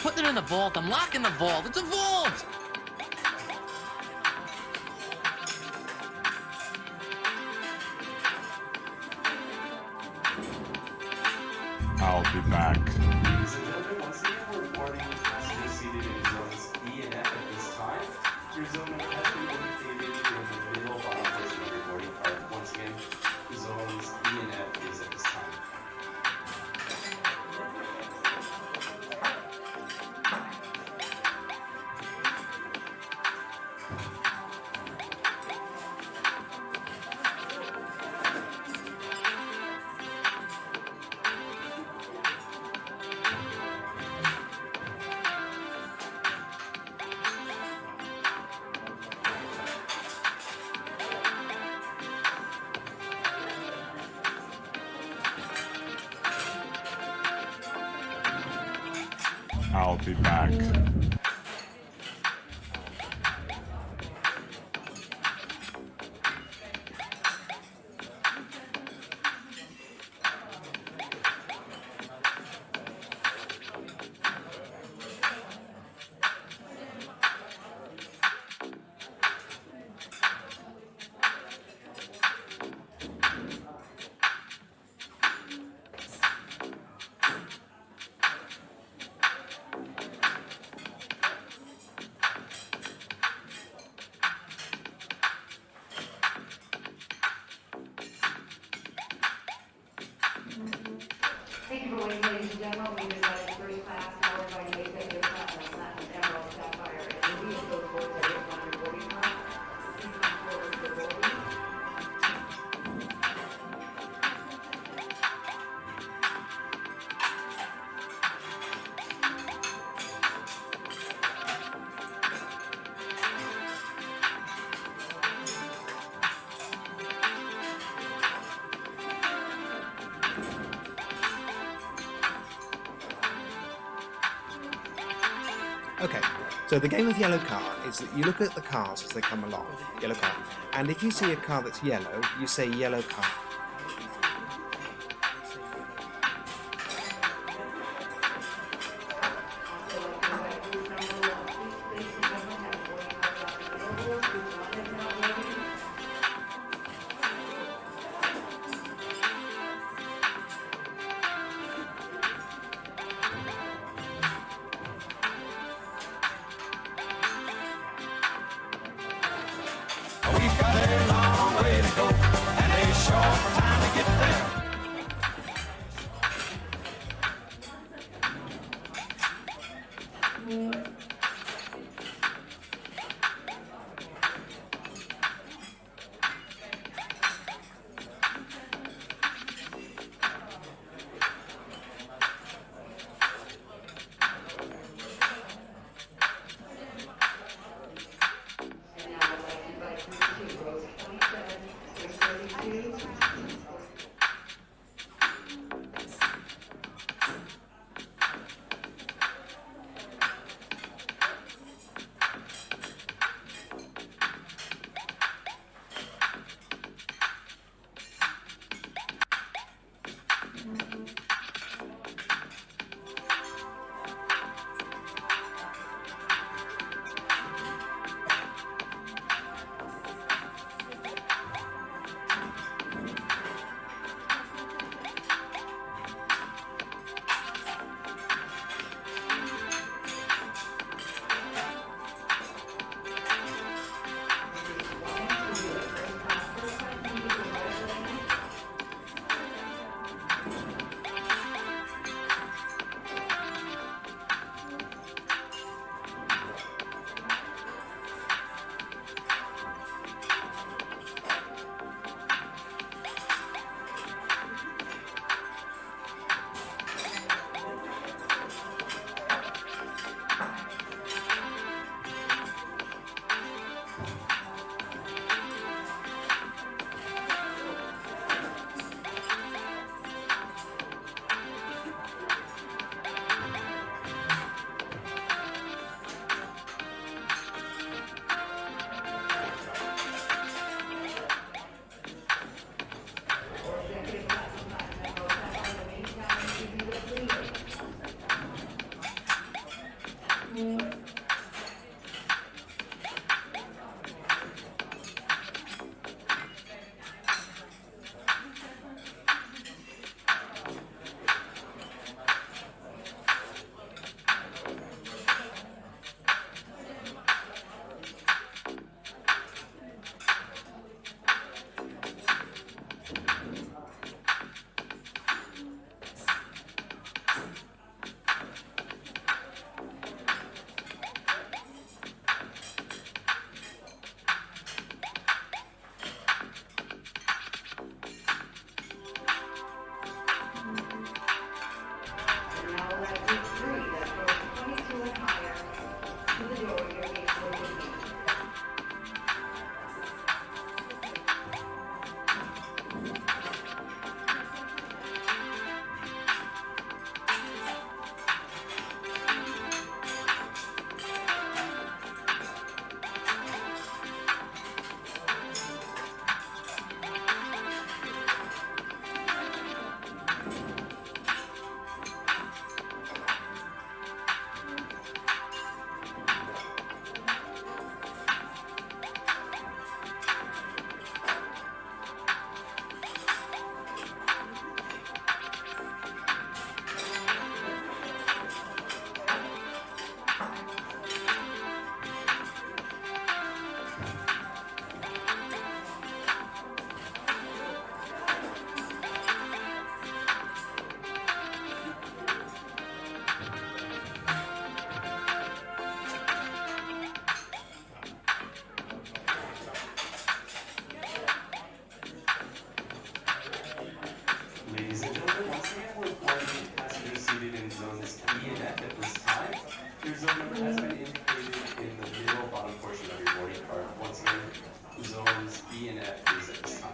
putting it in the vault. I'm locking the vault. It's a vault! I'll be back. Ladies and gentlemen, once again, we're reporting passengers seated in zones E and F at this time. Your zone number has been indicated in the middle bottom portion of your boarding card. Once again, zones E and F is at this time. I'll be back. Thank you for waiting, ladies and gentlemen. We decided first class powered by the executive class and Emerald Sapphire and Ruby of those boards are on your boarding card. Please come forward for boarding. Okay, so the game of yellow car is that you look at the cars as they come along, yellow car, and if you see a car that's yellow, you say yellow car. We've got a long way to go and a short time to get there. And now I'd like to invite you to rows 27, 632. Now that group 3, that goes 22 and higher, to the door, your gate will be. Ladies and gentlemen, once again, we're reporting passengers seated in zones E and F at this time. Your zone number has been indicated in the middle bottom portion of your boarding card. Once again, zones E and F is at this time.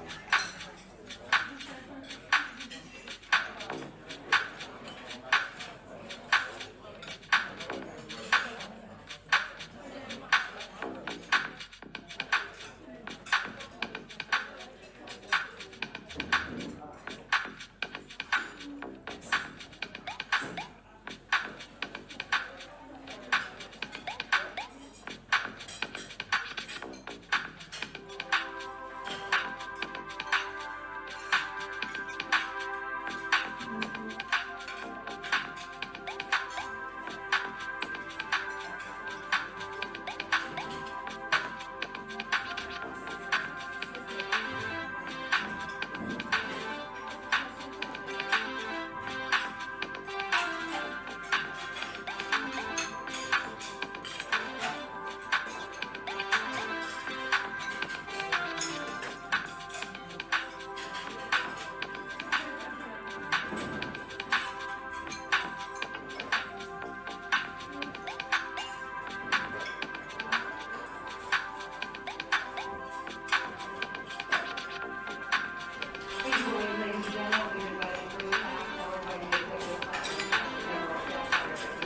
Thank you for waiting, ladies and gentlemen. We invite the first class, followed by the executive class,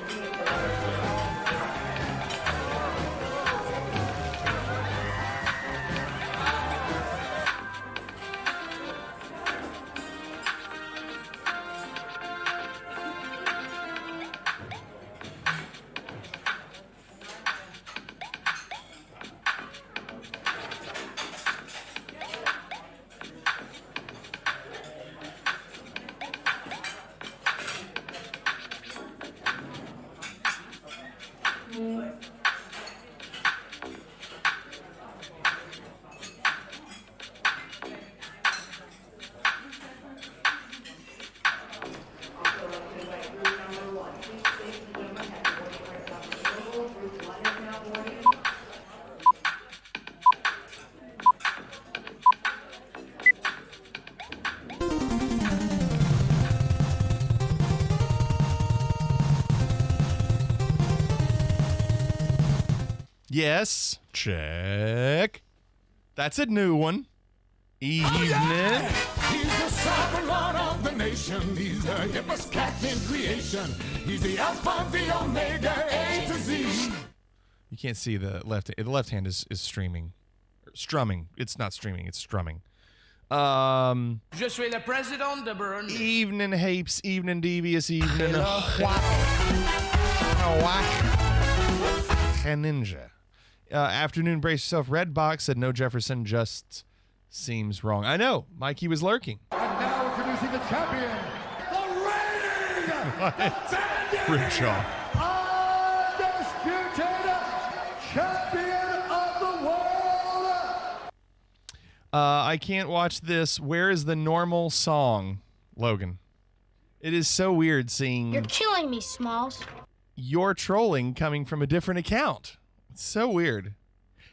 general Also, like to invite group number 1. Please state the gentleman has boarding cards off the table. Group 1 is now boarding. Yes. Check. That's a new one. Evening. He's the sovereign lord of the nation. He's the hippest cat in creation. He's the Alpha, the Omega, A to Z. You can't see the left. The left hand is streaming, strumming. It's not streaming. It's strumming. Je suis le président de Burundi. Evening Hapes. Evening Devious. Evening. Whack. Ninja. Afternoon, brace yourself. Redbox said no Jefferson just seems wrong. I know. Mikey was lurking. And now introducing the champion, the reigning, Ripjaw. undisputed champion of the world. I can't watch this. Where is the normal song, Logan? It is so weird seeing You're killing me, Smalls. your trolling coming from a different account. It's so weird.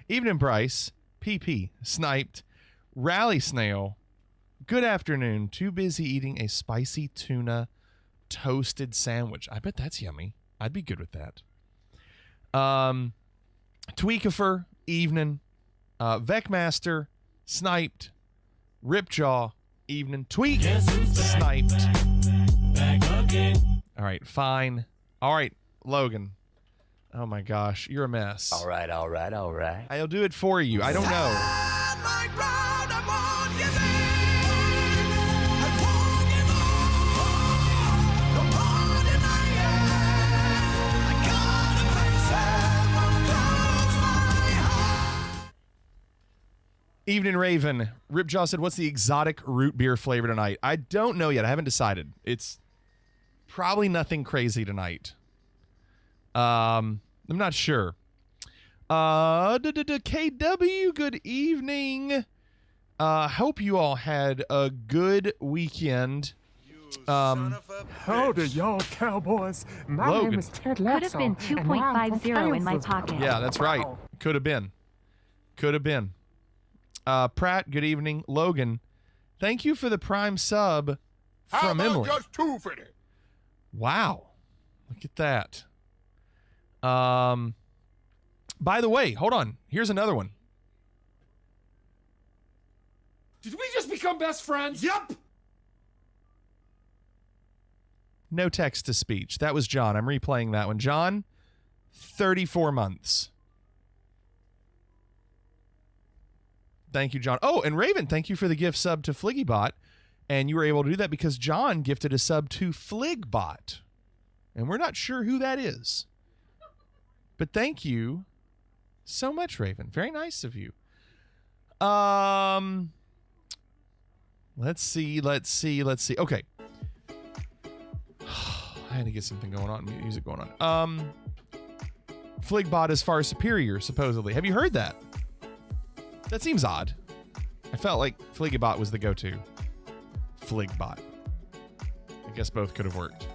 Evening, Bryce. PP. Sniped. Rally Snail. Good afternoon. Too busy eating a spicy tuna toasted sandwich. I bet that's yummy. I'd be good with that. Tweakifer. Evening. Vecmaster. Sniped. Ripjaw. Evening. Tweak. Sniped. All right, fine. All right, Logan. Oh my gosh, you're a mess. All right. I'll do it for you. I don't know. Evening, Raven. Ripjaw said, what's the exotic root beer flavor tonight? I don't know yet. I haven't decided. It's probably nothing crazy tonight. I'm not sure. KW, good evening. Hope you all had a good weekend. Howdy, y'all cowboys. My Logan. name is Ted Could have Lasso. been and I'm from 2.50 in my Kansas. pocket. Yeah, that's right. Could have been. Could have been. Pratt, good evening. Logan, thank you for the prime sub from Emily. Just $2.50? Wow. Look at that. By the way, hold on. Here's another one. Did we just become best friends? Yep. No text to speech. That was John. I'm replaying that one. John, 34 months. Thank you, John. Oh, and Raven, thank you for the gift sub to Fliggybot. And you were able to do that because John gifted a sub to Fligbot. And we're not sure who that is. But thank you so much, Raven. Very nice of you. Let's see. Okay. I had to get something going on, music going on. Fligbot is far superior, supposedly. Have you heard that? That seems odd. I felt like Fligbot was the go-to. Fligbot. I guess both could have worked.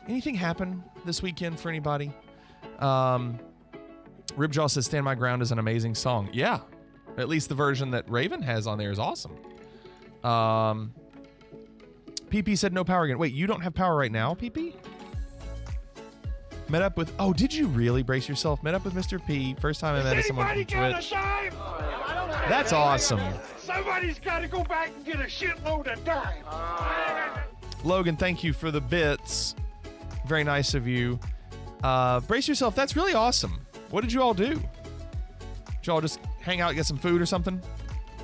Anything happen this weekend for anybody? Ribjaw says Stand My Ground is an amazing song. Yeah. At least the version that Raven has on there is awesome. PP said no power again. Wait, you don't have power right now, PP? Met up with... Oh, did you really? Brace yourself. Met up with Mr. P. First time I met someone from Twitch. That's awesome. Somebody's got to go back and get a shitload of dime. Logan, thank you for the bits. Very nice of you. Brace yourself. That's really awesome. What did you all do? Did you all just hang out, get some food or something?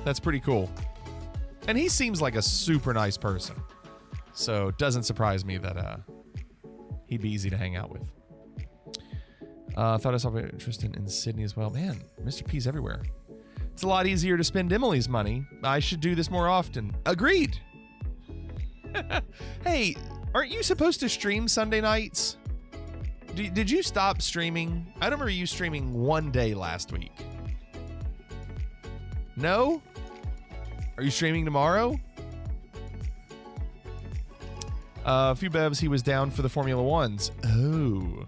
That's pretty cool. And he seems like a super nice person. So it doesn't surprise me that he'd be easy to hang out with. Thought I saw interested in Sydney as well. Man, Mr. P's everywhere. It's a lot easier to spend Emily's money. I should do this more often. Agreed. Hey, aren't you supposed to stream Sunday nights? Did you stop streaming? I don't remember you streaming one day last week. No? Are you streaming tomorrow? A few bevs, he was down for the Formula Ones. Oh,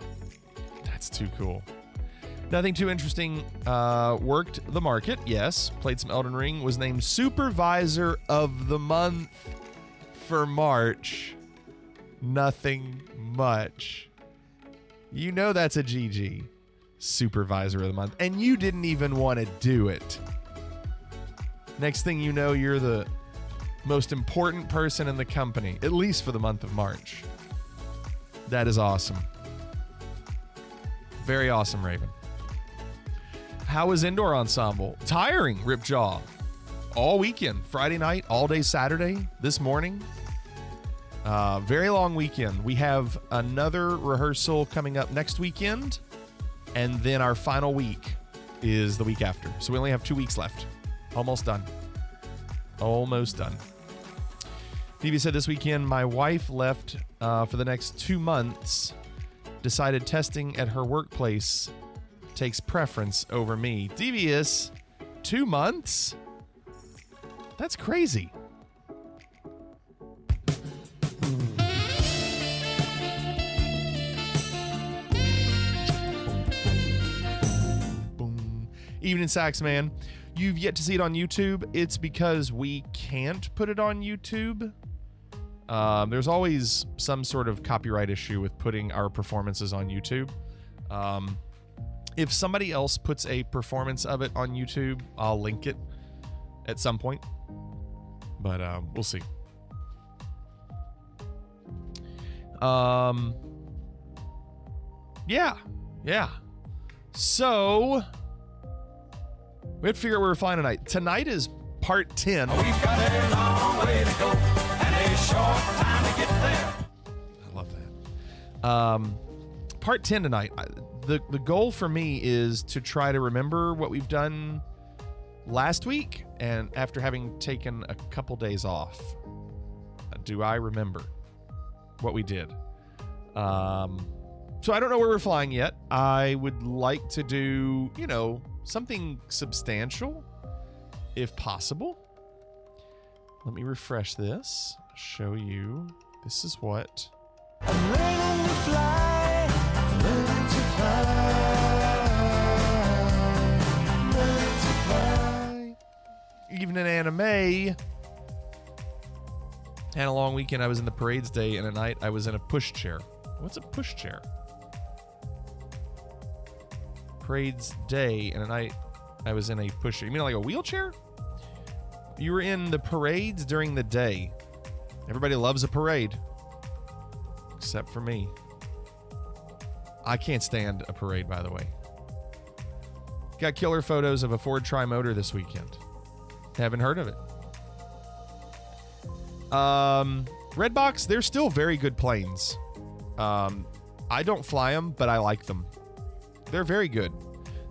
that's too cool. Nothing too interesting. Worked the market, yes. Played some Elden Ring. Was named Supervisor of the Month for March. Nothing much. You know that's a GG. Supervisor of the Month. And you didn't even want to do it. Next thing you know, you're the most important person in the company, at least for the month of March. That is awesome. Very awesome, Raven. How was Indoor Ensemble? Tiring, Ripjaw. All weekend. Friday night, all day Saturday, this morning. Very long weekend. We have another rehearsal coming up next weekend, and then our final week is the week after. So we only have 2 weeks left. Almost done. Almost done. Stevie said this weekend, my wife left for the next 2 months, decided testing at her workplace takes preference over me. Devious, 2 months? That's crazy. Boom. Evening Sax Man. You've yet to see it on YouTube. It's because we can't put it on YouTube. There's always some sort of copyright issue with putting our performances on YouTube. If somebody else puts a performance of it on YouTube, I'll link it at some point. But we'll see. Yeah. So we have to figure out where we're flying tonight. Tonight is part 10. We've got a long way to go and a short time to get there. I love that. Part 10 tonight. The goal for me is to try to remember what we've done last week, and after having taken a couple days off, do I remember what we did? So I don't know where we're flying yet. I would like to do, something substantial, if possible. Let me refresh this, show you. This is what. I'm learning to fly, learning to fly. Even in anime. And a long weekend, I was in the parades day, and at night, I was in a push chair. What's a push chair? Parades day, and at night, I was in a push chair. You mean like a wheelchair? You were in the parades during the day. Everybody loves a parade. Except for me. I can't stand a parade, by the way. Got killer photos of a Ford Tri-Motor this weekend. Haven't heard of it. Redbox, they're still very good planes. I don't fly them, but I like them. They're very good.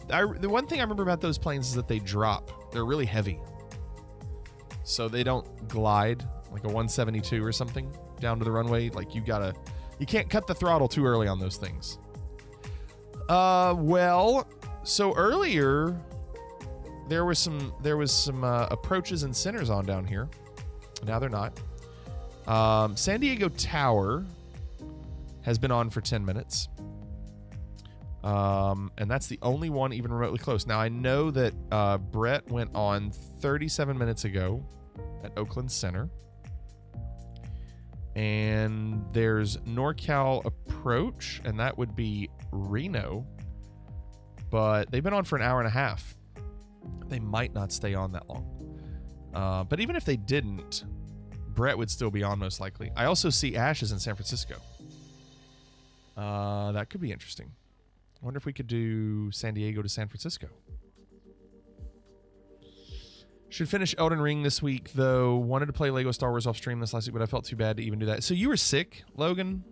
The one thing I remember about those planes is that they drop. They're really heavy. So they don't glide like a 172 or something down to the runway. Like you can't cut the throttle too early on those things. Well, so earlier there was some approaches and centers on down here. Now they're not. San Diego Tower has been on for 10 minutes. And that's the only one even remotely close. Now I know that Brett went on 37 minutes ago at Oakland Center. And there's NorCal Approach, and that would be Reno. But they've been on for an hour and a half. They might not stay on that long. But even if they didn't, Brett would still be on most likely. I also see Ashes in San Francisco. That could be interesting. I wonder if we could do San Diego to San Francisco. Should finish Elden Ring this week, though. Wanted to play Lego Star Wars off stream this last week, but I felt too bad to even do that. So you were sick, Logan?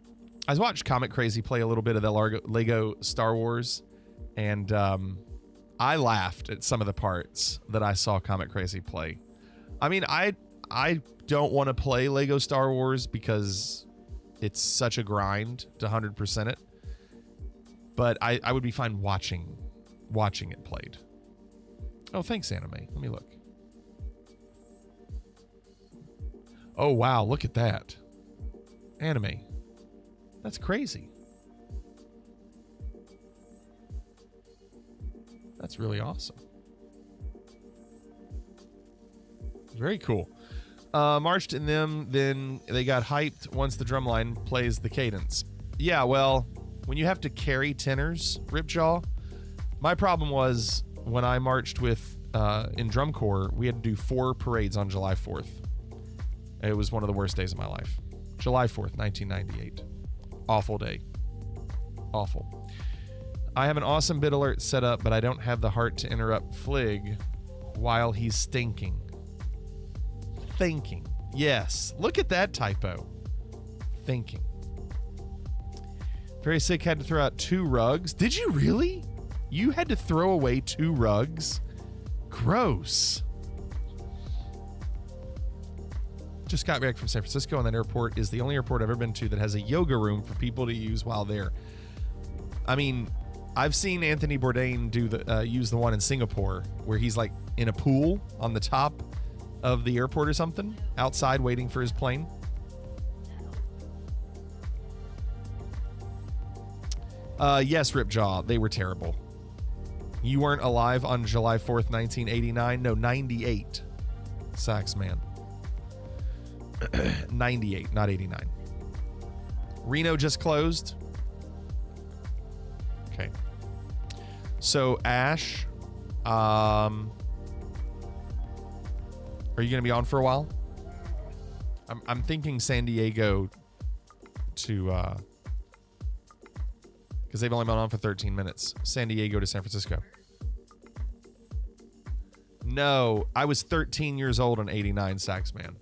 I watched Comic Crazy play a little bit of the Lego Star Wars, and I laughed at some of the parts that I saw Comic Crazy play. I mean, I don't want to play Lego Star Wars because it's such a grind to 100% it. But I would be fine watching it played. Oh, thanks, Anime. Let me look. Oh, wow. Look at that. Anime. That's crazy. That's really awesome. Very cool. Marched in them, then they got hyped once the drumline plays the cadence. Yeah, well, when you have to carry tenors, Ripjaw, my problem was when I marched with in drum corps, we had to do 4 parades on July 4th. It was one of the worst days of my life. July 4th, 1998. Awful day. Awful. I have an awesome bit alert set up, but I don't have the heart to interrupt Flig while he's stinking. Thinking. Yes. Look at that typo. thinking? Very sick, had to throw out 2 rugs. Did you really? You had to throw away 2 rugs? Gross. Just got back from San Francisco, and that airport is the only airport I've ever been to that has a yoga room for people to use while there. I mean, I've seen Anthony Bourdain do use the one in Singapore where he's like in a pool on the top of the airport or something, outside waiting for his plane. Yes, Ripjaw, they were terrible. You weren't alive on July 4th, 1989? No, 98. Saxman. 98, not 89. Reno just closed. Okay. So, Ash, are you going to be on for a while? I'm thinking San Diego to, because they've only been on for 13 minutes. San Diego to San Francisco. No, I was 13 years old in 89, Saxman.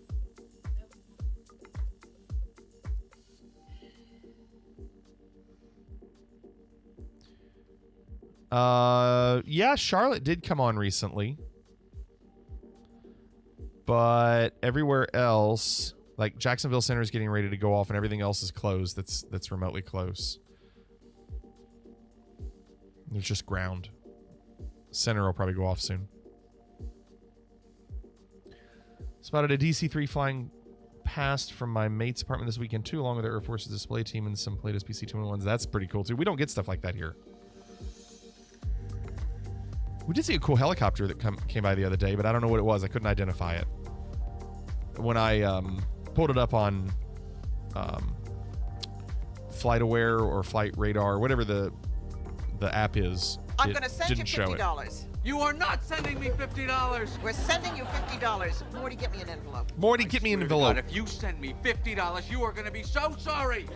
Yeah, Charlotte did come on recently. But everywhere else, like Jacksonville Center is getting ready to go off and everything else is closed that's remotely close. There's just ground. Center will probably go off soon. Spotted a DC-3 flying past from my mate's apartment this weekend too, along with the Air Force's display team and some Platos PC-21s. That's pretty cool too. We don't get stuff like that here. We did see a cool helicopter that came by the other day, but I don't know what it was. I couldn't identify it. When I pulled it up on FlightAware or Flight Radar, whatever the app is, I'm going to send you didn't show it. $50. You are not sending me $50. We're sending you $50. Morty, get me an envelope. Morty, get me an envelope. God, if you send me $50, you are going to be so sorry.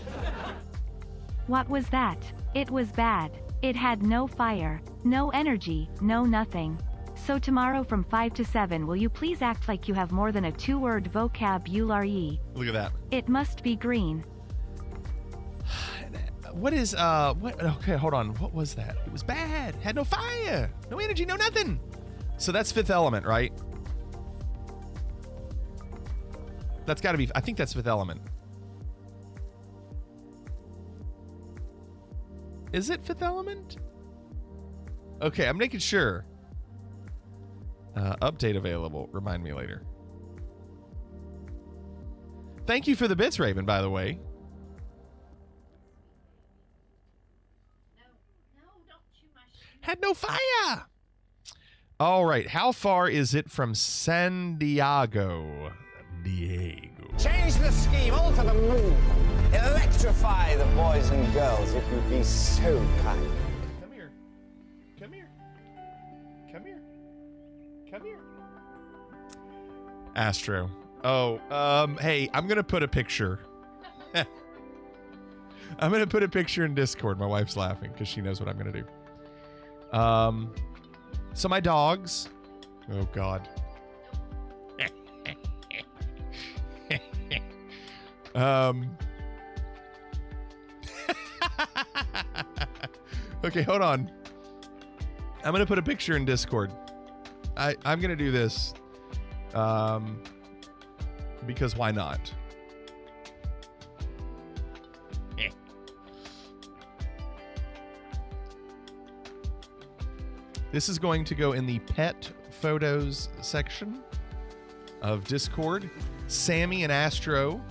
What was that? It was bad. It had no fire, no energy, no nothing. So tomorrow from 5 to 7 will you please act like you have more than a 2-word vocabulary? Look at that. It must be green. What is, what? Okay, hold on. What was that? It was bad. Had no fire, no energy, no nothing. So that's Fifth Element, right? That's got to be, I think that's Fifth Element. Is it Fifth Element? Okay, I'm making sure. Update available. Remind me later. Thank you for the bits, Raven, by the way. Had no fire. All right. How far is it from San Diego? Change the scheme, alter the mood. Electrify the boys and girls if you'd be so kind. Come here. Come here. Come here. Come here. Astro. Oh, hey, I'm going to put a picture. I'm going to put a picture in Discord. My wife's laughing because she knows what I'm going to do. So my dogs. Oh, God. Okay, hold on. I'm going to put a picture in Discord. I'm going to do this. Because why not? This is going to go in the pet photos section of Discord. Sammy and Astro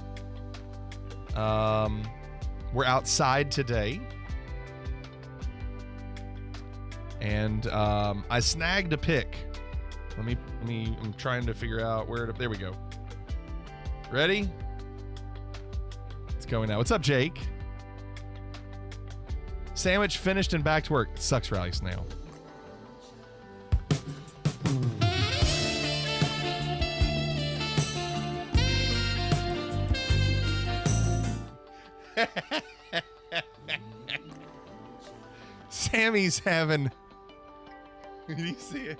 were outside today. And I snagged a pic. I'm trying to figure out where to, there we go. Ready? It's going now. What's up, Jake? Sandwich finished and back to work. Sucks, Rally Snail. Sammy's having... Did you see it?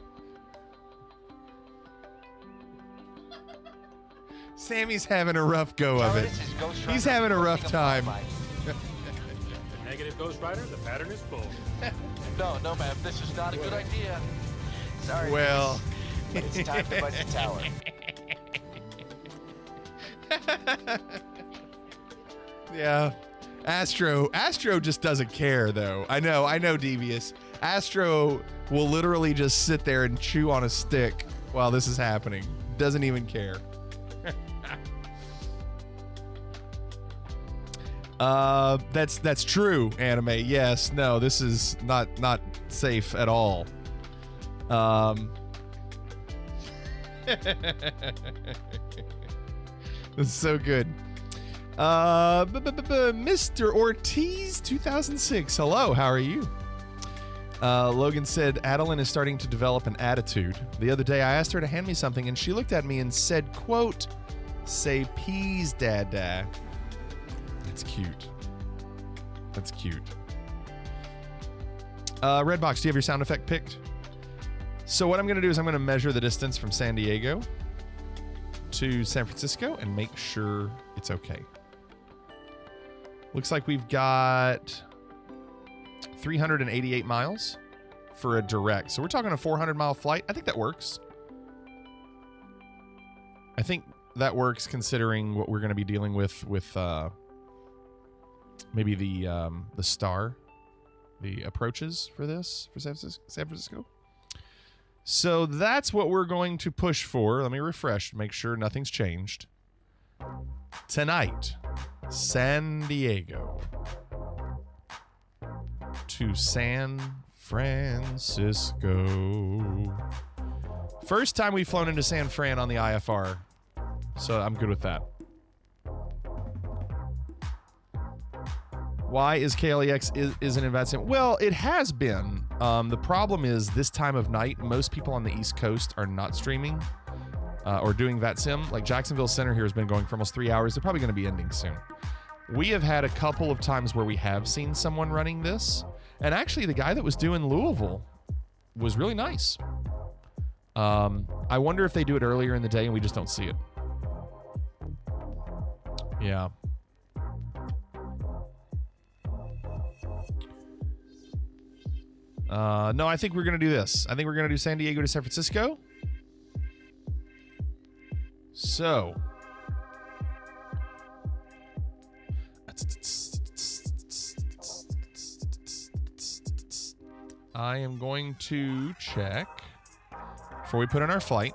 Sammy's having a rough go of it. He's having a rough time. Negative Ghost Rider, the pattern is full. No, ma'am, this is not a good idea. Sorry. Well, but it's time to bust the tower. Yeah. Astro just doesn't care, though. I know, Devious. Astro will literally just sit there and chew on a stick while this is happening. Doesn't even care. That's true, Anime. Yes, no, this is not safe at all. This is so good. Mr. Ortiz 2006. Hello, how are you? Logan said Adeline is starting to develop an attitude. The other day I asked her to hand me something and she looked at me and said, quote, "Say peas, dada." That's cute. That's cute. Redbox, do you have your sound effect picked? So what I'm going to do is I'm going to measure the distance from San Diego to San Francisco and make sure it's okay. Looks like we've got 388 miles for a direct. So we're talking a 400-mile flight. I think that works. I think that works considering what we're going to be dealing with maybe the star, the approaches for this, for San Francisco. So that's what we're going to push for. Let me refresh, make sure nothing's changed. Tonight, San Diego to San Francisco. First time we've flown into San Fran on the IFR, so I'm good with that. Why is KLEX isn't in Vatsim? Well, it has been. The problem is this time of night, most people on the East Coast are not streaming or doing Vatsim. Like Jacksonville Center here has been going for almost 3 hours. They're probably going to be ending soon. We have had a couple of times where we have seen someone running this. And actually, the guy that was doing Louisville was really nice. I wonder if they do it earlier in the day and we just don't see it. Yeah. No, I think we're going to do this. I think we're going to do San Diego to San Francisco. So. I am going to check before we put in our flight.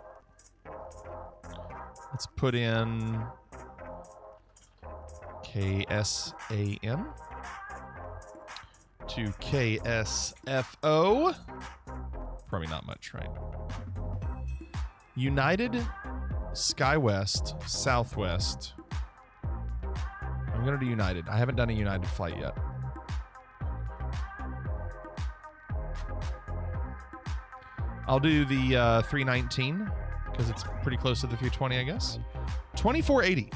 Let's put in KSAN to KSFO. Probably not much, right? United, SkyWest, Southwest. I'm going to do United. I haven't done a United flight yet. I'll do the 319 because it's pretty close to the 320, I guess. 2480.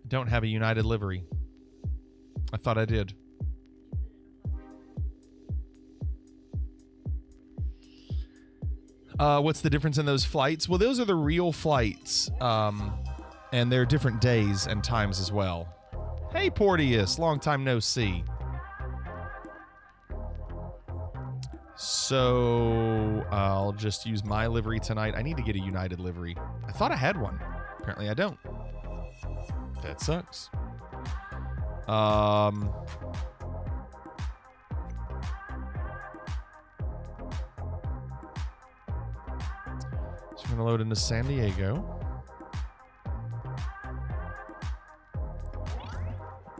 Don't have a United livery. I thought I did. What's the difference in those flights? Well, those are the real flights, and they're different days and times as well. Hey, Porteous, long time no see. So I'll just use my livery tonight. I need to get a United livery. I thought I had one. Apparently I don't. That sucks. So we're gonna load into San Diego.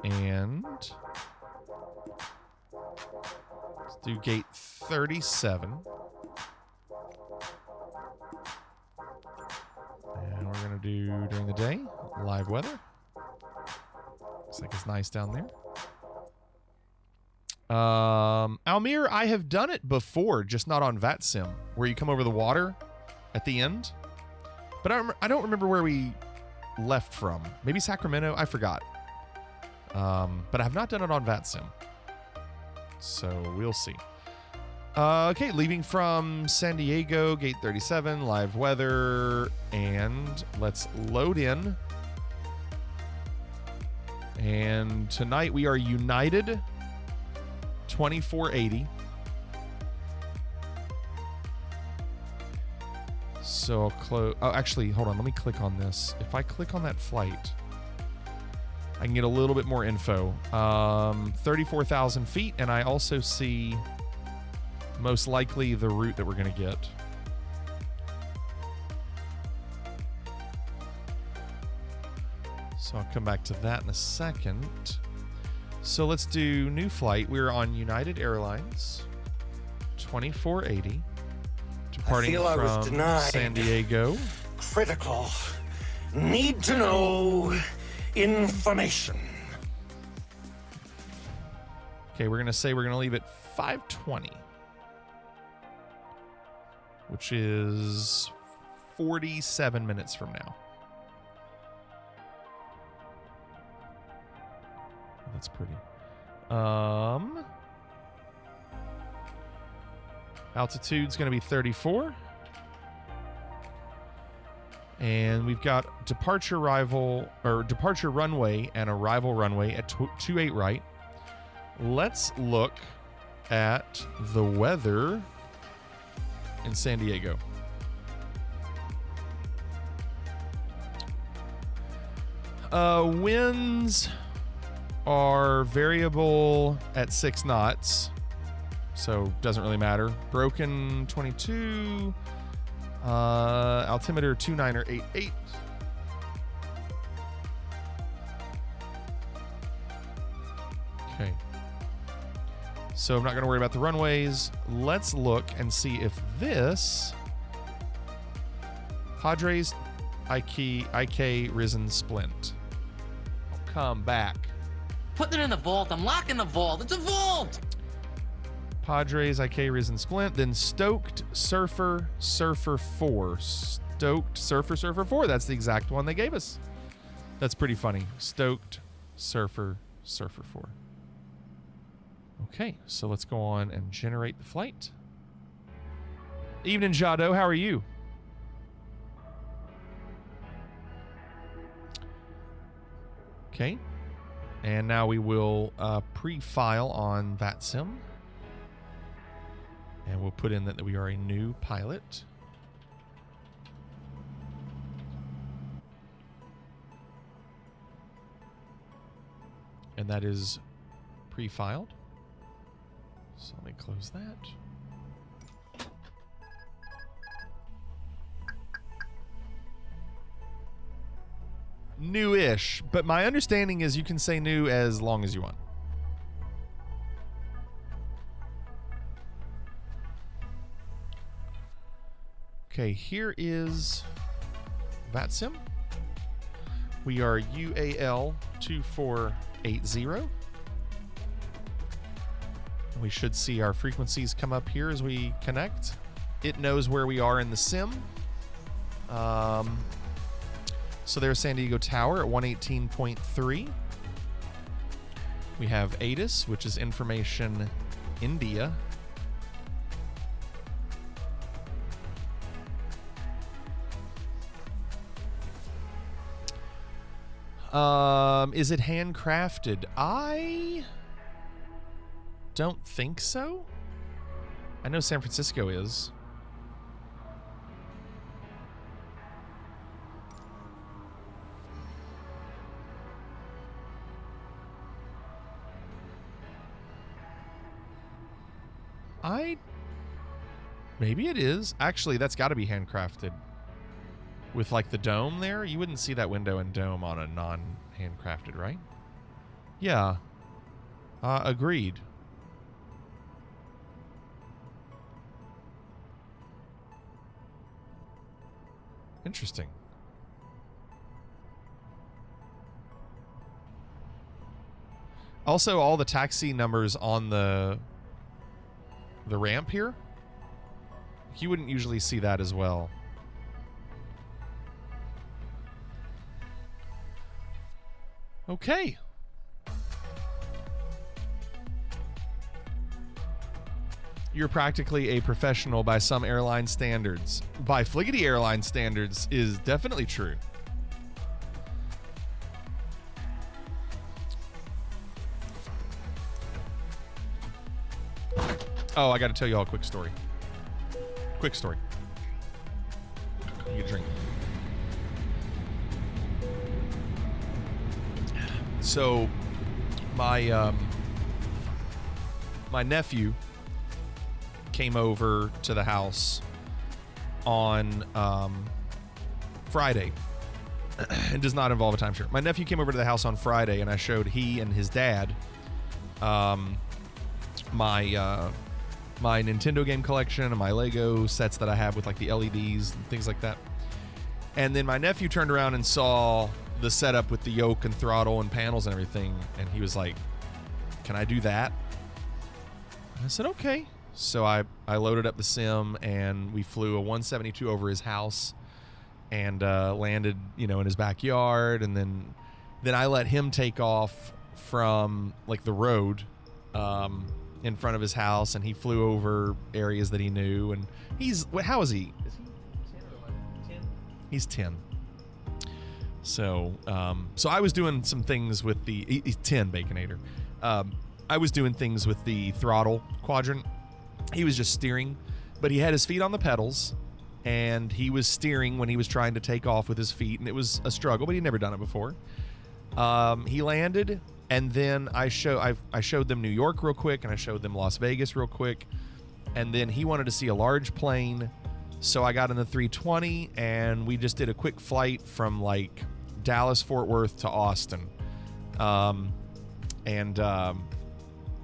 And let's do gate 37. And we're gonna do during the day, live weather. Looks like it's nice down there. Almir, I have done it before, just not on Vatsim, where you come over the water at the end. But I don't remember where we left from. Maybe Sacramento? I forgot. But I have not done it on Vatsim. So we'll see. Okay, leaving from San Diego, gate 37, live weather, and let's load in. And tonight we are United 2480. So I'll close. Oh, actually, hold on. Let me click on this. If I click on that flight, I can get a little bit more info. 34,000 feet, and I also see most likely the route that we're going to get. So I'll come back to that in a second. So let's do new flight. We're on United Airlines 2480, departing from San Diego. Critical. Need to know information. Okay, we're going to say we're going to leave at 5:20, which is 47 minutes from now. That's pretty. Altitude's going to be 34. And we've got departure runway and arrival runway at 28 right. Let's look at the weather in San Diego. Winds are variable at 6 knots, so doesn't really matter. Broken 22, altimeter 2988. Okay. So I'm not going to worry about the runways. Let's look and see if this Padres IK Risen Splint will come back. Putting it in the vault. I'm locking the vault. It's a vault! Padres IK Risen Splint, then Stoked Surfer 4. Stoked Surfer 4. That's the exact one they gave us. That's pretty funny. Stoked Surfer 4. Okay, so let's go on and generate the flight. Evening, Jado. How are you? Okay. And now we will pre-file on Vatsim. And we'll put in that we are a new pilot. And that is pre-filed. So let me close that. New-ish, but my understanding is you can say new as long as you want. Okay, here is Vatsim. We are UAL 2480. We should see our frequencies come up here as we connect. It knows where we are in the sim. So there's San Diego Tower at 118.3. We have ATIS, which is Information India. Is it handcrafted? I don't think so. I know San Francisco is. Maybe it is. Actually, that's got to be handcrafted. With like the dome there, you wouldn't see that window and dome on a non-handcrafted, right? Yeah. Agreed. Interesting. Also, all the taxi numbers on the ramp here, you wouldn't usually see that as well. Okay. You're practically a professional by some airline standards. By Fliggity airline standards is definitely true. Oh, I got to tell you all a quick story. Quick story. You drink. So, my nephew came over to the house on Friday. It does not involve a timeshare. My nephew came over to the house on Friday, and I showed he and his dad my Nintendo game collection and my Lego sets that I have with like the LEDs and things like that. And then my nephew turned around and saw the setup with the yoke and throttle and panels and everything, and he was like, "Can I do that?" And I said, "Okay." So I loaded up the sim, and we flew a 172 over his house and landed, in his backyard. And then I let him take off from like the road in front of his house, and he flew over areas that he knew. And how is he? Is he 10 or 11? 10? He's 10. So I was doing some things with he's 10, Baconator. I was doing things with the throttle quadrant. He was just steering, but he had his feet on the pedals, and he was steering when he was trying to take off with his feet, and it was a struggle, but he'd never done it before. He landed, and then I showed them New York real quick, and I showed them Las Vegas real quick, and then he wanted to see a large plane, so I got in the 320, and we just did a quick flight from like Dallas, Fort Worth to Austin.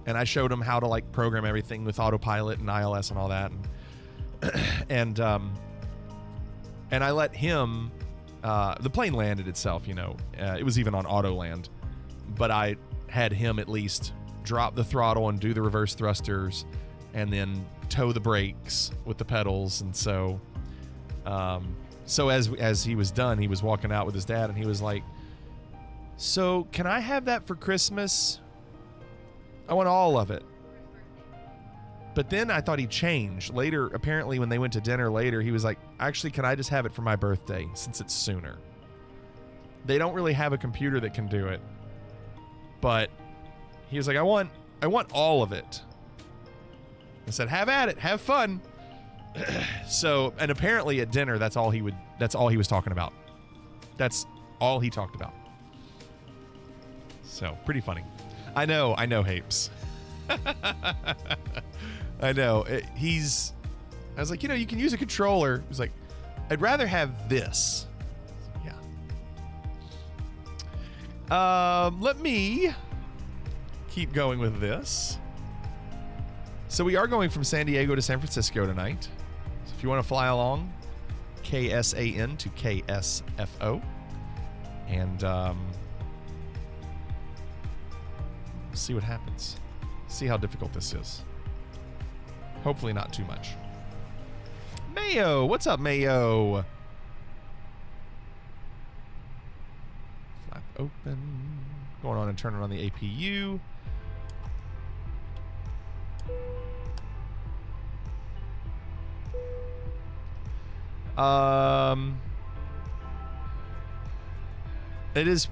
And I showed him how to like program everything with autopilot and ILS and all that. And I let him, the plane landed itself, it was even on auto land, but I had him at least drop the throttle and do the reverse thrusters and then toe the brakes with the pedals. And so as he was done, he was walking out with his dad, and he was like, "So can I have that for Christmas? I want all of it." But then I thought he changed. Later, apparently when they went to dinner later, he was like, "Actually, can I just have it for my birthday since it's sooner?" They don't really have a computer that can do it. But he was like, I want all of it. I said, "Have at it. Have fun." So, and apparently at dinner, that's all he was talking about. That's all he talked about. So, pretty funny. I know, Hapes. I know. I was like, you can use a controller. He's like, "I'd rather have this." Yeah. Let me keep going with this. So we are going from San Diego to San Francisco tonight. So if you want to fly along, KSAN to KSFO. And see what happens. See how difficult this is. Hopefully not too much. Mayo, what's up, Mayo? Flap open. Going on and turning on the APU.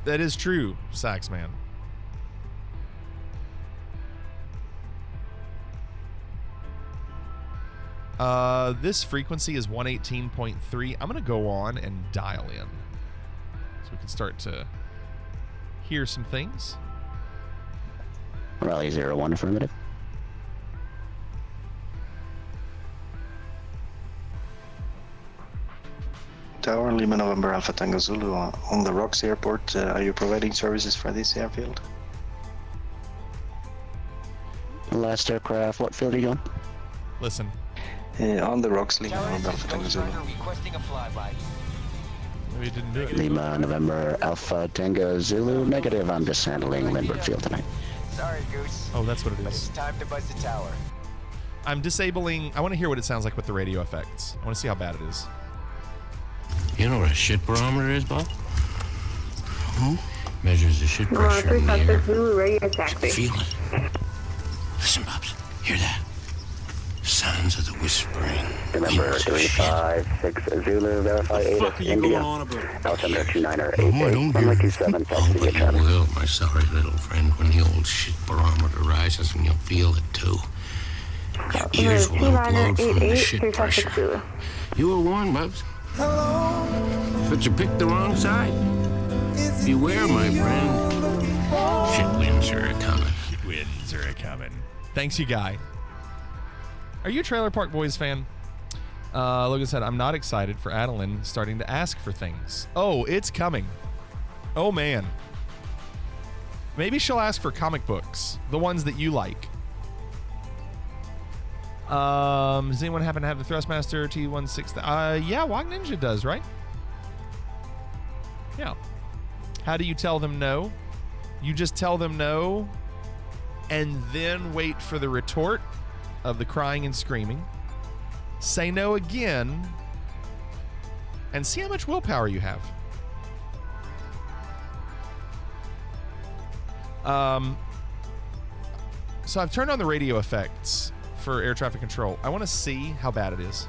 That is true, Saxman. This frequency is 118.3. I'm gonna go on and dial in so we can start to hear some things. Rally 01 affirmative. Tower, Lima November Alpha Tango Zulu on the Rocks Airport. Are you providing services for this airfield? Last aircraft, what field are you on? Listen. On the Rocks, Lima November Alpha Tango Zulu. Requesting a flyby. Maybe it didn't do it. Lima November Alpha Tango Zulu, negative. I'm just handling Lindbergh Field tonight. Sorry, Goose. Oh, that's what it But is. it's time to buzz the tower. I'm disabling. I want to hear what it sounds like with the radio effects. I want to see how bad it is. You know what a shit barometer is, Bob? Hmm? Measures the shit pressure in the air. Radio taxi. Feel it. Listen, Bubs. Hear that? Sounds of the whispering. Remember 356 Zulu, verify 8 India. Altimeter 2988, runway 27, taxi But you will, my sorry little friend, when the old shit barometer rises, and you'll feel it too. Your ears will implode from the shit pressure. You were warned, Bubs. But you picked the wrong side. Beware, my friend. Shit winds are a-coming. Shit winds are a-coming. Thanks, you guy. Are you a Trailer Park Boys fan? Logan said, I'm not excited for Adeline starting to ask for things. Oh, it's coming. Oh, man. Maybe she'll ask for comic books. The ones that you like. Does anyone happen to have the Thrustmaster T16? Yeah, Wag Ninja does, right? Yeah. How do you tell them no? You just tell them no and then wait for the retort of the crying and screaming. Say no again and see how much willpower you have. So I've turned on the radio effects for air traffic control. I want to see how bad it is.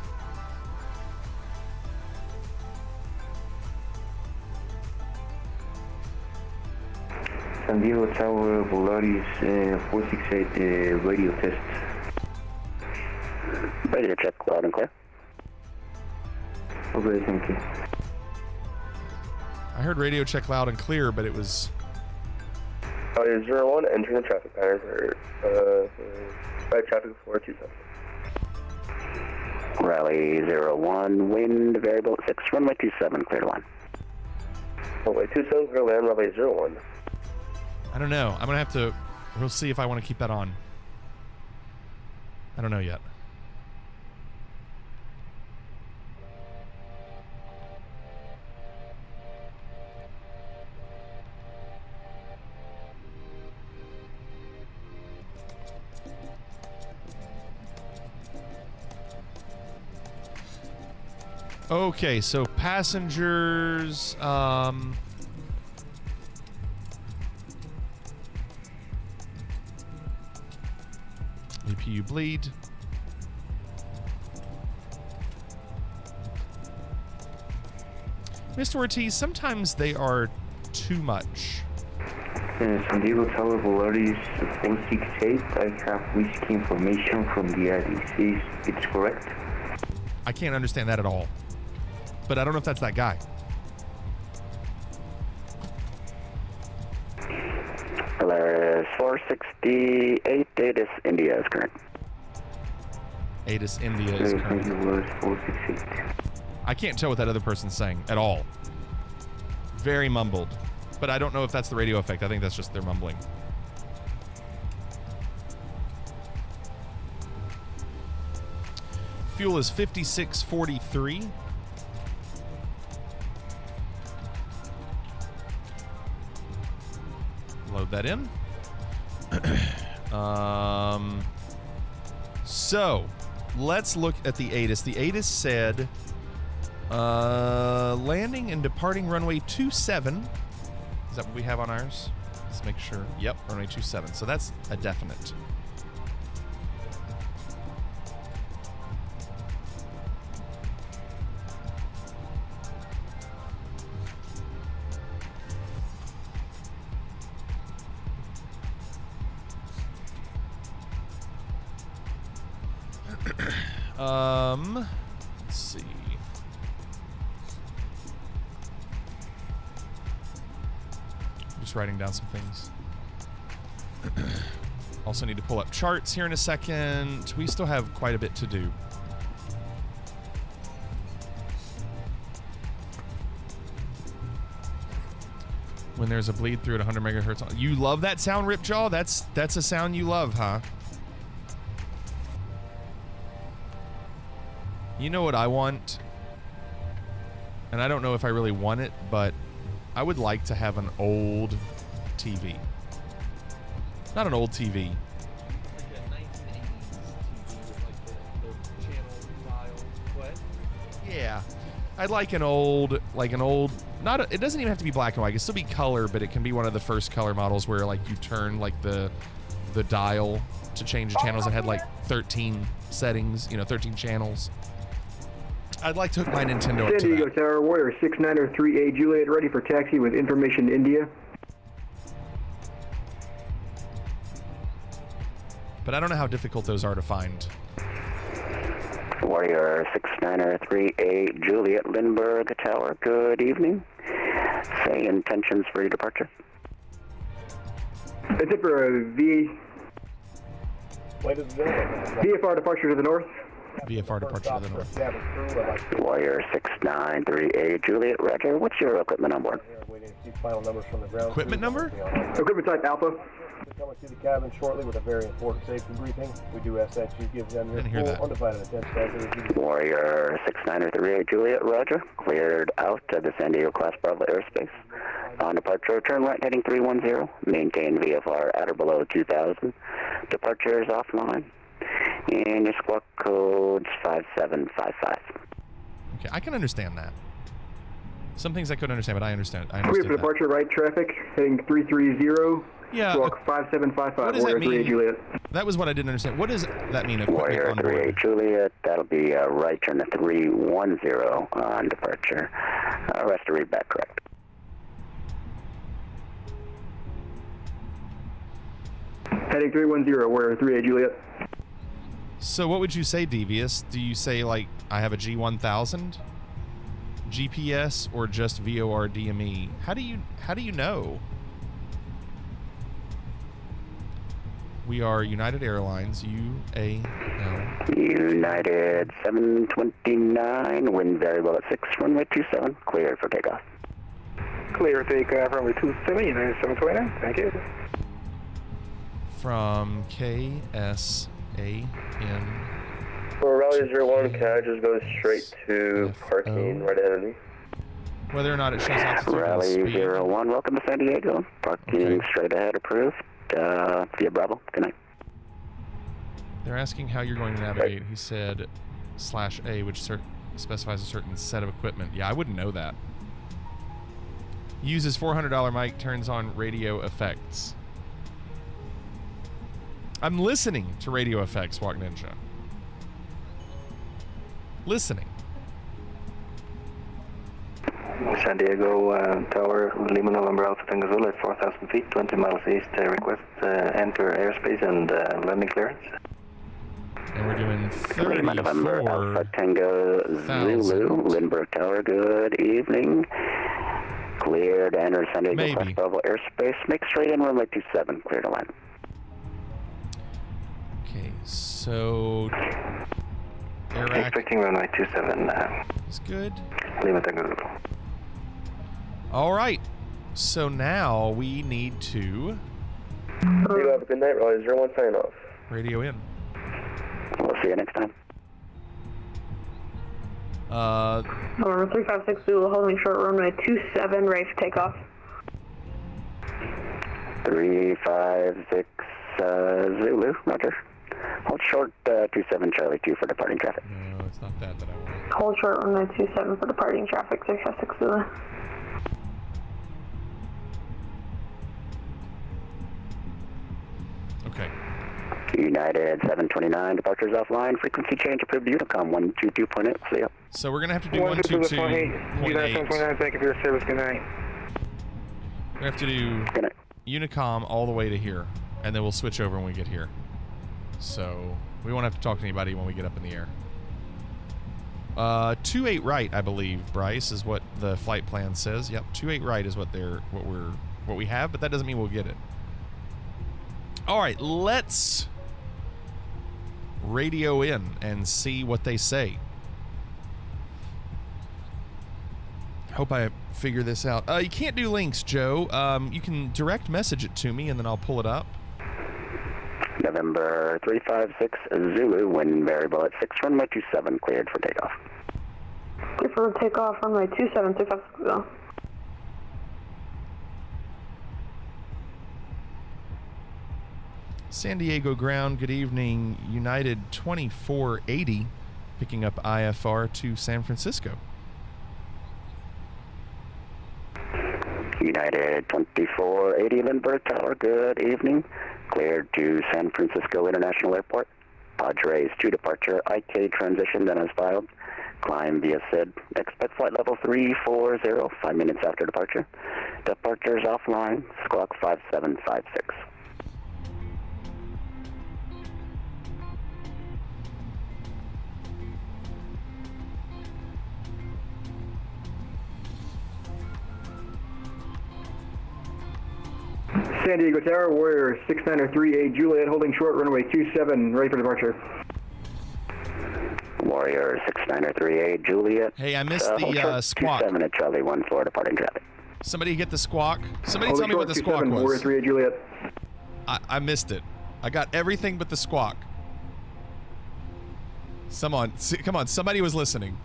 San Diego Tower, Volaris 468 radio test. Radio check, loud and clear. Okay, thank you. I heard radio check loud and clear, but it was... 01, entering the traffic pattern for traffic 427. Rally 01, wind variable 6, runway 27, clear to land. Runway 27, clear to land, runway 01. I don't know. I'm going to have to... We'll see if I want to keep that on. I don't know yet. Okay, so passengers, APU bleed. Mr. Ortiz, sometimes they are too much. San Diego Tower, Volaris 468. I have whiskey information from the IDC. It's correct? I can't understand that at all. But I don't know if that's that guy. Polaris 468, ATIS India is current. ATIS India is current. 468. I can't tell what that other person's saying at all. Very mumbled. But I don't know if that's the radio effect. I think that's just their mumbling. Fuel is 5643. Load that in. So, let's look at the ATIS. The ATIS said landing and departing runway 27. Is that what we have on ours? Let's make sure. Yep, runway 27. So that's a definite. Let's see. Just writing down some things. Also need to pull up charts here in a second. We still have quite a bit to do. When there's a bleed through at 100 megahertz. You love that sound, Ripjaw? That's a sound you love, huh? You know what I want? And I don't know if I really want it, but I would like to have an old TV. Not an old TV. Like a 1980s TV with like the channel dial. What? Yeah. I'd like an old It doesn't even have to be black and white. It can still be color, but it can be one of the first color models where like you turn like the dial to change the channels. It had like 13 settings, 13 channels. I'd like to hook my Nintendo up San to Diego that. Tower, Warrior 693A Juliet, ready for taxi with information to India. But I don't know how difficult those are to find. Warrior 693A Juliet, Lindbergh Tower, good evening. Say intentions for your departure. Is it for a VFR departure to the north? VFR departure to the north. Warrior 693A Juliet, roger. What's your equipment on board? Equipment number? Equipment type Alpha. We're coming to the cabin shortly with a very important safety briefing. We do ask that you give them your full undivided attention. Warrior 693A Juliet, roger. Cleared out of the San Diego Class Bravo airspace. On departure, turn right heading 310. Maintain VFR at or below 2000. Departure is offline. And your squawk code's 5755. Okay, I can understand that. Some things I couldn't understand, but I understand. Clear for departure, right traffic, heading 330. Yeah. Squawk 5755. What does that Warrior 3A mean? Juliet. That was what I didn't understand. What does that mean? Warrior On board? 3A Juliet, that'll be right turn to 310 on departure. Rest to read back correct. Heading 310, Warrior 3A Juliet. So what would you say, Devious? Do you say like I have a G1000 GPS or just VOR DME? How do you know? We are United Airlines, UAL. United 729, wind variable at 6, runway 27, clear for takeoff. Clear takeoff, runway 27, United 729, thank you. From KSAN. For Rally 01, can I just go straight to parking right ahead of me? Whether or not it shows altitude and Rally speed. 01, welcome to San Diego. Parking straight ahead, approved. Via Bravo, good night. They're asking how you're going to navigate. He said /A, which specifies a certain set of equipment. Yeah, I wouldn't know that. Uses $400 mic, turns on radio effects. I'm listening to radio effects, Walk Ninja. Listening. San Diego Tower, Lima November Alpha Tango Zulu at 4,000 feet, 20 miles east. Request enter airspace and landing clearance. And we're doing Lima November Alpha Tango Zulu, Lindbergh Tower, good evening. Clear to enter San Diego Class Bravo airspace. Make straight in runway 27, clear to land. Okay, so Expecting runway 27. Is good. Lima Tango Zulu. All right. So now we need to You have a good night, Raleigh 01, sign off. radio in. We'll see you next time. November 356 Zulu, holding short runway 27, ready for takeoff. 356 Zulu, roger. Hold short 27 Charlie 2 for departing traffic. No, it's not that I want. Hold short runway 27 for departing traffic, 356 Zulu. Okay. United 729, departures offline, frequency change approved to Unicom 122.8, see ya. So we're going to have to do 122.8. United 729, thank you for your service, good night. We're going to have to do Unicom all the way to here, and then we'll switch over when we get here. So we won't have to talk to anybody when we get up in the air. 28 right, I believe, Bryce, is what the flight plan says. Yep, 28 right is what we have, but that doesn't mean we'll get it. All right, let's radio in and see what they say. Hope I figure this out. You can't do links, Joe. You can direct message it to me, and then I'll pull it up. November 356 Zulu, wind variable at 6, runway 27, cleared for takeoff. Clear for takeoff, runway 27, 356 Zulu. San Diego ground, good evening. United 2480, picking up IFR to San Francisco. United 2480 Lindbergh Tower, good evening. Cleared to San Francisco International Airport. Padres to departure, IK transition, then as filed. Climb via SID. Expect flight level 340, 5 minutes after departure. Departures offline, squawk 5756. San Diego Tower, Warrior 6938 Juliet, holding short, runway 27, ready for departure. Warrior 6938 Juliet. Hey, I missed the squawk. 27 at Charlie 14 departing traffic. Somebody get the squawk. Somebody holding tell me what the squawk was. Warrior 38 Juliet. I missed it. I got everything but the squawk. Come on, somebody was listening.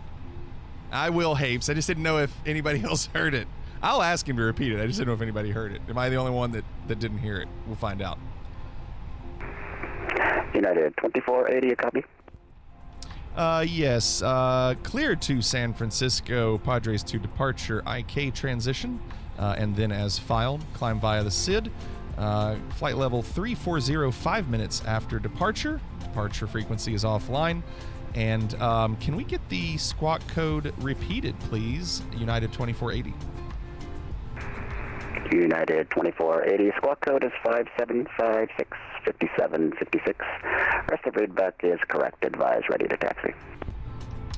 I will, Hapes. I just didn't know if anybody else heard it. I'll ask him to repeat it. I just didn't know if anybody heard it. Am I the only one that didn't hear it? We'll find out. United 2480, a copy. Yes. Cleared to San Francisco, Padres to departure, IK transition, and then as filed, climb via the SID. Flight level 340, 5 minutes after departure. Departure frequency is offline. And can we get the squawk code repeated, please? United 2480. United 2480, squawk code is 5756 5756. Rest of readback is correct. Advise ready to taxi.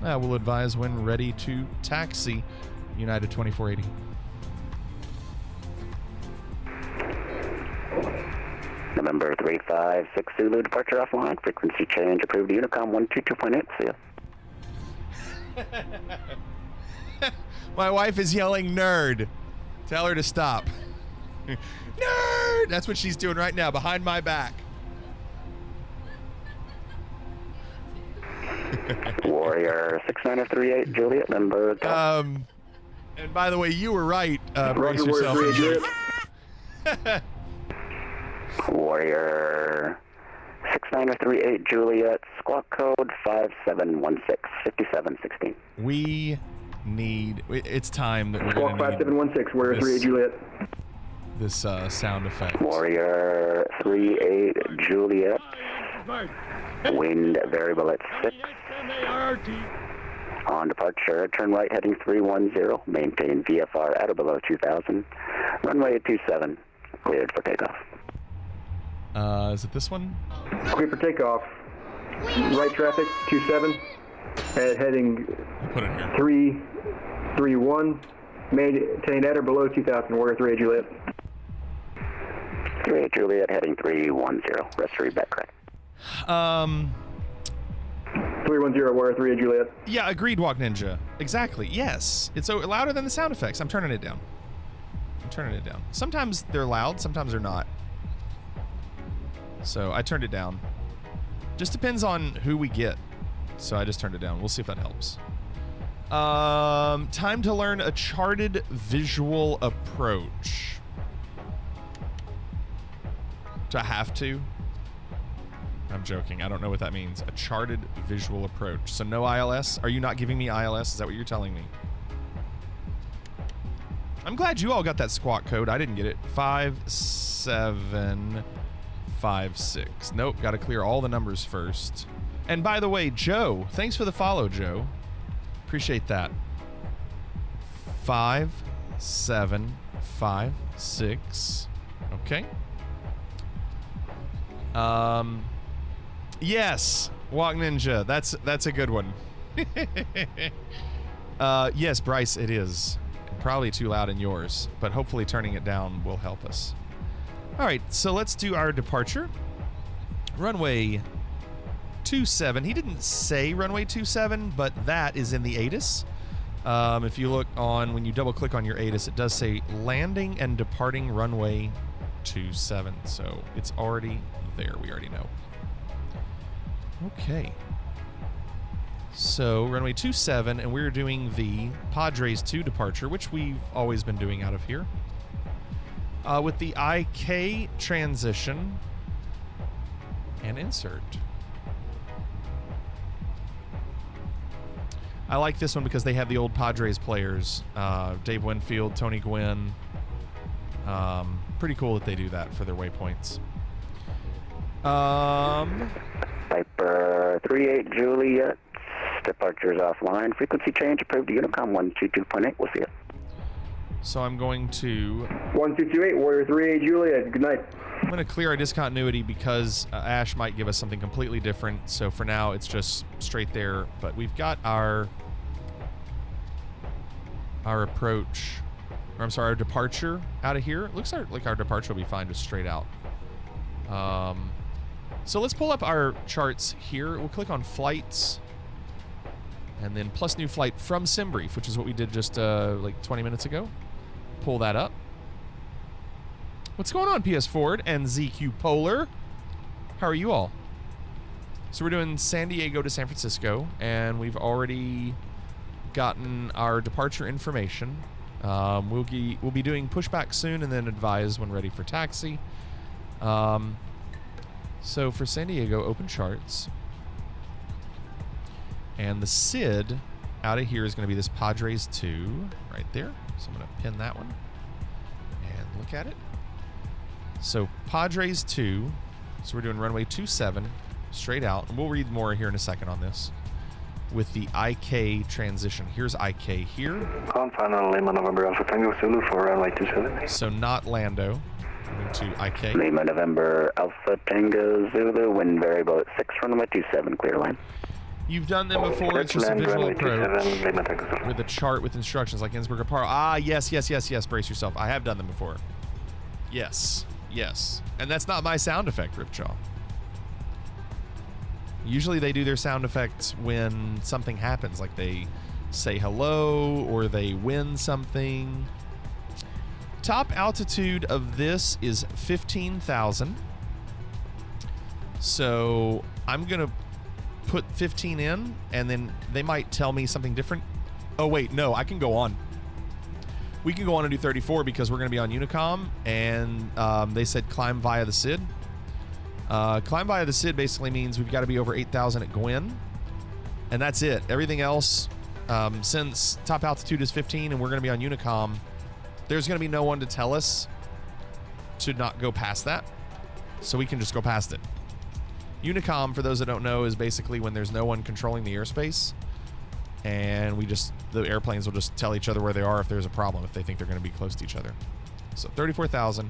We'll advise when ready to taxi. United 2480. November 356 Zulu, departure offline. Frequency change approved. Unicom 122.8. See ya. My wife is yelling nerd. Tell her to stop. Nerd! That's what she's doing right now, behind my back. Warrior 6938 Juliet, Lindbergh. And by the way, you were right. Brace yourself. Warrior 6938 Juliet, squawk code 5716 5716. We need. It's time that we're squawk 5716. Warrior 38 Juliet. This sound effect. Warrior 38 Juliet. Wind variable at 6. On departure, turn right heading 310. Maintain VFR at or below 2000. Runway 27. Cleared for takeoff. Is it this one? Clear for takeoff. Right traffic 27. Heading 331. Maintain at or below 2000. Warrior 38 Juliet. 38 Juliet heading 310. Rest readback correct. 310 Warrior 38 Juliet. Yeah, agreed, Walk Ninja. Exactly. Yes. It's so louder than the sound effects. I'm turning it down. Sometimes they're loud, sometimes they're not. So I turned it down. Just depends on who we get. So I just turned it down. We'll see if that helps. Time to learn a charted visual approach. Do I have to? I'm joking. I don't know what that means. A charted visual approach. So no ILS? Are you not giving me ILS? Is that what you're telling me? I'm glad you all got that squawk code. I didn't get it. 5756. Nope. Got to clear all the numbers first. And by the way, Joe, thanks for the follow, Joe. Appreciate that. 5756. Okay. Yes, Walk Ninja. That's a good one. Yes, Bryce, it is. Probably too loud in yours, but hopefully turning it down will help us. All right, so let's do our departure. Runway 27. He didn't say runway 27, but that is in the ATIS. If you look on, when you double click on your ATIS, it does say landing and departing runway 27. So it's already there. We already know. Okay. So runway 27, and we're doing the Padres 2 departure, which we've always been doing out of here. With the IK transition and insert. I like this one because they have the old Padres players. Dave Winfield, Tony Gwynn, Pretty cool that they do that for their waypoints. Piper 38 Juliet, departures offline. Frequency change approved to Unicom 122.8. We'll see it. So I'm going to 1228 Warrior 38 Juliet. Good night. I'm going to clear our discontinuity because Ash might give us something completely different. So for now, it's just straight there. But we've got our approach, or I'm sorry, our departure out of here. It looks like our departure will be fine just straight out. So let's pull up our charts here. We'll click on flights and then plus new flight from SimBrief, which is what we did just like 20 minutes ago. Pull that up. What's going on, PS Ford and ZQ Polar? How are you all? So we're doing San Diego to San Francisco, and we've already gotten our departure information. We'll be doing pushback soon and then advise when ready for taxi. So for San Diego, open charts. And the SID out of here is going to be this Padres 2 right there. So I'm going to pin that one and look at it. So Padres 2. So we're doing runway 27 straight out. And we'll read more here in a second on this. With the IK transition. Here's IK here. Final Lima November Alpha Tango Zulu for runway 27. So not Lando. Moving to IK. Lima November Alpha Tango Zulu, wind variable at 6, runway 27, clear line. You've done them before. It's just a visual approach with a chart with instructions like Innsbruck Aparo. Ah, yes. Brace yourself. I have done them before. Yes. And that's not my sound effect, Ripjaw. Usually they do their sound effects when something happens, like they say hello or they win something. Top altitude of this is 15,000. So I'm going to put 15 in, and then they might tell me something different. Oh, wait, no, I can go on. We can go on and do 34 because we're going to be on Unicom, and they said climb via the SID. Climb via the SID basically means we've got to be over 8,000 at Gwyn, and that's it. Everything else, since top altitude is 15 and we're going to be on Unicom, there's going to be no one to tell us to not go past that, so we can just go past it. Unicom, for those that don't know, is basically when there's no one controlling the airspace, and the airplanes will just tell each other where they are if there's a problem, if they think they're going to be close to each other. So 34,000.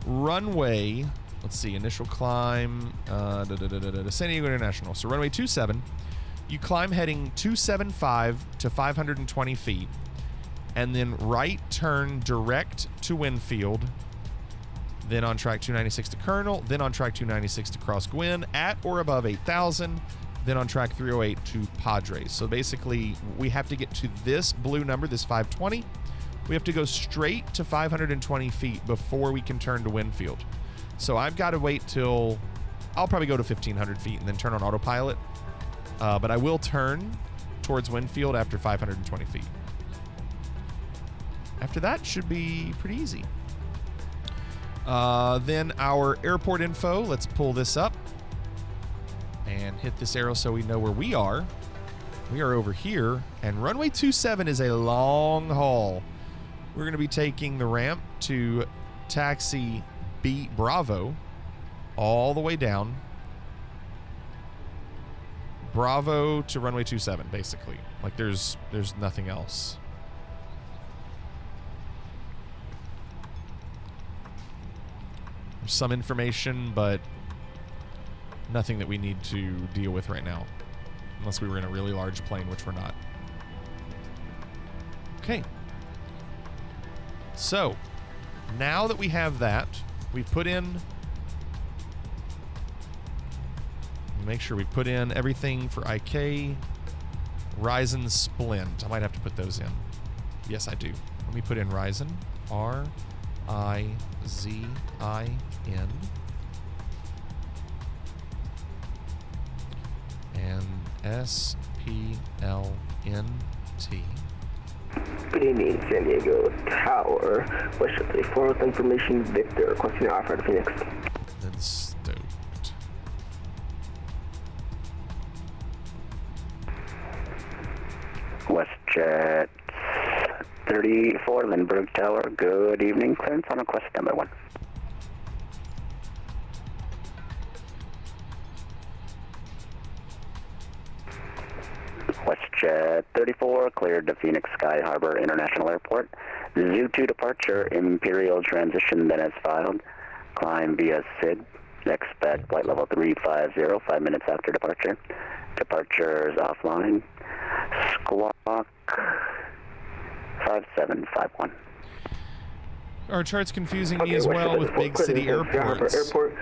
Runway, let's see, initial climb, San Diego International. So runway 27, you climb heading 275 to 520 feet, and then right turn direct to Winfield, then on track 296 to Colonel, then on track 296 to cross Gwyn at or above 8,000, then on track 308 to Padres. So basically, we have to get to this blue number, this 520. We have to go straight to 520 feet before we can turn to Winfield. So I've got to wait till, I'll probably go to 1,500 feet and then turn on autopilot. But I will turn towards Winfield after 520 feet. After that, should be pretty easy. Then our airport info, let's pull this up and hit this arrow so we know where we are. We are over here, and runway 27 is a long haul. We're going to be taking the ramp to taxi B Bravo all the way down. Bravo to runway 27, basically. Like there's nothing else. Some information, but nothing that we need to deal with right now, unless we were in a really large plane, which we're not. Okay. So, now that we have that, we've put in, make sure we put in everything for IK, Ryzen Splint. I might have to put those in. Yes, I do. Let me put in Ryzen, R-I-Z-I-N. And S-P-L-N-T. Good evening, San Diego Tower. West 34 with information, Victor, question offer to Phoenix. Then stoked. WestJet 34, Lindbergh Tower. Good evening. Clearance on request number 1. WestJet 34, cleared to Phoenix Sky Harbor International Airport. Zoo 2 departure, Imperial transition then as filed. Climb via SID. Expect flight level 350, 5 minutes after departure. Departure is offline. Squawk 5751. Our chart's confusing me as well with big city airports. Airport,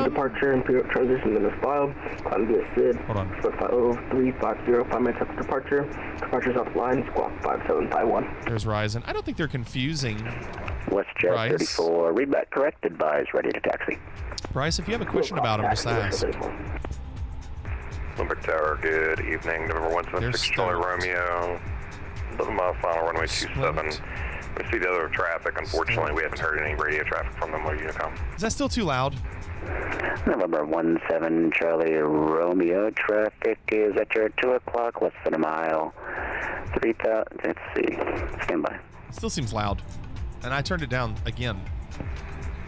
departure, Imperial transition then as filed. Climb via SID. Hold on. Expect flight level 350, 5 minutes after departure. Departure is offline. Squawk 5751. There's Ryzen. I don't think they're confusing. WestJet Bryce. 34, read back correct, advise, ready to taxi. Bryce, if you have a question about them, just ask. Lindbergh Tower, good evening. November 176 Charlie Romeo. 11 mile final runway 27. We see the other traffic. Unfortunately, we haven't heard any radio traffic from them. Where Unicom. Is that still too loud? November 17 Charlie Romeo, traffic is at your 2 o'clock, less than a mile. 3,000, let's see, stand by. Still seems loud. And I turned it down again.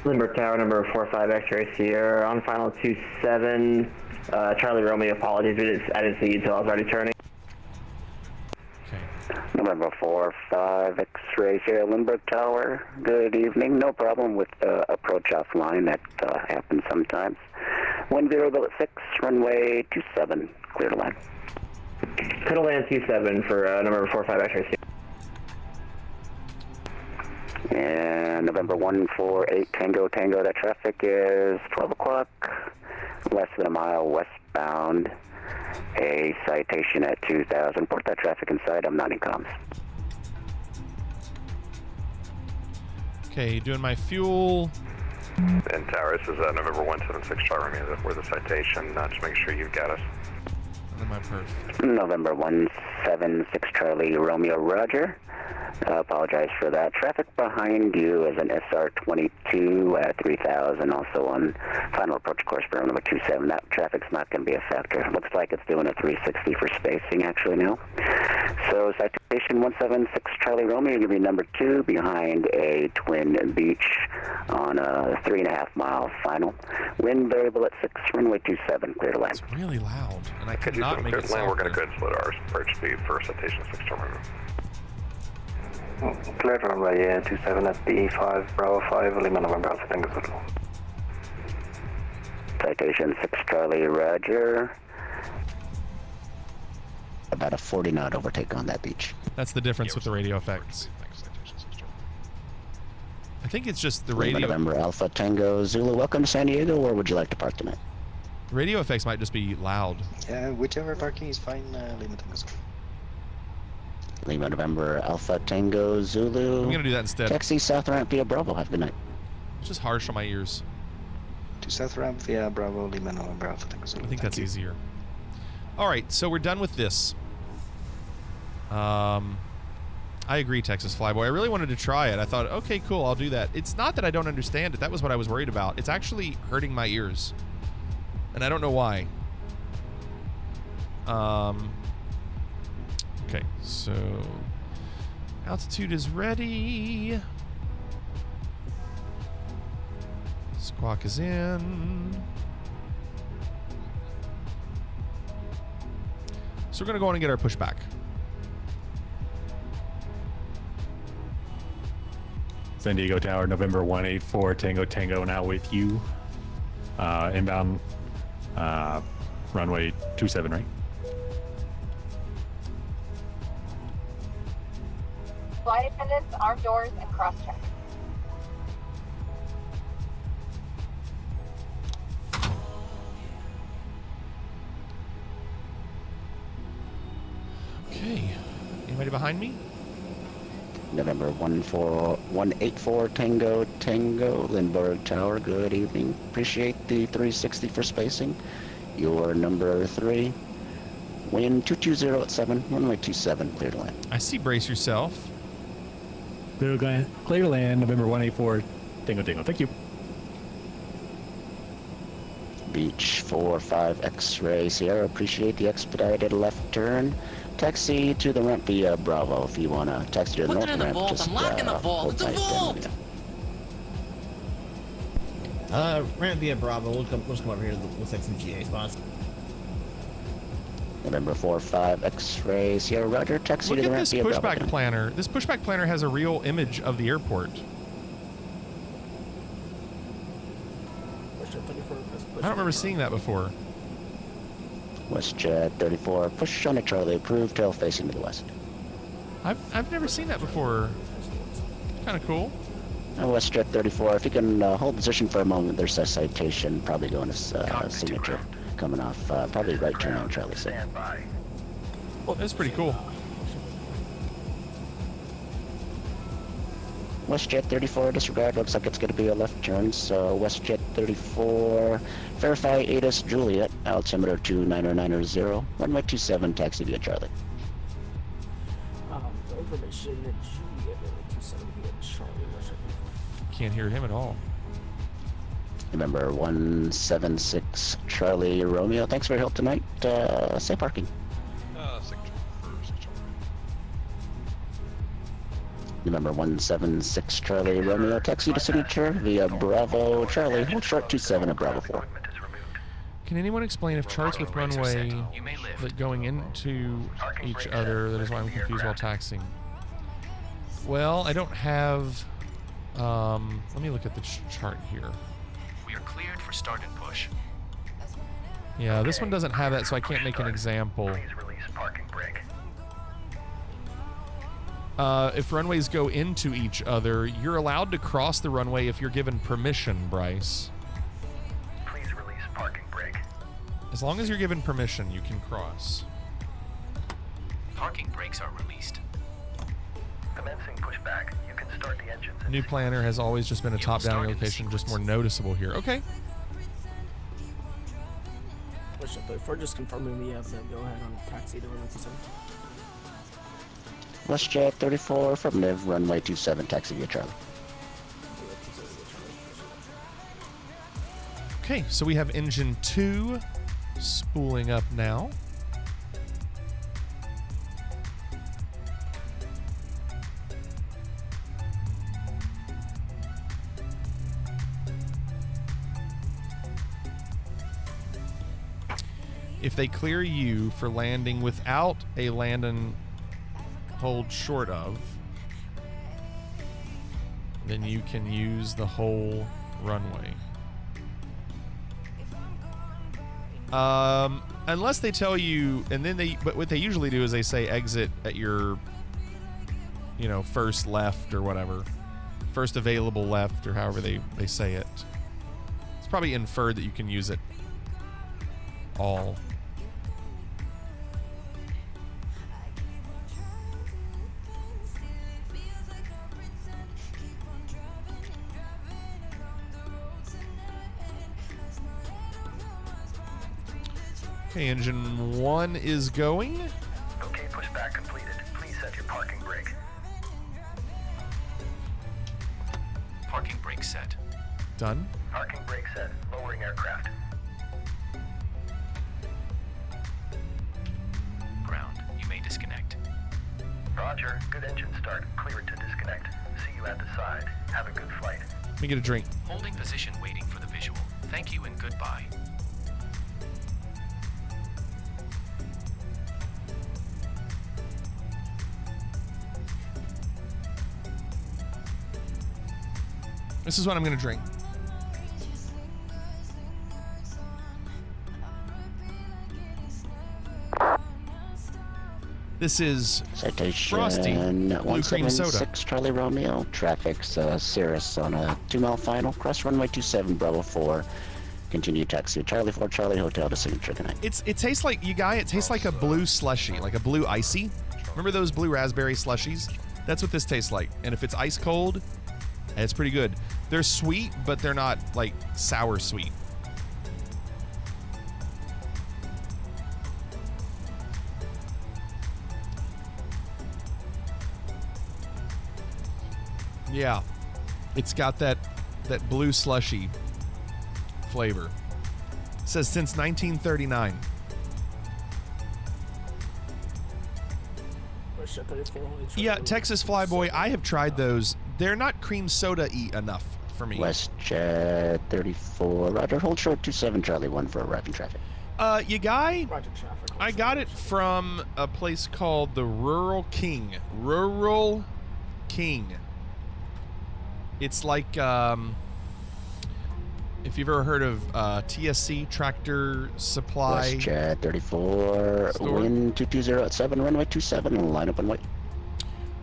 Lindbergh Tower, number 45 X-ray Sierra, on final 27. Charlie Romeo, apologies, I didn't see you until I was already turning. November 45 X-ray Sierra, Lindbergh Tower, good evening. No problem with approach offline, that happens sometimes. Wind variable at 6, runway 27, clear to land. Clear to land 27 for number 45 X-ray Sierra. And November 148 Tango Tango, that traffic is 12 o'clock, less than a mile westbound. A citation at 2000. Port that traffic inside. I'm not in comms. Okay, doing my fuel. And Tower, this is November 176 Charlie Romeo. That's where the citation. Just make sure you've got us. And my perf. November 176 Charlie Romeo, roger. Apologize for that. Traffic behind you is an SR22 at 3000, also on final approach course for number 27. That traffic's not going to be a factor. Looks like it's doing a 360 for spacing actually now. So citation 176 Charlie Romeo, you're going to be number 2 behind a twin beach on a 3.5 mile final. Wind variable at 6, runway 27, clear to land. It's really loud, and I could Could not make it softer. We're going to go ahead and split our approach speed for citation 6 Charlie Romeo. Cleared runway 27 at B5, Bravo 5, Lima November Alpha Tango Zulu. Citation 6 Charlie, roger. About a 40 knot overtake on that beach. That's the difference with the radio effects. I think it's just the radio. November Alpha Tango Zulu, welcome to San Diego. Where would you like to park tonight? Radio effects might just be loud. Yeah, whichever parking is fine, Lima Tango Zulu. Lima November Alpha Tango Zulu. I'm gonna do that instead. Taxi South Ramp via Bravo. Have a good night. It's just harsh on my ears. To South Ramp via Bravo, Lima November Alpha Tango Zulu. I think that's easier. All right, so we're done with this. I agree, Texas Flyboy. I really wanted to try it. I thought, okay, cool, I'll do that. It's not that I don't understand it. That was what I was worried about. It's actually hurting my ears, and I don't know why. Okay, so altitude is ready. Squawk is in. So we're going to go on and get our pushback. San Diego Tower, November 184 Tango Tango, now with you. Inbound runway 27, right? Flight attendants, arm doors, and cross-check. Okay. Anybody behind me? November 184 Tango Tango, Lindbergh Tower, good evening. Appreciate the 360 for spacing. Your number 3. Wind 220 at 7, runway 27, clear to land. I see brace yourself. Clear to land, November 184 Tango Tango. Thank you. Beach 45 X-ray Sierra, appreciate the expedited left turn. taxi to the ramp via Bravo. If you want to taxi to the Put north it in the ramp, vault. just I'm locking the vault. hold It's a tight vault. Ramp via Bravo. We'll just come over here. Looks like some GA spots. November 4-5 X-ray Sierra Roger. Taxi Look to the at ramp this via Bravo. pushback planner. This pushback planner has a real image of the airport. I don't remember seeing that before. WestJet 34, push on a Charlie, approved, tail facing to the west. I've never seen that before. Kind of cool. WestJet 34, if you can hold position for a moment, there's a citation probably going to signature coming off, probably right turn on Charlie 6. Well, that's pretty cool. WestJet 34, disregard, looks like it's going to be a left turn, so WestJet 34, verify ATIS Juliet, altimeter 29090, runway 27, taxi via Charlie. Information that Juliet 27 via Charlie. Can't hear him at all. Remember 176 Charlie Romeo, thanks for your help tonight, safe parking. November 176 Charlie Romeo, taxi to signature via Bravo Charlie, hold short 27 at Bravo 4. Can anyone explain if charts with runway that going into each other, that is why I'm confused while taxiing? Well, I don't have, let me look at the chart here. We are cleared for start and push. Yeah, this one doesn't have that, so I can't make an example. If runways go into each other, you're allowed to cross the runway if you're given permission, Bryce. Please release parking brake. As long as you're given permission, you can cross. Parking brakes are released. Commencing pushback. You can start the engines. New planner has always just been a top-down location, just more noticeable here. Okay. For just confirming we have the go-ahead on taxi to runway 27. WestJet 34, affirmative, runway 27, taxi via Charlie. Okay, so we have engine 2 spooling up now. If they clear you for landing without a land and hold short of, then you can use the whole runway. Unless they tell you, and then but what they usually do is they say exit at your, first left or whatever. First available left, or however they say it. It's probably inferred that you can use it all. Okay, engine 1 is going. Okay, pushback completed. Please set your parking brake. Parking brake set. Done. Parking brake set. Lowering aircraft. Ground. You may disconnect. Roger. Good engine start. Clear it to disconnect. See you at the side. Have a good flight. Let me get a drink. Holding position, waiting for the visual. Thank you and goodbye. This is what I'm going to drink. This is Citation Frosty Blue Cream Soda. 176 Charlie Romeo, traffic's Cirrus on a 2-mile final, cross runway 27 Bravo 4, continue taxi Charlie 4 Charlie Hotel to signature tonight. It tastes like, it tastes like a blue slushy, like a blue icy. Remember those blue raspberry slushies? That's what this tastes like. And if it's ice cold, it's pretty good. They're sweet, but they're not like sour sweet. Yeah, it's got that blue slushy flavor. It says since 1939. WestJet 34. Yeah, Texas Flyboy, I have tried those. They're not cream soda-y enough for me. WestJet 34, Roger. Hold short 27 Charlie 1 for arriving traffic. You guy, Roger traffic. I got it from a place called the Rural King. Rural King. It's like, if you've ever heard of TSC, Tractor Supply. WestJet 34, wind 220 at 7, runway 27, line up and wait.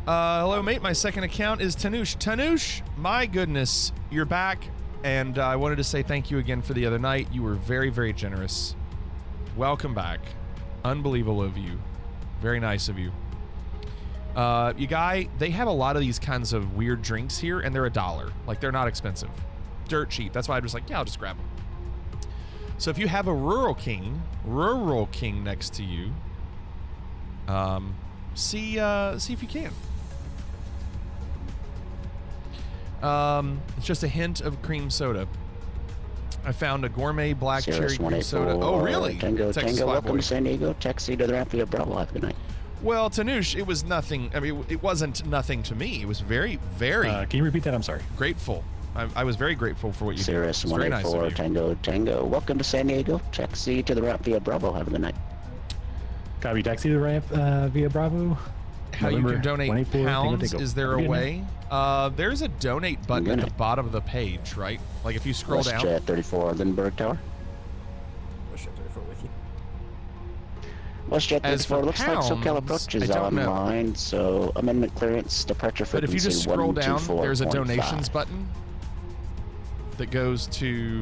Hello, mate. My second account is Tanush. Tanush, my goodness, you're back. And I wanted to say thank you again for the other night. You were very, very generous. Welcome back. Unbelievable of you. Very nice of you. You guy, they have a lot of these kinds of weird drinks here, and they're $1. Like, they're not expensive. Dirt cheap. That's why I was like, yeah, I'll just grab them. So if you have a Rural King next to you, see if you can. It's just a hint of cream soda. I found a gourmet black cherry cream soda. Oh, really? Tango, welcome to San Diego. Taxi to the ramp via Bravo. Have a good night. Well, Tanush, it was nothing. I mean, it wasn't nothing to me. It was very, very. Can you repeat that? I'm sorry. Grateful. I was very grateful for what you did. Cirrus 184, nice Tango. Welcome to San Diego. Taxi to the ramp via Bravo. Have a good night. Copy. Taxi to the ramp via Bravo. How you can donate pounds? Is there a way? There's a donate button at the bottom of the page, right? Like if you scroll down. WestJet 34, Lindbergh Tower. WestJet 34 with you. WestJet 34 looks like SoCal approach is online, so amendment clearance, departure frequency. But if you just scroll down, there's a donations button that goes to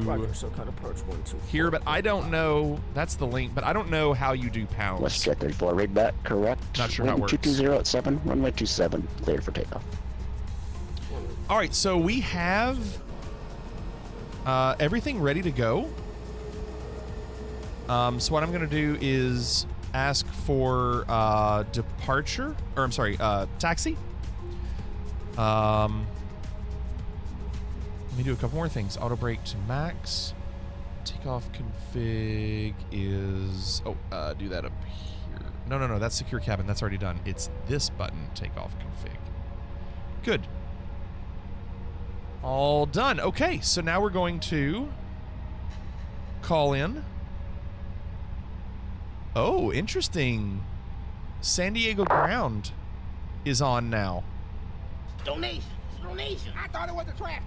here, but I don't know. That's the link, but I don't know how you do pounds. WestJet 34, read back, correct. Not sure how it works. 220 at 7, runway 27, cleared for takeoff. All right, so we have everything ready to go. So what I'm going to do is ask for departure, or I'm sorry, taxi. Let me do a couple more things. Auto brake to max. Takeoff config is... Oh, do that up here. No, that's secure cabin. That's already done. It's this button, takeoff config. Good. All done. Okay, so now we're going to call in. Oh, interesting. San Diego ground is on now. Donation. I thought it was a trap.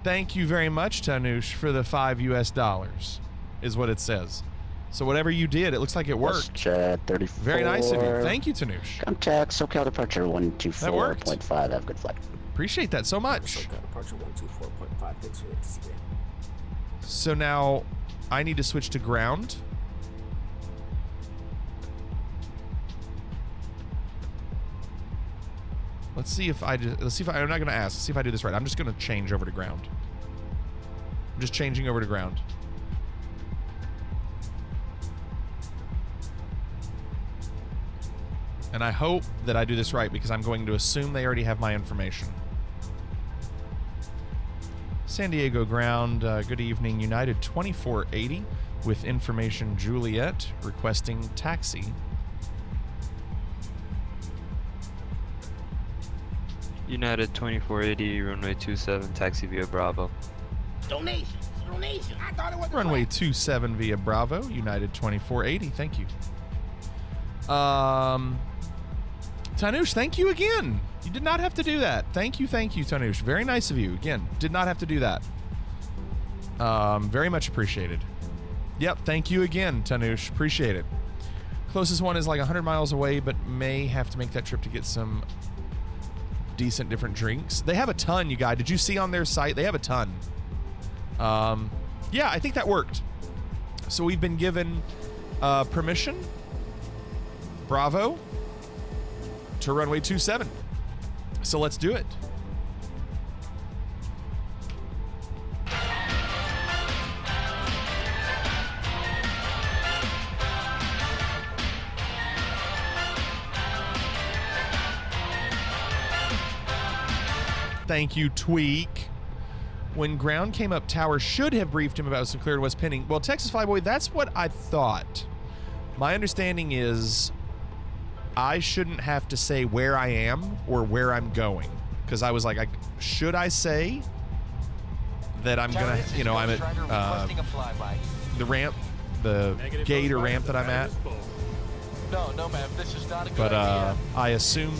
Thank you very much, Tanush, for the $5 US, is what it says. So whatever you did, it looks like it worked. WestJet 34. Very nice of you. Thank you, Tanush. Contact SoCal departure 124.5. Have a good flight. Appreciate that so much. SoCal departure 124.5. Thanks for the see you. So now I need to switch to ground. Let's see if I'm not going to ask. Let's see if I do this right. I'm just going to change over to ground. I'm just changing over to ground. And I hope that I do this right because I'm going to assume they already have my information. San Diego ground, good evening. United 2480 with information Juliet requesting taxi. United 2480, runway 27, taxi via Bravo. Donation. I thought it was runway 27 via Bravo, United 2480. Thank you. Tanush, thank you again. You did not have to do that. Thank you, Tanush. Very nice of you. Again, did not have to do that. Very much appreciated. Yep, thank you again, Tanush. Appreciate it. Closest one is like 100 miles away, but may have to make that trip to get some decent different drinks. They have a ton, you guys. Did you see on their site? They have a ton. Yeah, I think that worked. So we've been given permission, Bravo, to runway 27. So let's do it. Thank you, Tweak. When ground came up, tower should have briefed him about some cleared west pending. Well, Texas Flyboy, that's what I thought. My understanding is I shouldn't have to say where I am or where I'm going. Because I was like, should I say that I'm going to, you know, I'm at the ramp, the gate or ramp that I'm at? No, ma'am, this is not a good But idea. I assumed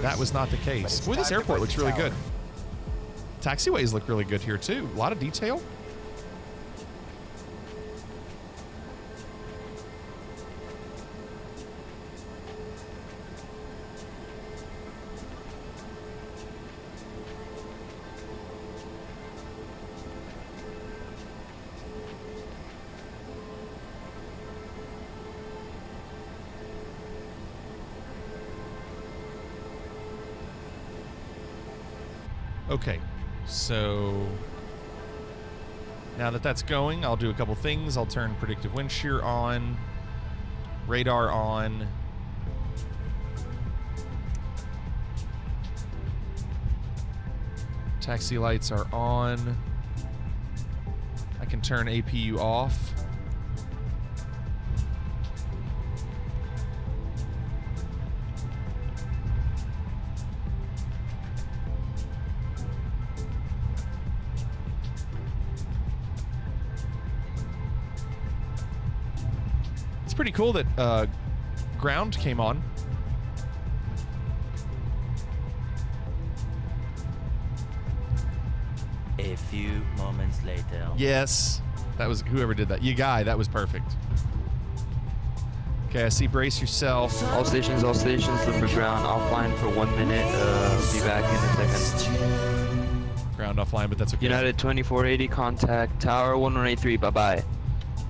that was not the case. Boy, this airport looks really good. Taxiways look really good here, too. A lot of detail. Okay, so now that that's going, I'll do a couple things. I'll turn predictive wind shear on, radar on, taxi lights are on. I can turn APU off. Pretty cool that ground came on. A few moments later. Yes, that was whoever did that. You guy, that was perfect. Okay, I see. Brace yourself. All stations, limber ground offline for 1 minute. Be back in a second. Ground offline, but that's okay. United 2480, contact Tower 1183. Bye bye.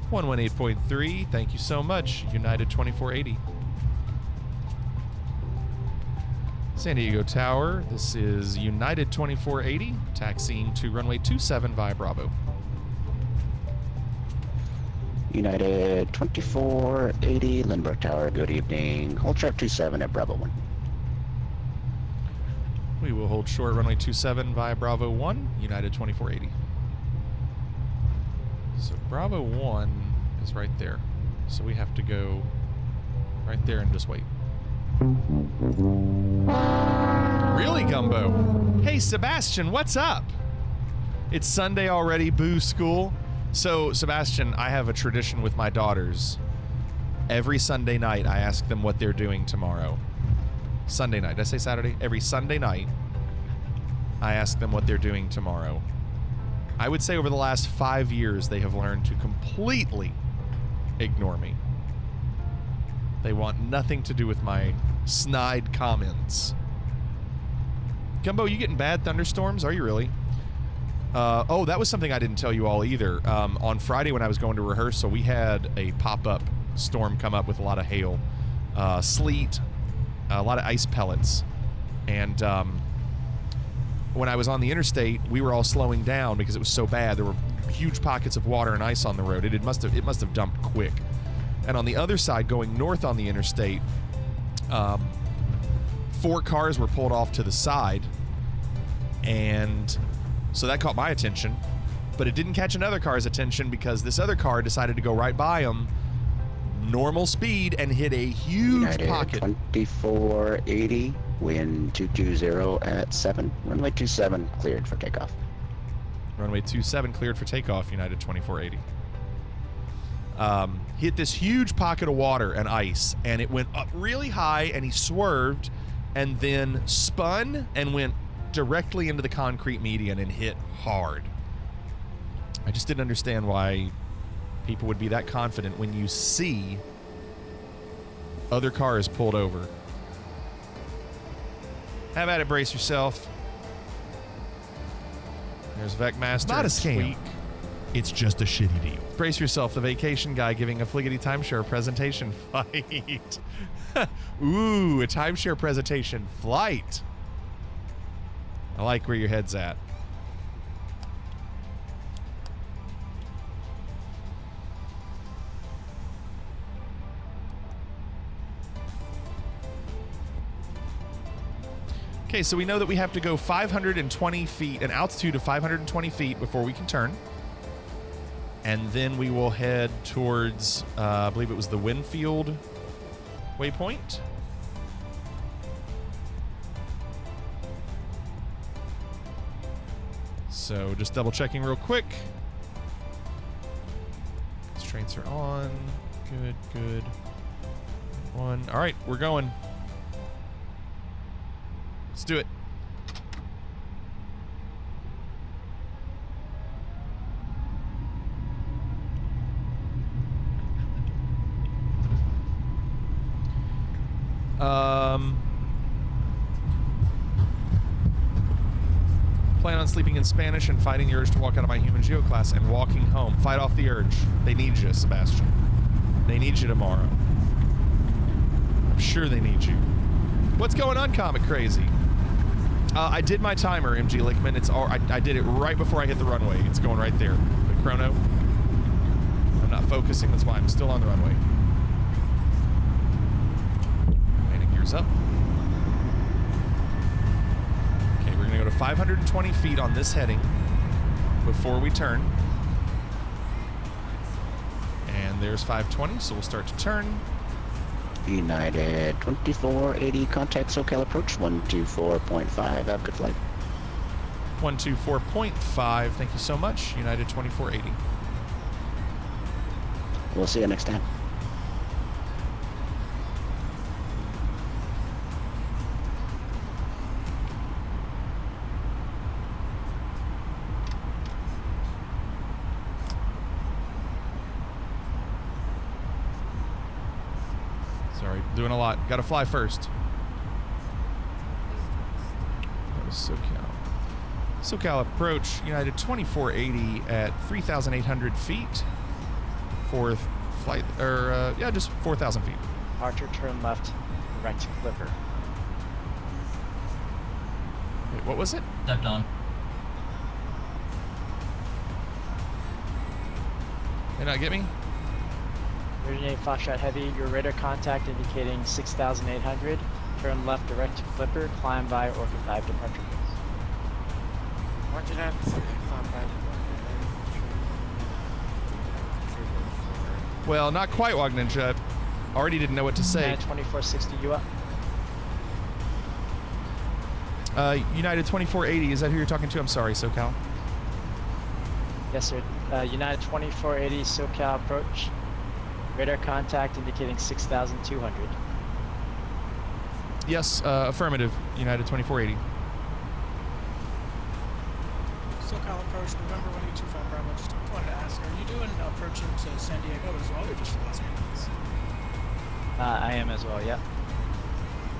118.3, thank you so much, United 2480. San Diego Tower, this is United 2480, taxiing to runway 27 via Bravo. United 2480, Lindbergh Tower, good evening. Hold short 27 at Bravo 1. We will hold short runway 27 via Bravo 1, United 2480. So Bravo 1 is right there. So we have to go right there and just wait. Really, Gumbo? Hey, Sebastian, what's up? It's Sunday already, boo school. So, Sebastian, I have a tradition with my daughters. Every Sunday night, I ask them what they're doing tomorrow. Sunday night. Did I say Saturday? Every Sunday night, I ask them what they're doing tomorrow. I would say over the last 5 years, they have learned to completely ignore me. They want nothing to do with my snide comments. Gumbo, you getting bad thunderstorms? Are you really? Oh, that was something I didn't tell you all either. On Friday when I was going to rehearsal, we had a pop-up storm come up with a lot of hail, sleet, a lot of ice pellets. And when I was on the interstate, we were all slowing down because it was so bad. There were huge pockets of water and ice on the road. It must have dumped quick. And on the other side, going north on the interstate, 4 cars were pulled off to the side, and so that caught my attention. But it didn't catch another car's attention because this other car decided to go right by them, normal speed, and hit a huge United pocket. 2480, wind 220 at 7. Runway 27 cleared for takeoff. Runway 27 cleared for takeoff, United 2480. Hit this huge pocket of water and ice, and it went up really high, and he swerved and then spun and went directly into the concrete median and hit hard. I just didn't understand why people would be that confident when you see other cars pulled over. Have at it, brace yourself. There's Vecmaster. Not a scam. Squeak. It's just a shitty deal. Brace yourself, the vacation guy giving a Fliggity timeshare presentation flight. Ooh, a timeshare presentation flight. I like where your head's at. Okay, so we know that we have to go 520 feet, an altitude of 520 feet before we can turn. And then we will head towards, I believe it was the Winfield waypoint. So just double checking real quick. Constraints are on. Good, good. One. All right, we're going. Let's do it. Plan on sleeping in Spanish and fighting the urge to walk out of my human geo class and walking home. Fight off the urge. They need you, Sebastian. They need you tomorrow. I'm sure they need you. What's going on, Comic Crazy? I did my timer, MG Lickman. It's all. I did it right before I hit the runway. It's going right there. The chrono. I'm not focusing. That's why I'm still on the runway. Landing gears up. Okay, we're gonna go to 520 feet on this heading before we turn. And there's 520, so we'll start to turn. United 2480, contact SoCal approach 124.5. Have a good flight. 124.5. Thank you so much, United 2480. We'll see you next time. Sorry, doing a lot. Gotta fly first. That was SoCal. SoCal approach, United 2480 at 3,800 feet. Fourth flight, or yeah, just 4,000 feet. Archer, turn left, right to Clipper. Wait, what was it? Stepped on. Did not get me? 38 Foxtrot Heavy, your radar contact indicating 6,800. Turn left direct to Clipper, climb by Orca 5 departure base. Roger that. Climb by. Well, not quite, Wagninja. Already didn't know what to say. 2460, you up? United 2480, is that who you're talking to? I'm sorry, SoCal. Yes, sir. United 2480, SoCal approach. Radar contact indicating 6,200. Yes, affirmative, United 2480. SoCal approach, November 1825 Bravo. Just wanted to ask, are you doing approaching to San Diego as well, or just for Los Angeles? I am as well, yeah.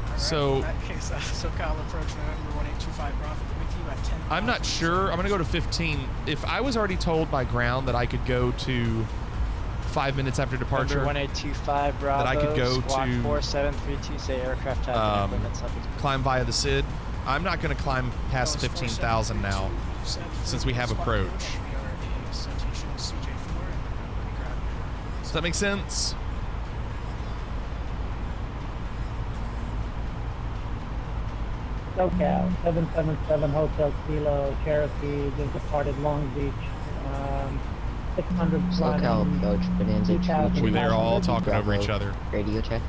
Right, So, in that case, SoCal approach, November 1825 Bravo, with you at 10. I'm not sure. I'm going to go to 15. If I was already told by ground that I could go to 5 minutes after departure, 1825 Bravo, that I could go squawk to 4732, say aircraft type and equipment subject. climb via the SID. I'm not going to climb past 15,000 now, since we have approach. Does that make sense? SoCal 777 Hotel Kilo Cherokee just departed Long Beach. 600 SoCal approach, Bonanza. We there all talking over each other. Radio check.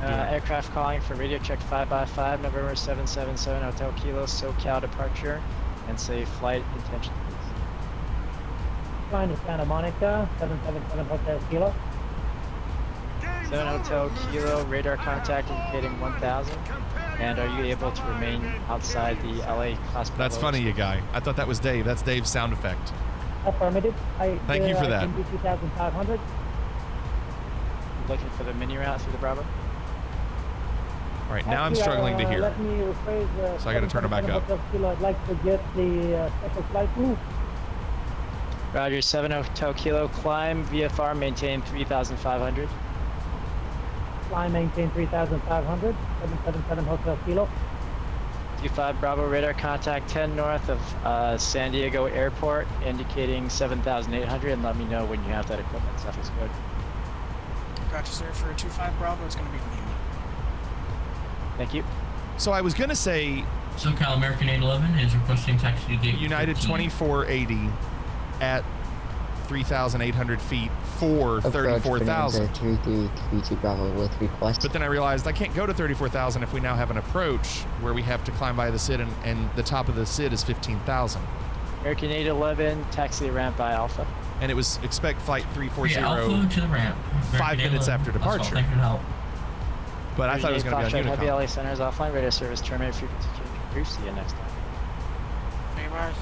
Aircraft calling for radio check 5x5, November 777 Hotel Kilo, SoCal departure, and say flight intention. Flying to Santa Monica 777 Hotel Kilo. 7 Hotel Kilo, radar contact indicating 1,000. And are you able to remain outside the LA hospital? That's funny, you guy. I thought that was Dave. That's Dave's sound effect. Affirmative. Thank you for that. 2,500. Looking for the mini route through the Bravo. All right, now I'm struggling to hear. Let me rephrase. So I got to turn it back up. I'd like to get the special flight route. Roger, 7 Hotel Kilo, climb, VFR, maintain 3,500. Climb, maintain 3,500. 777 Hotel Kilo. 25 Bravo, radar contact 10 north of San Diego Airport, indicating 7,800, and let me know when you have that equipment. Stuff is good. Gotcha, sir. For a 25 Bravo, it's going to be on you. Thank you. So I was going to say... SoCal American 811 is requesting taxi to gate United 2480 at 3,800 feet for 34,000. 3332 Bravo with request. But then I realized I can't go to 34,000 if we now have an approach where we have to climb by the SID, and the top of the SID is 15,000. American 811, taxi the ramp by Alpha. And it was expect flight 340 Alpha to the ramp. 5 minutes after departure. Thank you for the help. But I thought it was going to be on Heavy Unicom. LA Center's offline radio service terminated frequency change. Brief. See you next time. Very much.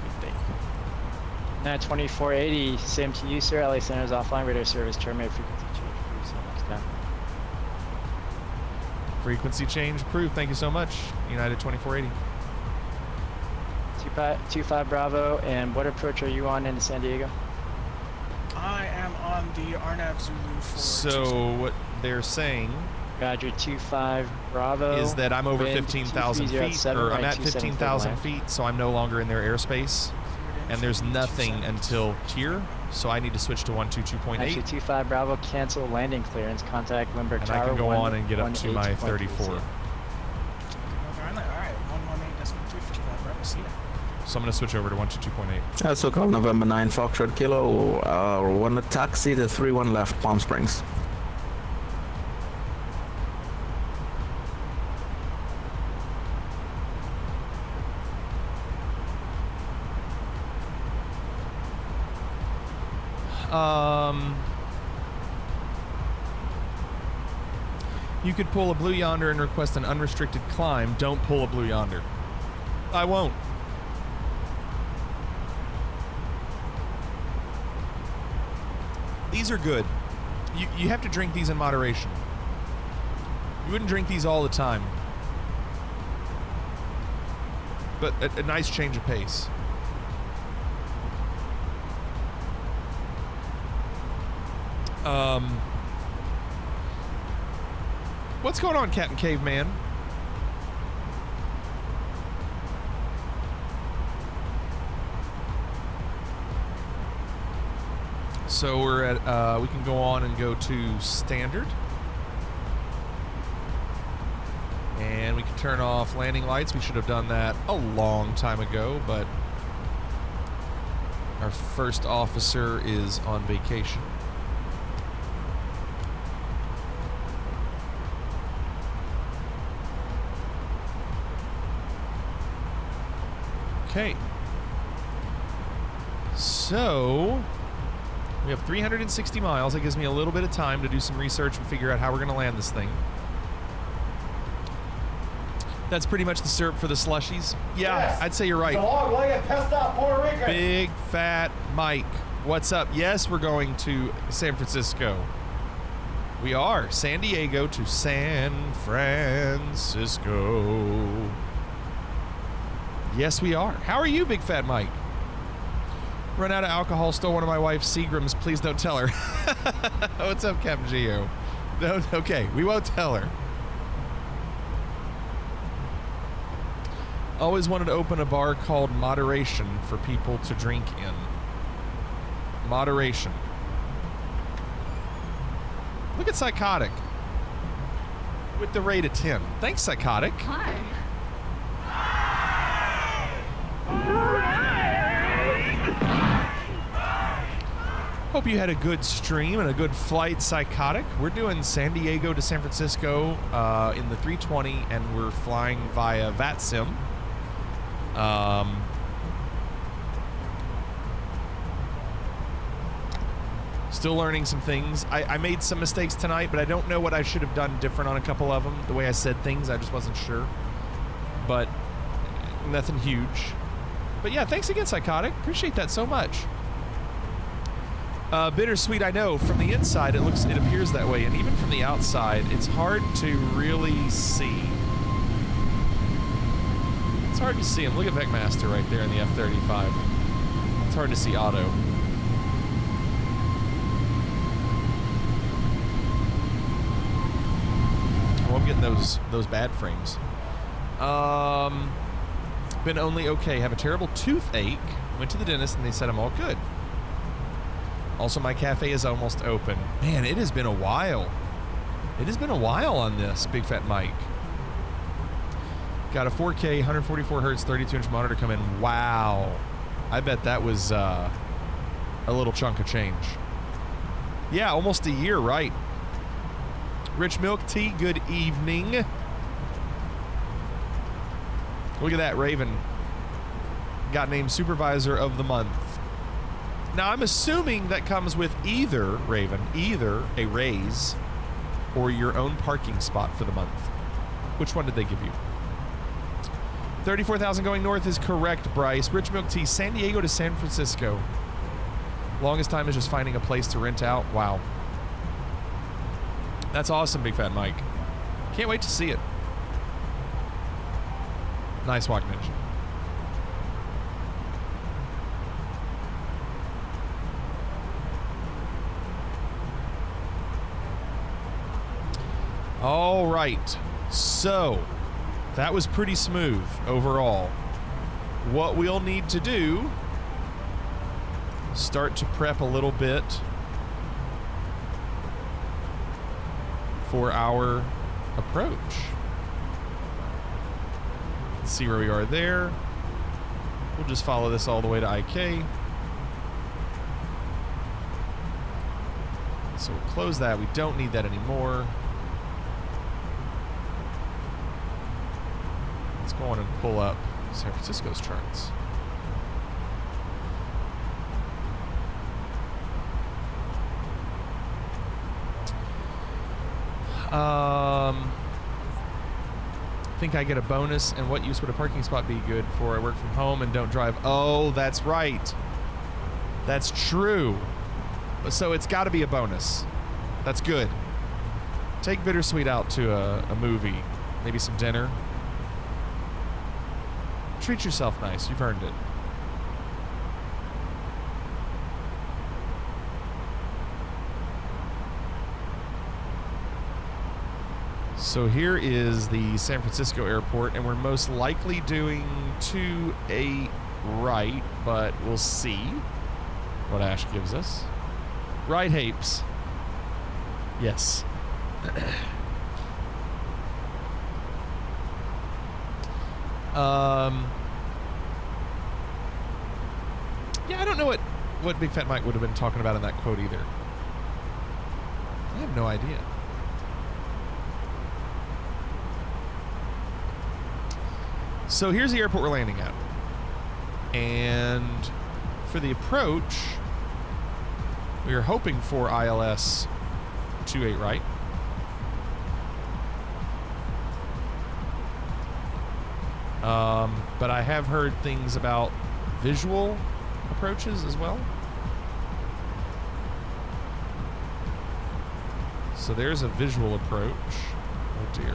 Good day. 92480, same to you, sir. LA Center's offline radio service terminated frequency change. Brief. See you next time. Frequency change approved. Thank you so much. United 2480. 25 Bravo, and what approach are you on into San Diego? I am on the Arnav Zulu for So what they're saying, Roger, 25 Bravo, is that I'm over wind 15,000 feet, or I'm at 15,000 feet, so I'm no longer in their airspace, and there's nothing until here, so I need to switch to 122.8. Actually, 25 Bravo, cancel landing clearance, contact Lindbergh And Tower. I can go on and get up to my 34. Alright, 118.255 Bravo, see ya. So I'm going to switch over to 122.8. So call November 9 Foxtrot Kilo, one taxi to 31 left, Palm Springs. You could pull a Blue Yonder and request an unrestricted climb. Don't pull a Blue Yonder. I won't. These are good. You have to drink these in moderation. You wouldn't drink these all the time. But a nice change of pace. What's going on, Captain Caveman? So we're at, we can go on and go to standard. And we can turn off landing lights. We should have done that a long time ago, but our first officer is on vacation. Okay. So we have 360 miles. That gives me a little bit of time to do some research and figure out how we're going to land this thing. That's pretty much the syrup for the slushies. Yeah, yes. I'd say you're right. Big Fat Mike. What's up? Yes, we're going to San Francisco. We are. San Diego to San Francisco. Yes, we are. How are you, Big Fat Mike? Run out of alcohol, stole one of my wife's Seagrams. Please don't tell her. What's up, Captain Geo? No, okay, we won't tell her. Always wanted to open a bar called Moderation for people to drink in. Moderation. Look at Psychotic with the rate of 10. Thanks, Psychotic. Hi. Hope you had a good stream and a good flight, Psychotic. We're doing San Diego to San Francisco in the 320, and we're flying via Vatsim. Still learning some things. I made some mistakes tonight, but I don't know what I should have done different on a couple of them. The way I said things, I just wasn't sure. But nothing huge. But yeah, thanks again, Psychotic. Appreciate that so much. Bittersweet, I know. From the inside, it appears that way, and even from the outside, it's hard to really see. It's hard to see him. Look at Vecmaster right there in the F-35. It's hard to see Otto. Oh, I'm getting those bad frames. Been only okay. Have a terrible toothache. Went to the dentist and they said I'm all good. Also, my cafe is almost open. Man, it has been a while. It has been a while on this, Big Fat Mike. Got a 4K, 144 hertz, 32-inch monitor come in. Wow. I bet that was a little chunk of change. Yeah, almost a year, right? Rich Milk Tea, good evening. Look at that, Raven. Got named Supervisor of the Month. Now, I'm assuming that comes with either, Raven, either a raise or your own parking spot for the month. Which one did they give you? 34,000 going north is correct, Bryce. Rich Milk Tea, San Diego to San Francisco. Longest time is just finding a place to rent out. Wow. That's awesome, Big Fat Mike. Can't wait to see it. Nice walk, Ninja. All right. So, that was pretty smooth overall. What we'll need to do, start to prep a little bit for our approach. Let's see where we are there. We'll just follow this all the way to IK. So we'll close that. We don't need that anymore. Let's go on and pull up San Francisco's charts. Think I get a bonus, and what use would a parking spot be good for? I work from home and don't drive. Oh, that's right. That's true. So it's got to be a bonus. That's good. Take Bittersweet out to a movie, maybe some dinner. Treat yourself nice. You've earned it. So here is the San Francisco airport, and we're most likely doing to a right, but we'll see what Ash gives us. Right, Hapes. Yes. Yeah, I don't know what Big Fat Mike would have been talking about in that quote either. I have no idea. So here's the airport we're landing at. And for the approach, we are hoping for ILS 28 right. But I have heard things about visual approaches as well. So there's a visual approach. Oh dear.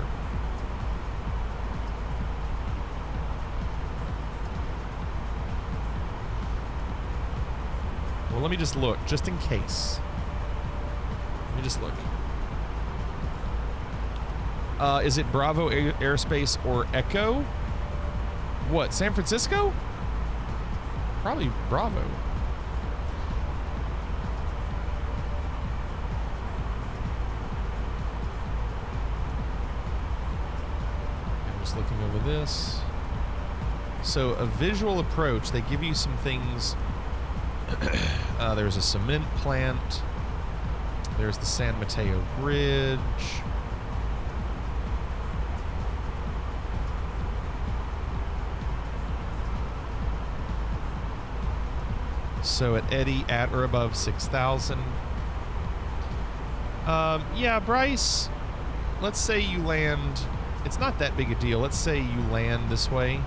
Well, let me just look, just in case. Let me just look. Is it Bravo Airspace or Echo? What, San Francisco? Probably Bravo. I'm just looking over this. So a visual approach, they give you some things. There's a cement plant. There's the San Mateo Bridge. So at Eddie, at or above 6,000. Yeah, Bryce, let's say you land, it's not that big a deal. Let's say you land this way.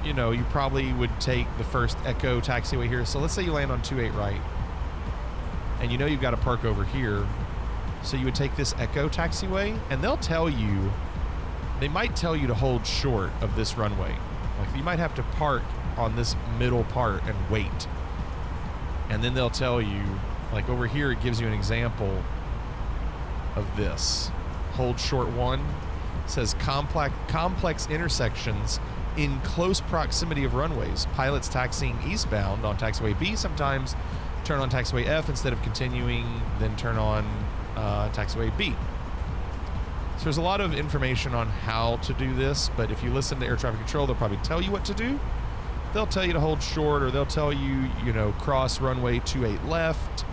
You know, you probably would take the first Echo taxiway here. So let's say you land on 28 right. And you know you've got to park over here. So you would take this Echo taxiway, and they'll tell you, they might tell you to hold short of this runway. Like you might have to park on this middle part and wait. And then they'll tell you, like over here, it gives you an example of this. Hold short one. It says complex intersections in close proximity of runways. Pilots taxiing eastbound on taxiway B sometimes turn on taxiway F instead of continuing, then turn on taxiway B. So there's a lot of information on how to do this, but if you listen to air traffic control, they'll probably tell you what to do. they'll tell you to hold short, or they'll tell you, you know, cross runway 28 left.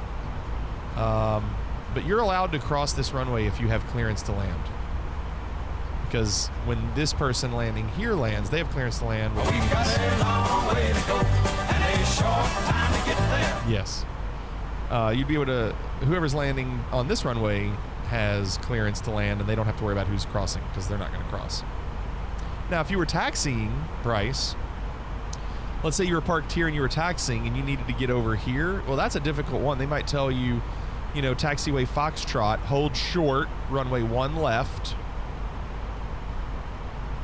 But you're allowed to cross this runway if you have clearance to land. Because when this person landing here lands, they have clearance to land. Which means, yes. You'd be able to, whoever's landing on this runway has clearance to land, and they don't have to worry about who's crossing because they're not going to cross. Now, if you were taxiing, Bryce, let's say you were parked here and you were taxiing and you needed to get over here. Well, that's a difficult one. They might tell you, you know, taxiway Foxtrot, hold short, runway 1 left.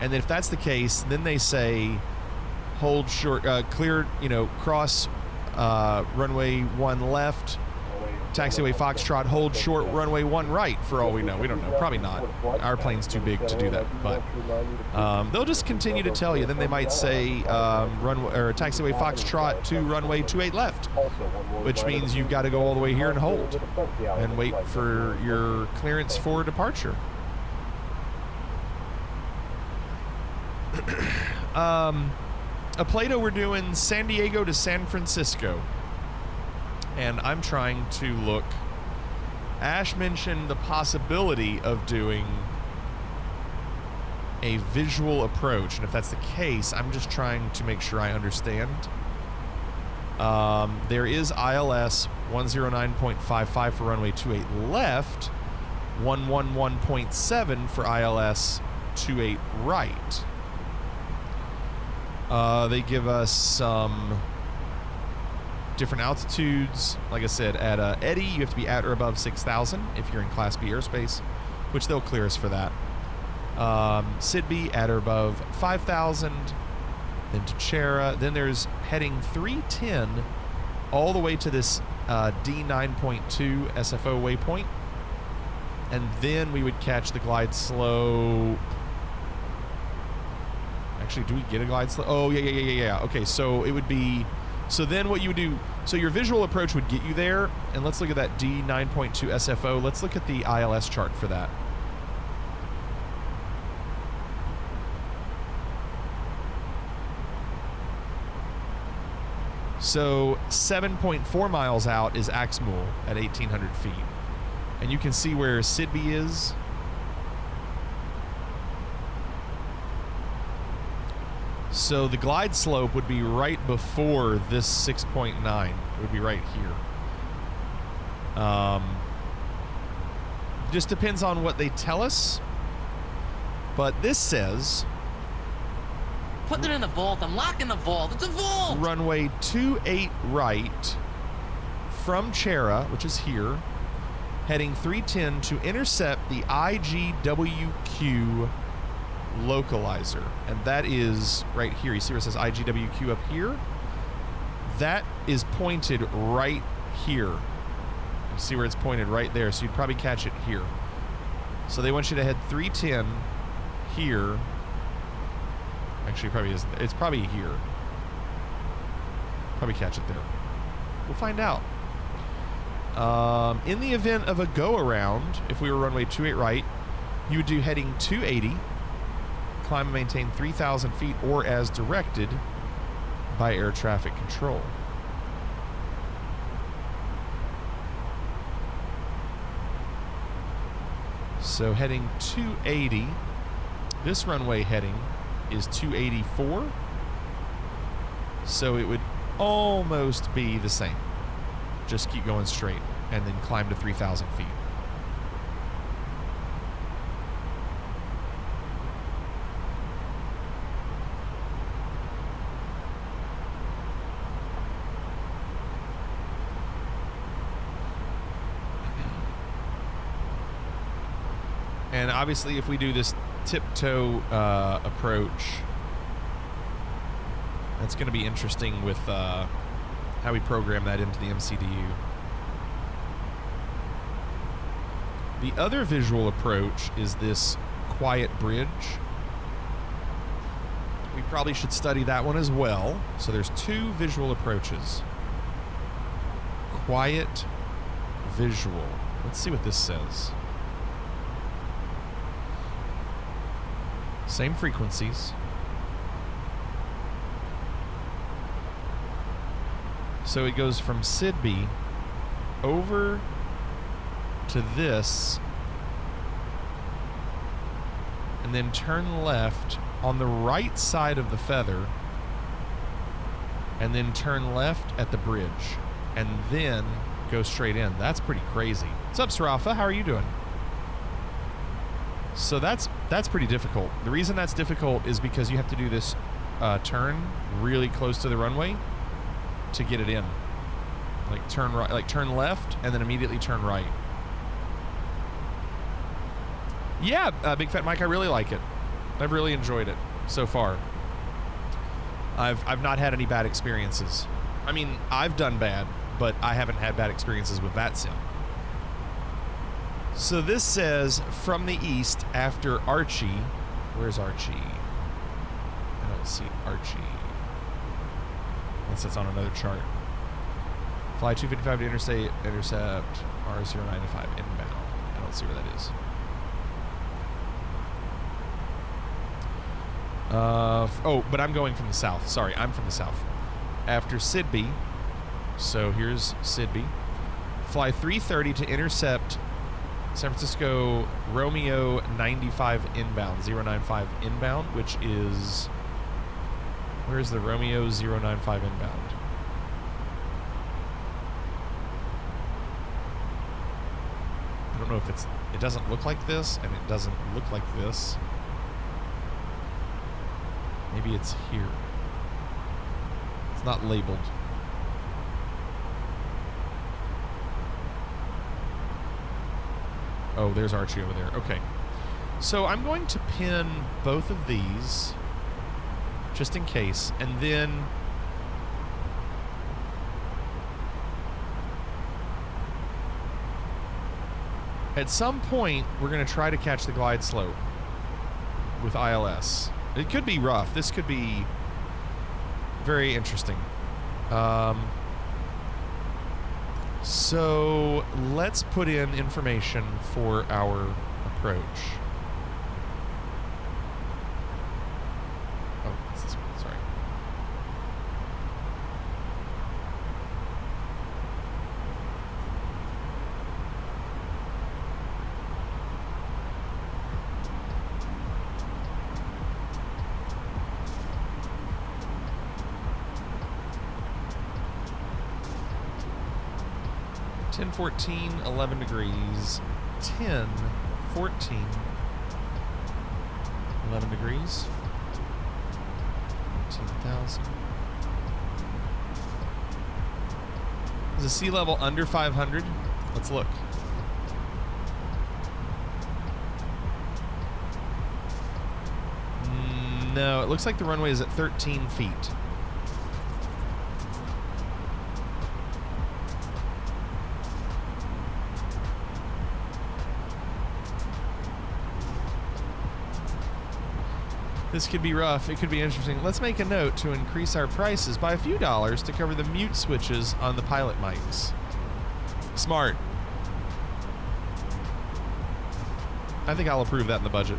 And then if that's the case, then they say hold short, clear, you know, cross runway 1 left, taxiway Foxtrot, hold short, runway 1 right, for all we know. We don't know. Probably not. Our plane's too big to do that. But they'll just continue to tell you. Then they might say runway or taxiway Foxtrot to runway 28 left, which means you've got to go all the way here and hold and wait for your clearance for departure. A Plato, we're doing San Diego to San Francisco. And I'm trying to look. Ash mentioned the possibility of doing a visual approach. And if that's the case, I'm just trying to make sure I understand. There is ILS 109.55 for runway 28 left, 111.7 for ILS 28 right. They give us some different altitudes. Like I said, at Eddy, you have to be at or above 6,000 if you're in Class B airspace, which they'll clear us for that. Sidby, at or above 5,000. Then to Chera. Then there's heading 310 all the way to this D9.2 SFO waypoint. And then we would catch the glide slope. Actually, do we get a glide slope? Oh, yeah. Okay, so it would be... So then what you would do... So your visual approach would get you there. And let's look at that D9.2 SFO. Let's look at the ILS chart for that. So 7.4 miles out is Axmul at 1,800 feet. And you can see where Sidby is. So the glide slope would be right before this 6.9. It would be right here. Just depends on what they tell us. But this says... Putting it in the vault. I'm locking the vault. It's a vault! Runway 28 right from Chera, which is here, heading 310 to intercept the IGWQ localizer. And that is right here. You see where it says IGWQ up here? That is pointed right here. You see where it's pointed right there, so you'd probably catch it here. So they want you to head 310 here. Actually, probably isn't. It's probably here. Probably catch it there. We'll find out. In the event of a go-around, if we were runway 28 right, you would do heading 280, climb and maintain 3,000 feet or as directed by air traffic control. So heading 280, this runway heading is 284, so it would almost be the same. Just keep going straight and then climb to 3,000 feet. And obviously if we do this tiptoe approach, that's going to be interesting with how we program that into the MCDU. The other visual approach is this quiet bridge. We probably should study that one as well. So there's two visual approaches. Quiet visual. Let's see what this says. Same frequencies. So it goes from Sidby over to this, and then turn left on the right side of the feather, and then turn left at the bridge, and then go straight in. That's pretty crazy. What's up, Sarafa? How are you doing? So that's pretty difficult. The reason that's difficult is because you have to do this turn really close to the runway to get it in. Like turn right, like turn left, and then immediately turn right. Yeah, Big Fat Mike, I really like it. I've really enjoyed it so far. I've not had any bad experiences. I mean, I've done bad, but I haven't had bad experiences with Vatsim. So this says, from the east after Archie. Where's Archie? I don't see Archie. Unless it's on another chart. Fly 255 to intercept R095 inbound. I don't see where that is. Oh, but I'm going from the south. Sorry, I'm from the south. After Sidby, so here's Sidby. Fly 330 to intercept San Francisco Romeo 95 inbound, 095 inbound, which is... Where's the Romeo 095 inbound? I don't know if it's... It doesn't look like this, and it doesn't look like this. Maybe it's here. It's not labeled. Oh, there's Archie over there. Okay. So I'm going to pin both of these just in case, and then at some point we're going to try to catch the glide slope with ILS. It could be rough. This could be very interesting. So let's put in information for our approach. Oh, it's this one. Sorry. Ten 14, 11 degrees. 10, 14, 11 degrees. 15,000. Is the sea level under 500? Let's look. No, it looks like the runway is at 13 feet. This could be rough. It could be interesting. Let's make a note to increase our prices by a few dollars to cover the mute switches on the pilot mics. Smart. I think I'll approve that in the budget.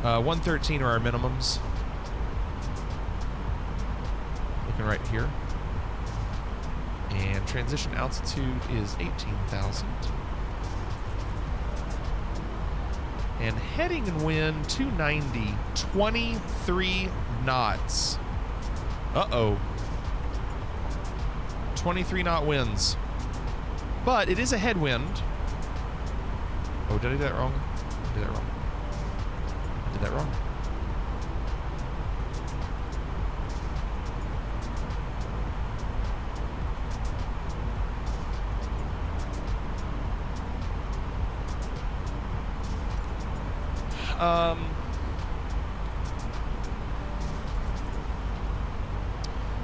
113 are our minimums. Looking right here. And transition altitude is 18,000. And heading and wind 290, 23 knots. Uh-oh. 23 knot winds. But it is a headwind. Oh, did I do that wrong? I did that wrong. I did that wrong.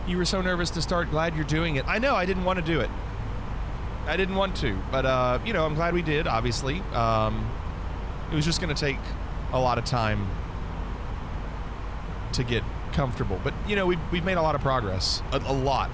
You were so nervous to start. Glad you're doing it. I know, I didn't want to do it. I didn't want to, but, you know, I'm glad we did, obviously. It was just going to take a lot of time to get comfortable. But, you know, we've made a lot of progress. A lot.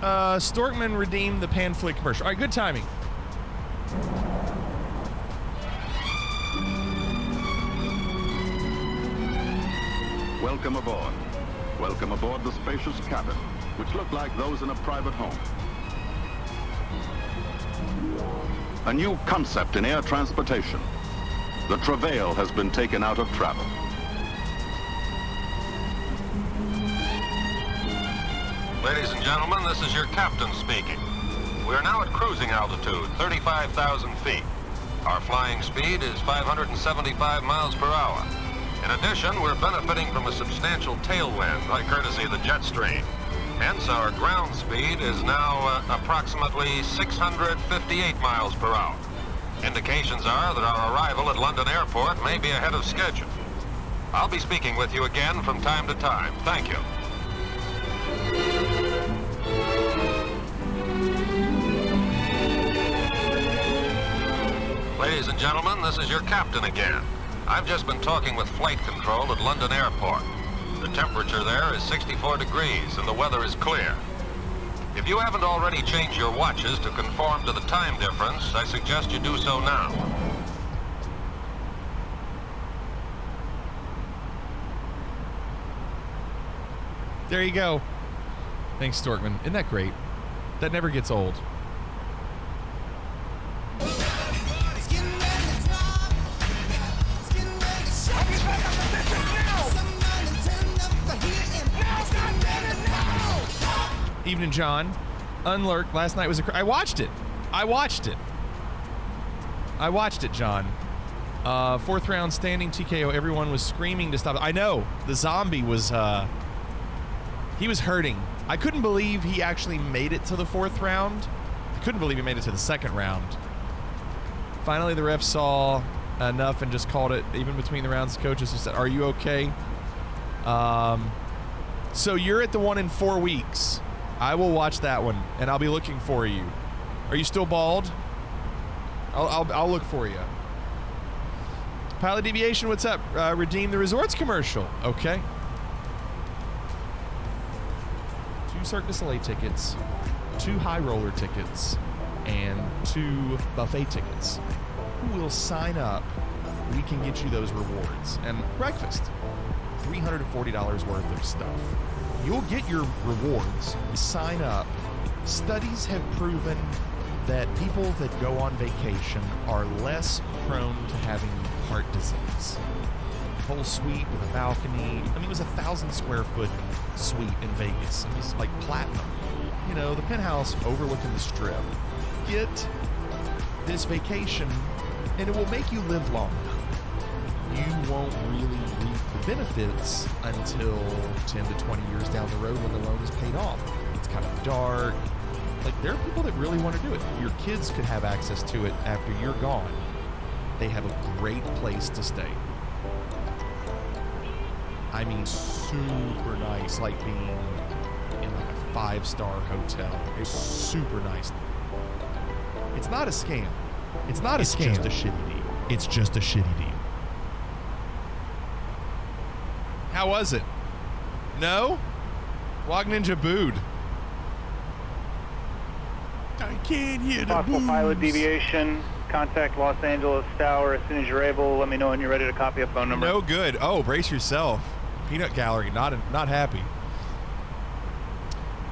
Storkman redeemed the Panflick commercial. All right, good timing. Welcome aboard. Welcome aboard the spacious cabin, which look like those in a private home. A new concept in air transportation. The travail has been taken out of travel. Ladies and gentlemen, this is your captain speaking. We are now at cruising altitude, 35,000 feet. Our flying speed is 575 miles per hour. In addition, we're benefiting from a substantial tailwind by courtesy of the jet stream. Hence, our ground speed is now approximately 658 miles per hour. Indications are that our arrival at London Airport may be ahead of schedule. I'll be speaking with you again from time to time. Thank you. Ladies and gentlemen, this is your captain again. I've just been talking with flight control at London Airport. The temperature there is 64 degrees and the weather is clear. If you haven't already changed your watches to conform to the time difference, I suggest you do so now. There you go. Thanks, Storkman. Isn't that great? That never gets old. Evening, John. Unlurk. Last night was I watched it. I watched it, John. Fourth round standing TKO. Everyone was screaming to stop it. I know. The zombie was, he was hurting. I couldn't believe he actually made it to the fourth round. I couldn't believe he made it to the second round. Finally, the ref saw enough and just called it even between the rounds. The coaches said, "Are you okay?" So you're at the one in 4 weeks. I will watch that one, and I'll be looking for you. Are you still bald? I'll look for you. Pilot Deviation, what's up? Redeem the Resorts commercial. Okay. 2 Cirque du Soleil tickets, 2 High Roller tickets, and 2 buffet tickets. Who will sign up? We can get you those rewards. And breakfast. $340 worth of stuff. You'll get your rewards. Sign up. Studies have proven that people that go on vacation are less prone to having heart disease. Whole suite with a balcony. I mean, it was a 1,000 square foot suite in Vegas. It was like platinum. You know, the penthouse overlooking the strip. Get this vacation and it will make you live longer. You won't really reap the benefits until 10 to 20 years down the road when the loan is paid off. It's kind of dark. Like, there are people that really want to do it. Your kids could have access to it after you're gone. They have a great place to stay. I mean, super nice, like being in like a 5-star hotel. It's super nice. It's not a scam. It's not a scam. It's just a shitty deal. It's just a shitty deal. How was it? No? Wog Ninja booed. I can't hear the Possible boos. pilot deviation. Contact Los Angeles Tower as soon as you're able. Let me know when you're ready to copy a phone number. No good. Oh, brace yourself. Peanut gallery, not happy.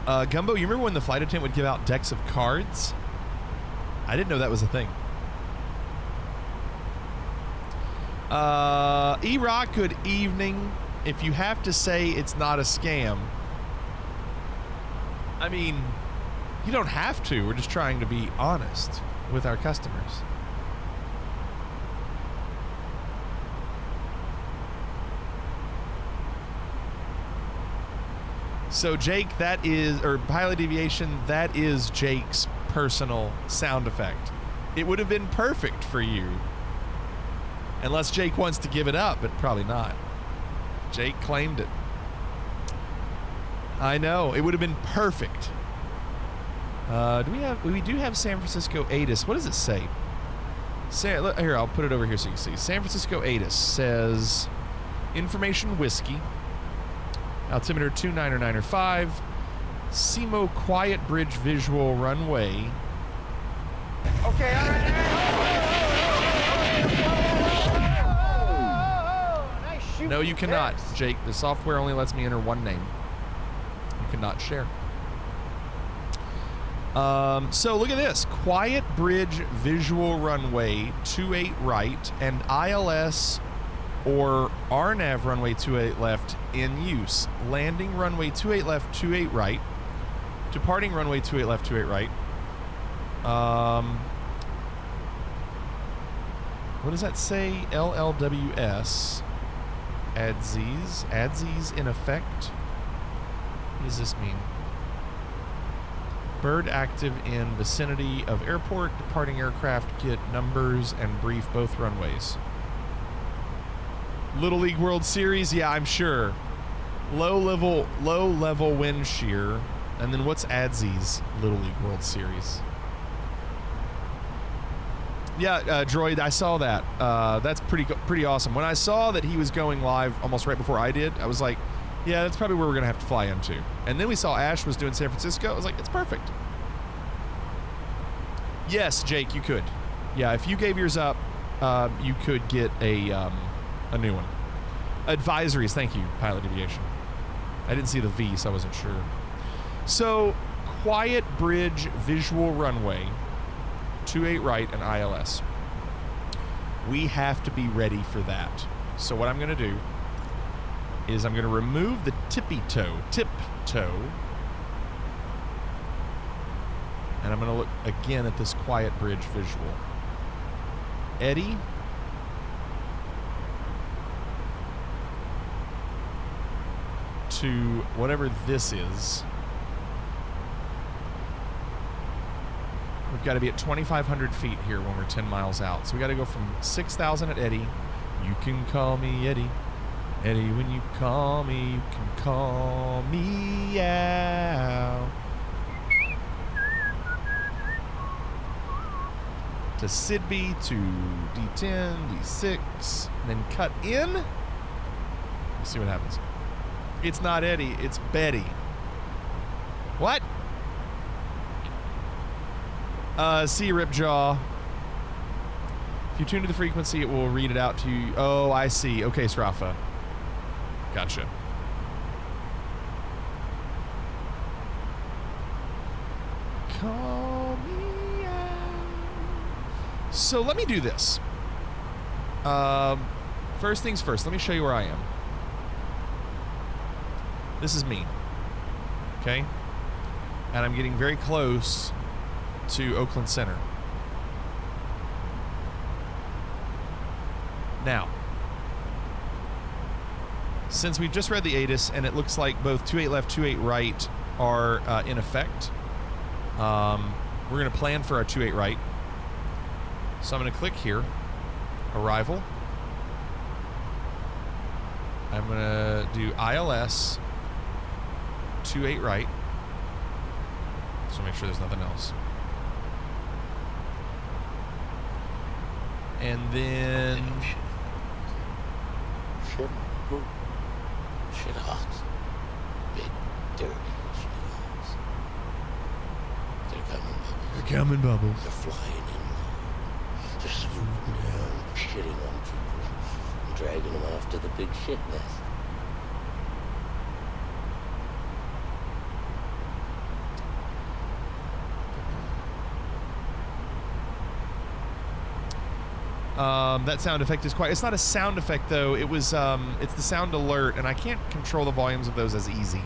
Gumbo, you remember when the flight attendant would give out decks of cards? I didn't know that was a thing. E-Rock, good evening. If you have to say it's not a scam, I mean, you don't have to. We're just trying to be honest with our customers. So Jake, that is, or Pilot Deviation, that is Jake's personal sound effect. It would have been perfect for you. Unless Jake wants to give it up, but probably not. Jake claimed it. I know, it would have been perfect. We do have San Francisco ATIS. What does it say? Here, I'll put it over here so you can see. San Francisco ATIS says information whiskey. Altimeter 29905. SEMO Quiet Bridge Visual Runway. Okay, all right. No, you cannot, Jake. The software only lets me enter one name. You cannot share. So look at this. Quiet Bridge Visual Runway 28 right and ILS or RNAV runway 28 left in use. Landing runway 28 left, 28 right. Departing runway 28 left, 28 right. What does that say? LLWS. ADSIs in effect. What does this mean? Bird active in vicinity of airport. Departing aircraft get numbers and brief both runways. Little League World Series, yeah, I'm sure. Low level wind shear. And then what's ADSIs Little League World Series? Yeah, Droid, I saw that. That's pretty awesome. When I saw that he was going live almost right before I did, I was like, yeah, that's probably where we're going to have to fly into. And then we saw Ash was doing San Francisco. I was like, it's perfect. Yes, Jake, you could. Yeah, if you gave yours up, you could get a new one. Advisories, thank you, Pilot Aviation. I didn't see the V, so I wasn't sure. So, Quiet Bridge Visual Runway, 28 right and ILS. We have to be ready for that. So what I'm going to do is I'm going to remove the tip toe, and I'm going to look again at this Quiet Bridge visual. Eddie. To whatever this is. We've got to be at 2,500 feet here when we're 10 miles out. So we got to go from 6,000 at Eddie. You can call me Eddie. Eddie, when you call me, you can call me out. To Sidby, to D10, D6, and then cut in. Let's see what happens. It's not Eddie, it's Betty. What? See, Ripjaw. If you tune to the frequency, it will read it out to you. Oh, I see. Okay, Srafa. Gotcha. Call me out. So let me do this. First things first, let me show you where I am. This is me. Okay? And I'm getting very close to Oakland Center. Now, since we've just read the ATIS and it looks like both 28 left, 28 right are in effect, we're going to plan for our 28 right. So I'm going to click here, arrival. I'm going to do ILS 28 right. So make sure there's nothing else. And then shit hawks. Big dirty shit hawks. They're coming, Bubbles. They're flying in. They're swooping down, shitting on people, and dragging them off to the big shit nest. That sound effect is quite... It's not a sound effect, though. It was, it's the sound alert, and I can't control the volumes of those as easy.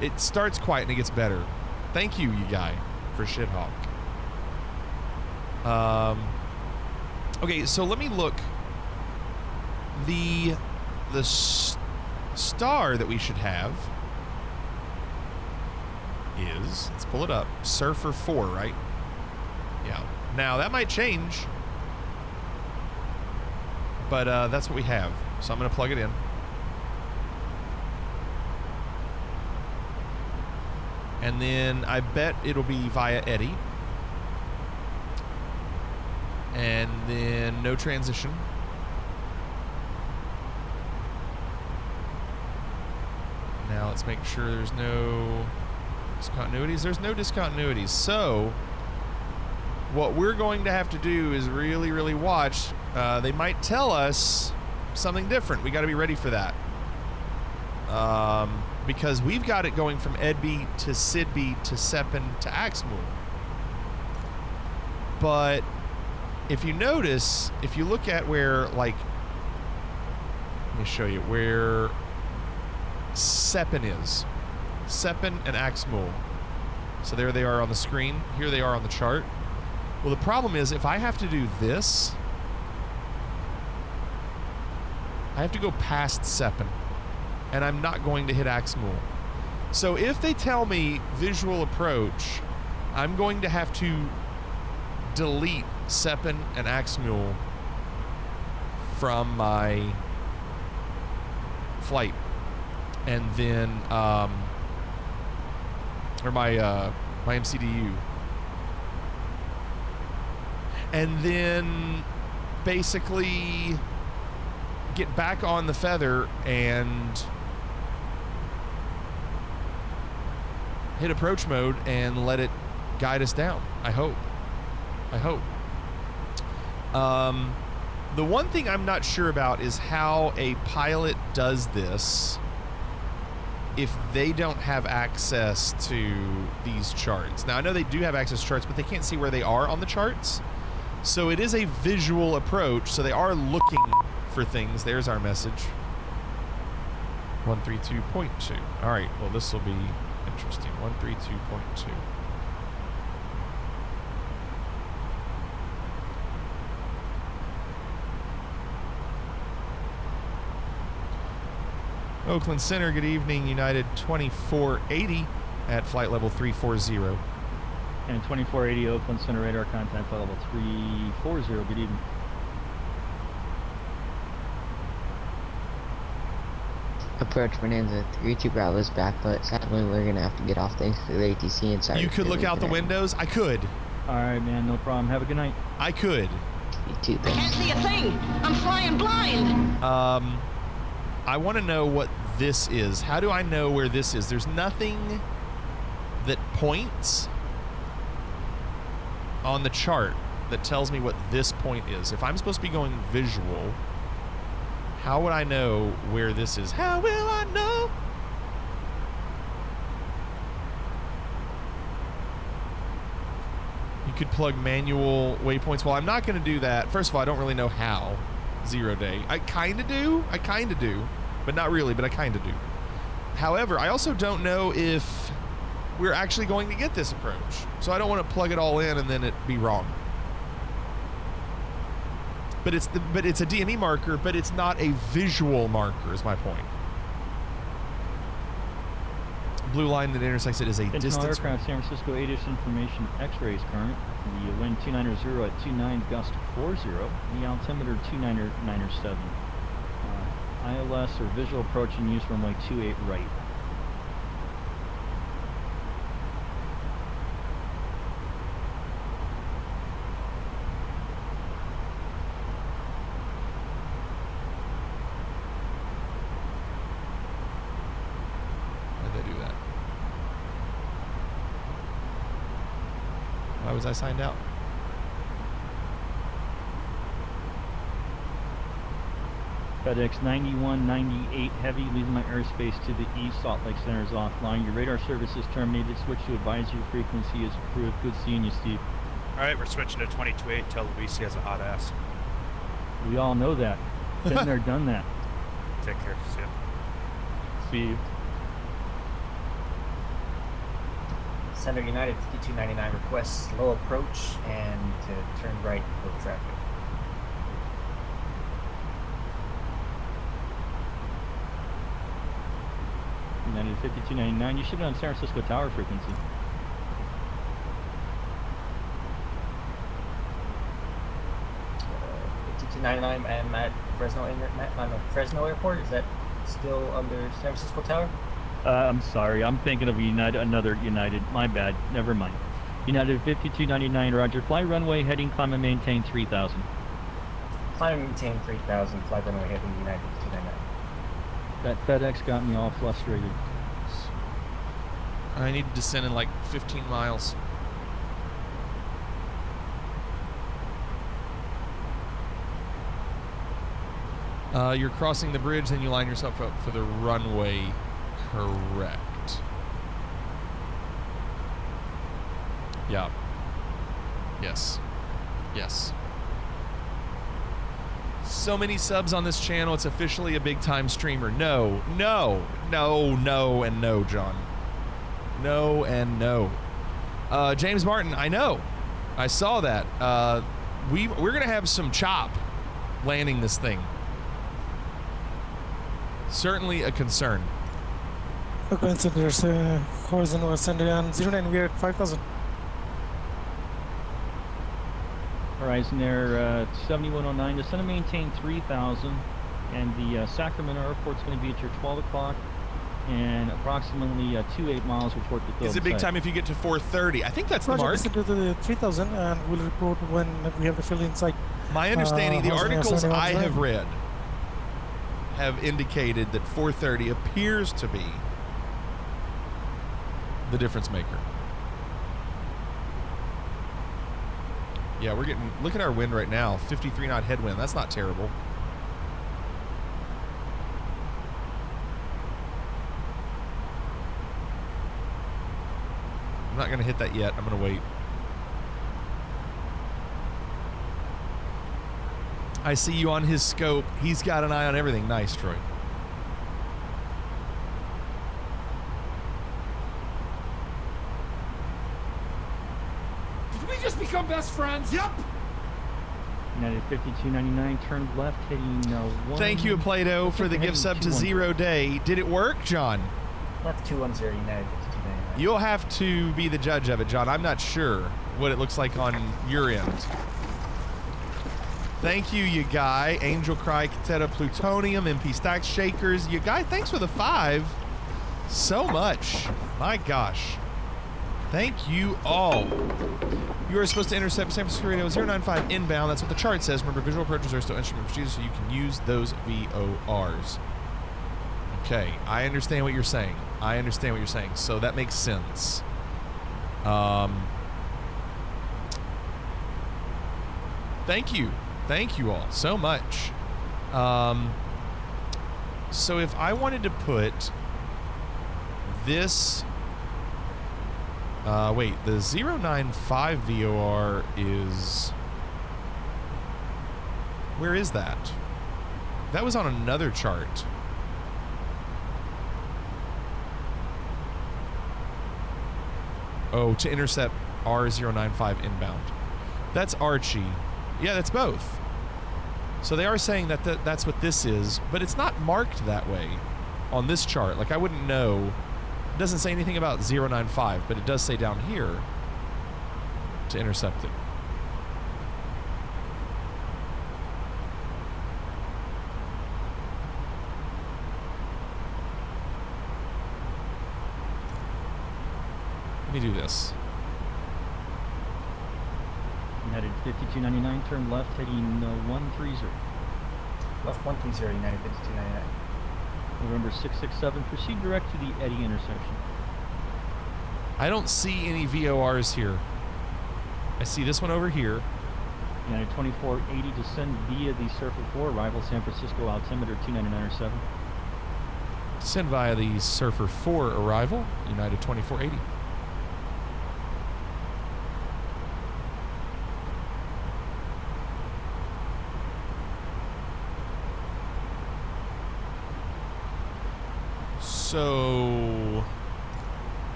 It starts quiet and it gets better. Thank you, you guy, for Shithawk. Okay, so let me look. The star that we should have is... Let's pull it up. Surfer 4, right? Yeah. Now, that might change. But that's what we have. So I'm going to plug it in. And then I bet it'll be via Eddie. And then no transition. Let's make sure there's no discontinuities. There's no discontinuities. So what we're going to have to do is really, really watch. They might tell us something different. We got to be ready for that. Because we've got it going from Edby to Sidby to Seppen to Axmul. But if you notice, if you look at where, like, let me show you where Seppen is. Seppen and Axmul. So there they are on the screen. Here they are on the chart. Well, the problem is if I have to do this, I have to go past Seppen. And I'm not going to hit Axmul. So if they tell me visual approach, I'm going to have to delete Seppen and Axmul from my flight. And then, or my MCDU. And then basically get back on the feather and hit approach mode and let it guide us down. I hope. The one thing I'm not sure about is how a pilot does this if they don't have access to these charts. Now, I know they do have access to charts, but they can't see where they are on the charts. So it is a visual approach, so they are looking for things. There's our message. 132.2. All right, well, this will be interesting. 132.2. Oakland Center, good evening. United 2480 at flight level 340. And 2480 Oakland Center radar contact flight level 340. Good evening. Approach Bonanza 32 Bravo's back, but sadly we're gonna have to get off thanks to the ATC and sorry. You could look out the windows? I could. All right, man, no problem. Have a good night. I could. You too, I can't see a thing. I'm flying blind. I want to know what this is. How do I know where this is? There's nothing that points on the chart that tells me what this point is. If I'm supposed to be going visual, how would I know where this is? How will I know? You could plug manual waypoints. Well, I'm not going to do that. First of all, I don't really know how. 0 day. I kind of do. But not really, but I kind of do. However, I also don't know if we're actually going to get this approach. So I don't want to plug it all in and then it be wrong. But it's a DME marker, but it's not a visual marker is my point. Blue line that intersects it is a distance. Aircraft San Francisco 8ish information X-rays current. The wind 290 at 29, gust 40. The altimeter 297. ILS or visual approach and use runway 28 right. Why'd they do that? Why was I signed out? FedEx 9198 Heavy, leaving my airspace to the east. Salt Lake Center is offline. Your radar service is terminated. Switch to advisory frequency is approved. Good seeing you, Steve. Alright, we're switching to 22.8. Tell Luis he has a hot ass. We all know that. Been there, done that. Take care. See ya. See you. Center United 5299 requests low approach and to turn right for traffic. United 5299, you should be on San Francisco Tower frequency. I'm at Fresno Airport. Is that still under San Francisco Tower? I'm sorry, I'm thinking of another United. My bad. Never mind. United 5299, Roger. Fly runway heading, climb and maintain 3000. Climb and maintain 3000. Fly runway heading United 5299. That FedEx got me all frustrated. I need to descend in like 15 miles. You're crossing the bridge, then you line yourself up for the runway. Correct. Yeah. Yes. Yes. So many subs on this channel, it's officially a big-time streamer. No, no, no, no, and no, John. No and no. James Martin, I know. I saw that. We're going to have some chop landing this thing. Certainly a concern. There's Horizon West and 09, we're at 5,000. Horizon Air 7109, descend and maintain 3,000, and the Sacramento Airport's going to be at your 12 o'clock, and approximately 28 miles report to build. Is it big time if you get to 4:30? I think that's the mark. To the 3,000, and we'll report when we have the fill inside. My understanding, the articles I have read have indicated that 4:30 appears to be the difference maker. Yeah, we're getting, look at our wind right now, 53 knot headwind. That's not terrible. I'm not going to hit that yet. I'm going to wait. I see you on his scope. He's got an eye on everything. Nice, Troy. Did we just become best friends? Yep. United 5299, turned left, heading 1. Thank you, Plato, for the gift sub to 0 Day. Did it work, John? Left 210, United 5299. You'll have to be the judge of it, John. I'm not sure what it looks like on your end. Thank you, you guy. Angel Cry, Cateta, Plutonium, MP Stacks, Shakers. You guy, thanks for the 5 so much. My gosh. Thank you all. You are supposed to intercept San Francisco Radio 095 inbound. That's what the chart says. Remember, visual approaches are still instrument procedures, so you can use those VORs. Okay, I understand what you're saying. I understand what you're saying. So that makes sense. Thank you. Thank you all so much. So if I wanted to put this... wait, the 095 VOR is... Where is that? That was on another chart. Oh, to intercept R095 inbound. That's Archie. Yeah, that's both. So they are saying that that's what this is, but it's not marked that way on this chart. Like, I wouldn't know. It doesn't say anything about 095, but it does say down here to intercept it. Let me do this. United 5299, turn left, heading 130. Left 130, United 5299. November 667, proceed direct to the Eddy intersection. I don't see any VORs here. I see this one over here. United 2480, descend via the Surfer 4, arrival San Francisco, altimeter 299.7. Descend via the Surfer 4, arrival, United 2480. So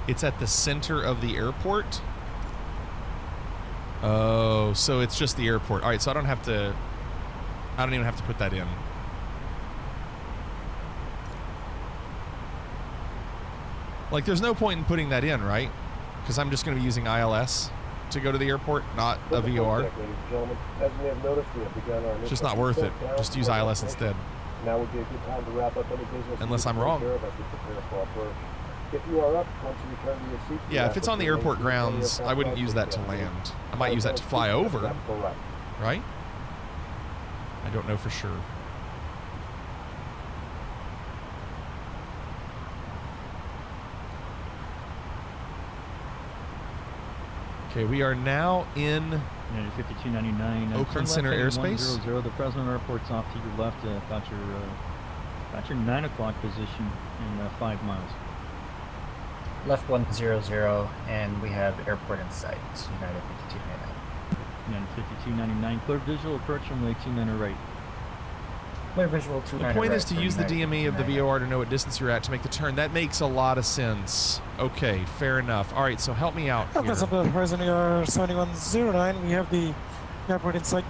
it's at the center of the airport. Oh, so it's just the airport. All right, so I don't even have to put that in. Like, there's no point in putting that in, right? Because I'm just going to be using ILS to go to the airport, not a VOR. It's just not worth it. Just use ILS instead. Now would be a good time to wrap up any business. Unless I'm wrong. If you are up, once you return to your seat. Yeah, if it's on the airport grounds, I wouldn't use that to land. I might use that to fly over. Right? I don't know for sure. Okay, we are now in United 5299. Oakland Center airspace. 100. The Fresno Airport's off to your left. Got your 9 o'clock position in 5 miles. Left 100, and we have airport in sight. United 5299. United 5299. Clear visual approach runway 29 right. Clear visual 29 The point right is to for use the United DME of the 5299. VOR to know what distance you're at to make the turn. That makes a lot of sense. Okay, fair enough. All right, so help me out here. That's up Horizon Air 7109. We have the airport in sight.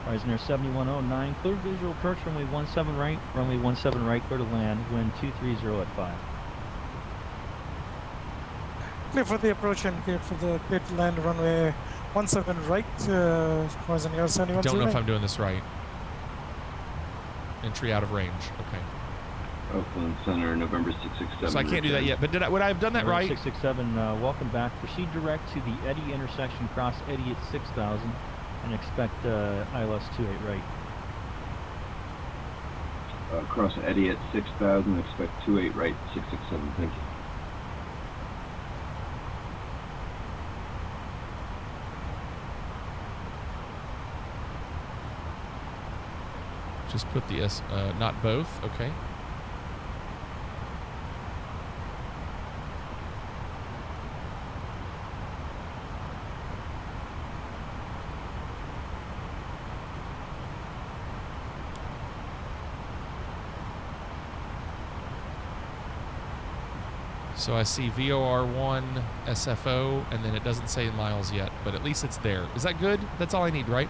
Horizon Air 7109. Clear visual approach runway 17 right. Runway 17 right. Clear to land. Wind 230 at 5. Clear for the approach and clear for the clear to land runway 17 right. Horizon Air 7109. Don't know if I'm doing this right. Entry out of range. Okay. Oakland Center, November 667. So I can't do that yet. But would I have done that right? 667. Welcome back. Proceed direct to the Eddy intersection. Cross Eddy at 6000, and expect ILS 28 right. Cross Eddy at 6000. Expect 28 right. 667. Thank you. Just put the S, not both. Okay. So I see VOR1 SFO, and then it doesn't say miles yet, but at least it's there. Is that good? That's all I need, right?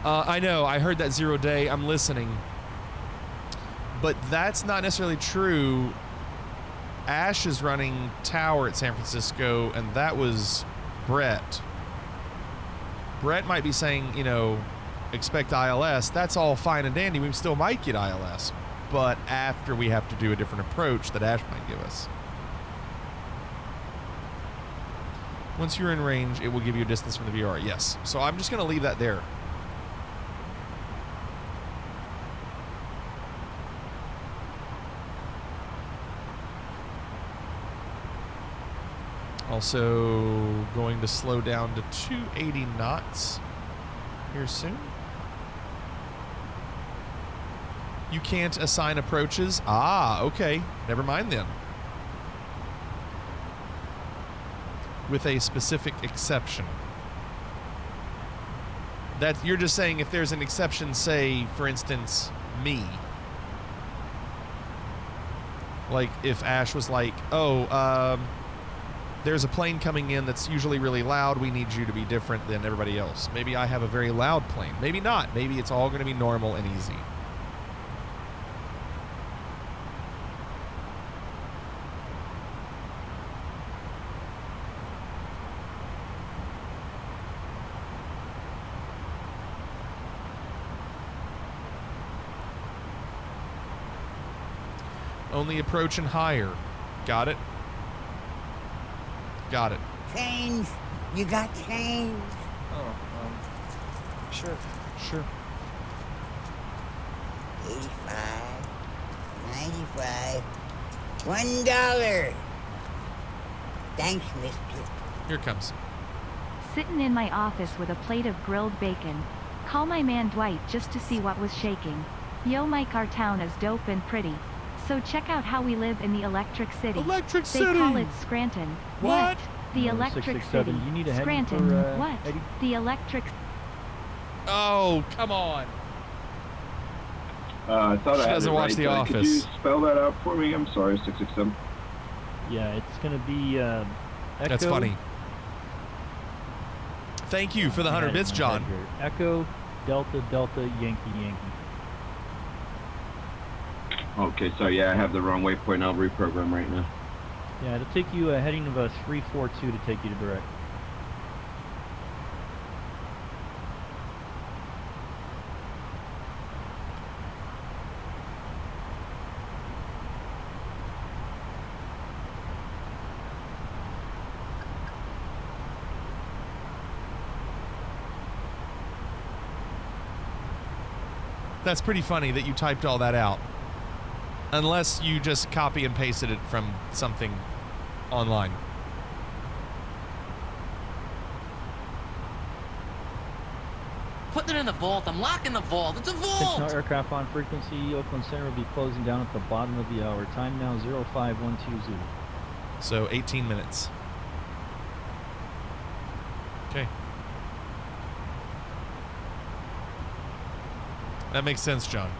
I know, I heard that 0 day. I'm listening. But that's not necessarily true. Ash is running tower at San Francisco, and that was Brett. Brett might be saying, you know, expect ILS. That's all fine and dandy. We still might get ILS, but after we have to do a different approach that Ash might give us. Once you're in range, it will give you a distance from the VR. Yes. So I'm just going to leave that there. Also going to slow down to 280 knots here soon. You can't assign approaches. Ah, okay. Never mind then. With a specific exception. That you're just saying if there's an exception, say, for instance, me. Like if Ash was like, oh, there's a plane coming in that's usually really loud. We need you to be different than everybody else. Maybe I have a very loud plane. Maybe not. Maybe it's all going to be normal and easy. Only approaching higher. Got it? Got it. Change. You got change. Oh, sure. Sure. 85, 95, $1. Thanks, mister. Here it comes. Sitting in my office with a plate of grilled bacon. Call my man Dwight just to see what was shaking. Yo, Mike, our town is dope and pretty. So check out how we live in the Electric City. Electric They City! call it Scranton. What? The Electric City. You need a heading Scranton. for, What? Eddie? The Electric. Oh, come on. I thought She I had doesn't it watch right, The but Could you Office. spell that out for me? I'm sorry, 667. Yeah, it's going to be Echo. That's funny. Thank you for the 100 bits, John. Echo, Delta, Delta, Yankee, Yankee. Okay, so yeah, I have the wrong waypoint. I'll reprogram right now. Yeah, it'll take you a heading of a 342 to take you to direct. That's pretty funny that you typed all that out. Unless you just copy and pasted it from something online. putting it in the vault. I'm locking the vault. It's a vault. No aircraft on frequency. Oakland Center will be closing down at the bottom of the hour. Time now 05120. So 18 minutes. Okay. That makes sense, John.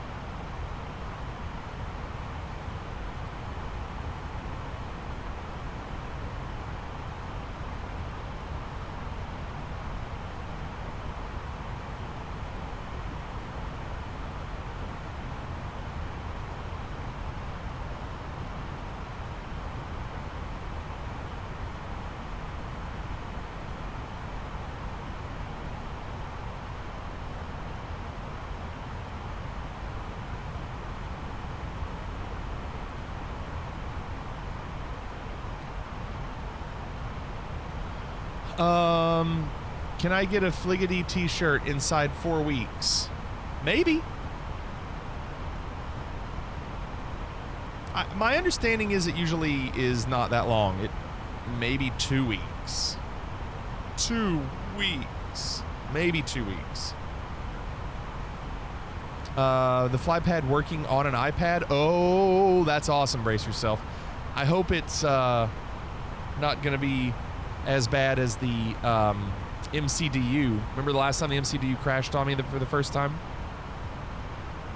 Can I get a Fliggity t-shirt inside 4 weeks? Maybe. My understanding is it usually is not that long. It maybe 2 weeks. 2 weeks. Maybe 2 weeks. The flypad working on an iPad. Oh, that's awesome. Brace yourself. I hope it's not going to be as bad as the MCDU. Remember the last time the MCDU crashed on me for the first time?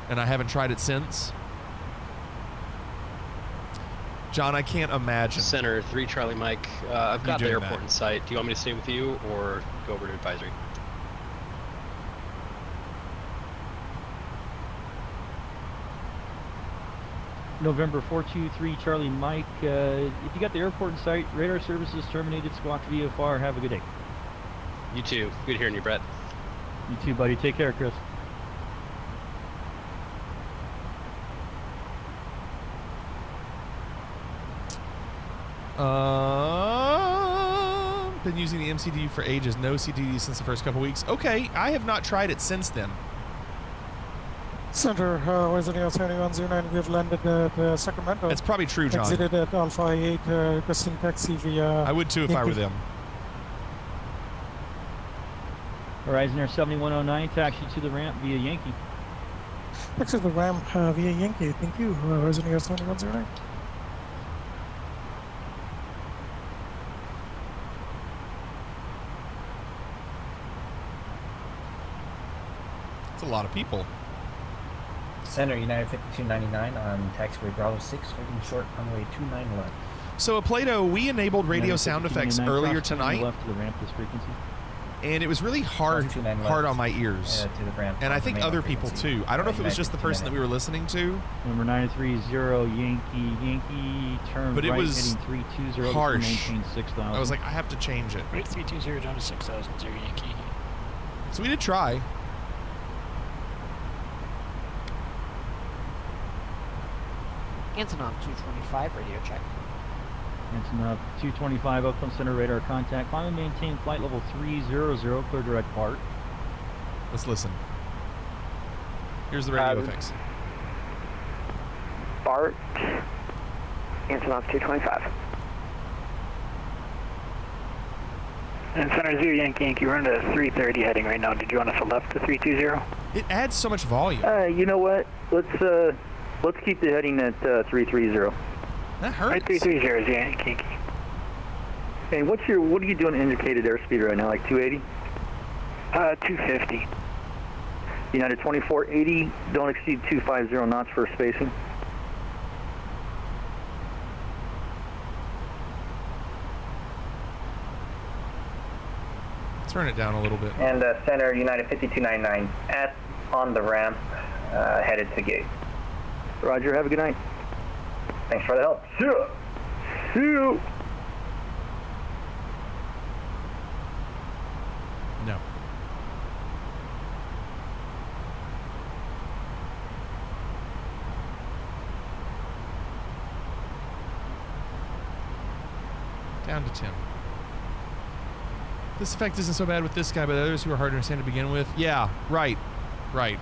And I haven't tried it since. John, I can't imagine. Center 3 Charlie Mike. I've got the airport in sight. Do you want me to stay with you or go over to advisory? November 423 Charlie Mike. If you got the airport in sight, radar services terminated. Squawk VFR. Have a good day. You too. Good hearing you, Brett. You too, buddy. Take care, Chris. Been using the MCDU for ages. No CDD since the first couple weeks. Okay, I have not tried it since then. Center, Virginia 7109, we've landed at Sacramento. That's probably true, John. Exited at Alpha 8, requesting taxi via... I would too if I were them. Horizon Air 7109, taxi to the ramp via Yankee. Taxi to the ramp via Yankee, thank you. Horizon Air 7109. It's a lot of people. Center United 5299 on taxiway Bravo 6, holding short runway 29 left. So at Plato, we enabled radio sound effects earlier tonight. Left to the ramp this frequency. And it was really hard on my ears. To the ramp, and I think other people too. I don't know if it was just the person that we were listening to. Number 930 Yankee, turn but it right, was heading 320 harsh. Maintain 6,000. I was like, I have to change it. Right, 320 down to 6,000, Yankee. So we did try. Antonov 225 radio check. Antonov 225 Oakland Center radar contact. Climb and maintain flight level 300, clear direct BART. Let's listen. Here's the radio effects. BART, Antonov 225. And Center 0 Yankee, we're into 330 heading right now. Did you want us to left to 320? It adds so much volume. You know what? Let's keep the heading at 330. That hurts. Right, 330 is Yankee. Hey, what are you doing indicated airspeed right now? Like 280? 250. United 2480, don't exceed 250 knots for spacing. Turn it down a little bit. And Center United 5299 on the ramp, headed to gate. Roger, have a good night. Thanks for the help. See ya. See you. No. Down to 10. This effect isn't so bad with this guy, but others who are hard to understand to begin with. Yeah, right. Right.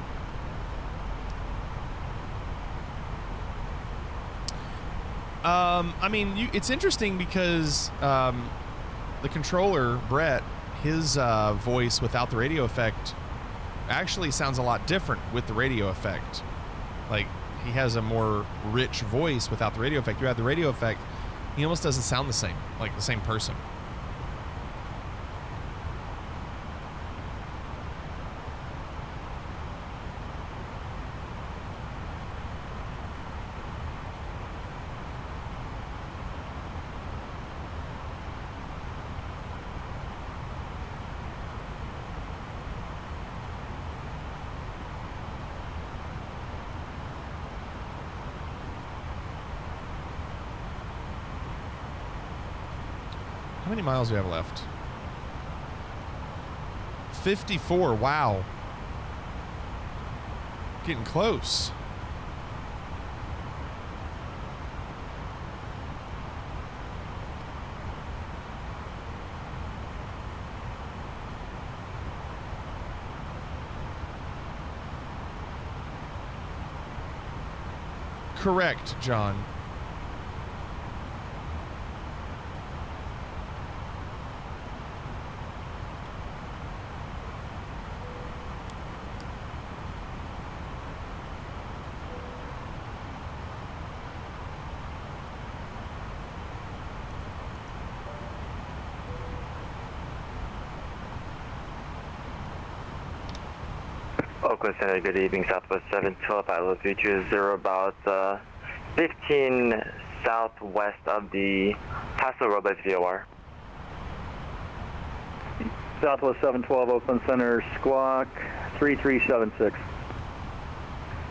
I mean, it's interesting because the controller, Brett, his voice without the radio effect actually sounds a lot different with the radio effect. Like, he has a more rich voice without the radio effect. You have the radio effect, he almost doesn't sound the same, like the same person. How many miles do we have left? 54, wow. Getting close. Correct, John. Oakland Center, good evening, Southwest 712, altitude 30, about 15 southwest of the Paso Robles VOR. Southwest 712, Oakland Center, squawk 3376.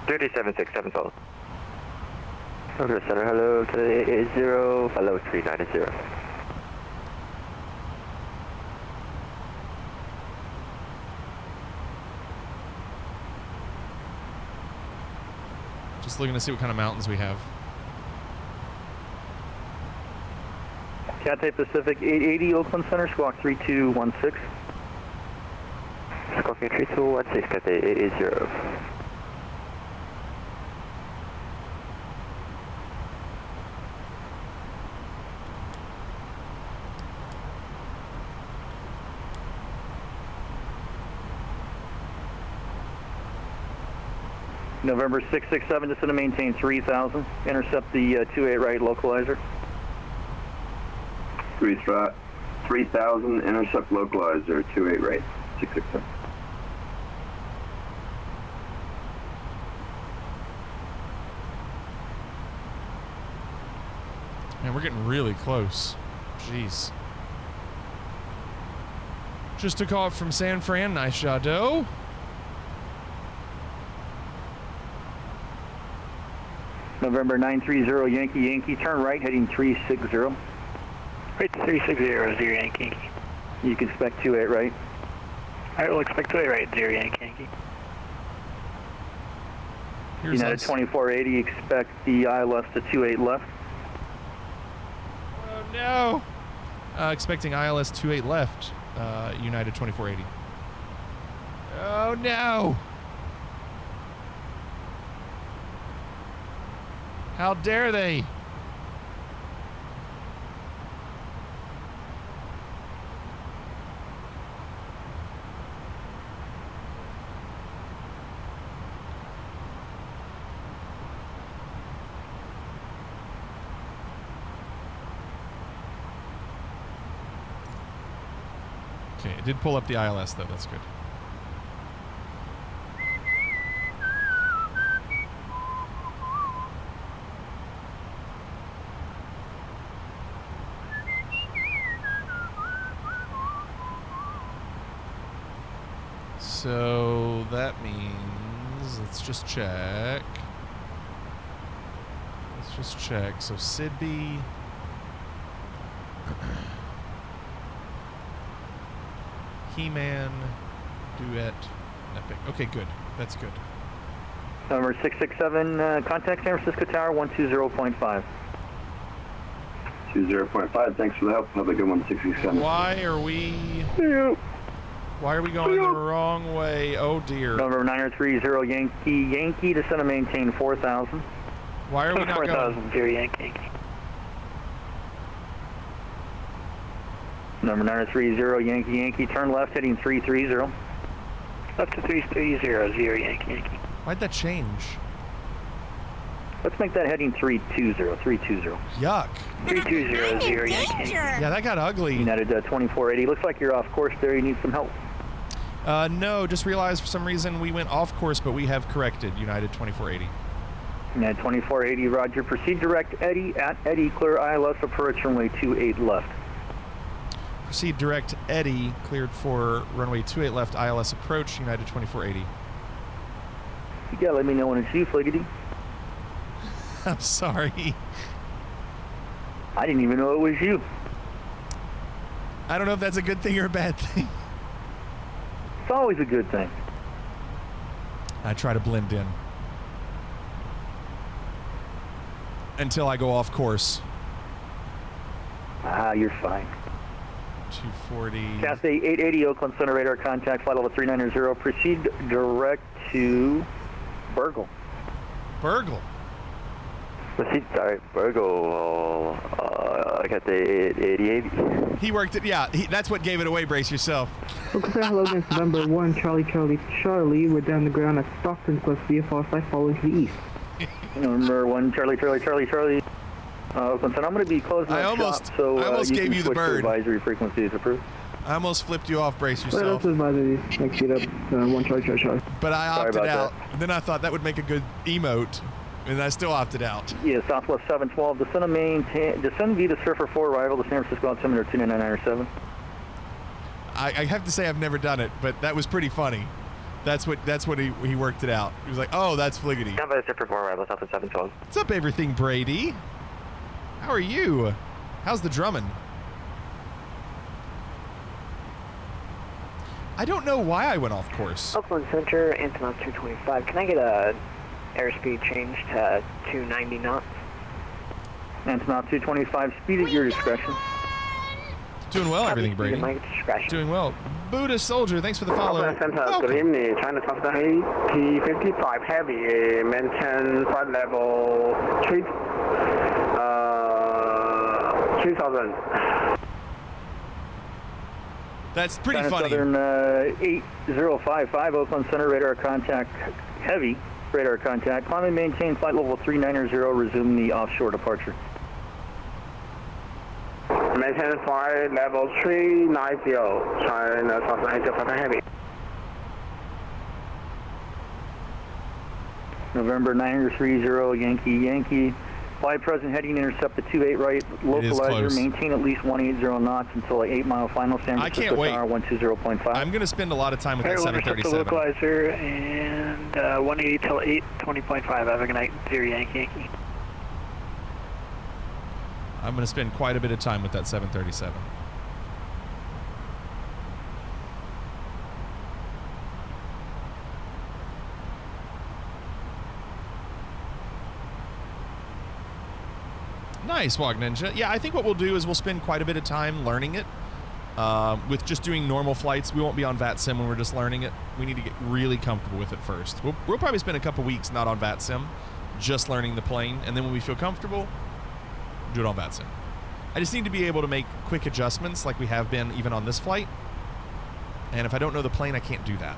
3376, 712. Oakland Center, hello to 880, follow 390. Just looking to see what kind of mountains we have. Cathay Pacific 880, Oakland Center, squawk 3216. Squawk 3216, Cathay 880. November 667, just going to maintain 3000. Intercept the 28 right localizer. 3000, intercept localizer, 28 right, 667. Man, we're getting really close. Jeez. Just took off from San Fran. Nice Jado. November 930, Yankee, turn right, heading 360. Right, 360, 0 Yankee. You can expect 28 right. Alright, we'll expect 28 right, 0 Yankee. Here's United us. 2480, expect the ILS to 28 left. Oh no! Expecting ILS 28 left, United 2480. Oh no! How dare they? Okay, it did pull up the ILS though, that's good. So that means, let's just check. So Sidby. He-Man, Duet, Epic. Okay, good. That's good. Number 667, contact San Francisco Tower 120.5. 20.5, thanks for the help. Have a good one, 667. Why are we going the wrong way? Oh dear. Number 930, Yankee, descend and maintain 4000. Why are we not 4000, 0 Yankee. Number 930, Yankee, turn left, heading 330. Up to 330, Yankee. Why'd that change? Let's make that heading 320. Yuck. 3200, Yankee. Yeah, that got ugly. United 2480. Looks like you're off course there. You need some help. No, just realized for some reason we went off course, but we have corrected United 2480. United 2480, roger. Proceed direct Eddie at Eddie, clear ILS approach runway 28 left. Proceed direct Eddie, cleared for runway 28 left, ILS approach, United 2480. You gotta let me know when it's you, Fliggity. I'm sorry. I didn't even know it was you. I don't know if that's a good thing or a bad thing. It's always a good thing. I try to blend in. Until I go off course. Ah, you're fine. 240. KSA 880, Oakland Center radar contact, flight level 390. Proceed direct to Burgle. Burgle? Proceed direct Burgle. I got the 888. He worked it, yeah, that's what gave it away, brace yourself. Oakland Center, hello, against November 1, Charlie. We're down the ground at Stockton, plus VFR flight following to the east. Number 1, Charlie. Oakland Center, I'm going to be closing I my almost, shop, so I almost you gave can you the switch to bird. advisory frequency is approved. I almost flipped you off, brace Well, yourself. that's advisory. Next get up, 1 Charlie. But I Sorry opted about out. And then I thought that would make a good emote, and I still opted out. Yeah, Southwest 712, descend via the Surfer 4 arrival to San Francisco altimeter 29907. I have to say I've never done it, but that was pretty funny. That's what he worked it out. He was like, oh, that's Fliggity. Down by the Surfer 4 arrival, Southwest 712. What's up, everything, Brady? How are you? How's the drumming? I don't know why I went off course. Oakland Center, Antonov 225. Can I get a airspeed change to 290 knots? Antonov 225, speed at your discretion. Doing well, everything, Brady. Doing well. Buddha Soldier, thanks for the follow. Good evening, China Transport P55 Heavy, maintain flight level 3000. That's pretty China funny. Southern 8055, Oakland Center, radar contact, heavy radar contact. Climb and maintain flight level 390, resume the offshore departure. Maintain flight level 390, China Transport 85 Heavy. November 930, Yankee. Flight present heading intercept the 28 right, localizer, maintain at least 180 knots until an 8-mile final, San Francisco I can't wait. Tower 120.5. I'm going to spend a lot of time with that 737. Localizer and 180 till 820.5. Have a good night. 0 Yankee. I'm going to spend quite a bit of time with that 737. Nice, Wog Ninja. Yeah, I think what we'll do is we'll spend quite a bit of time learning it. With just doing normal flights, we won't be on Vatsim when we're just learning it. We need to get really comfortable with it first. We'll probably spend a couple weeks not on Vatsim, just learning the plane, and then when we feel comfortable, do it on Vatsim. I just need to be able to make quick adjustments like we have been even on this flight. And if I don't know the plane, I can't do that.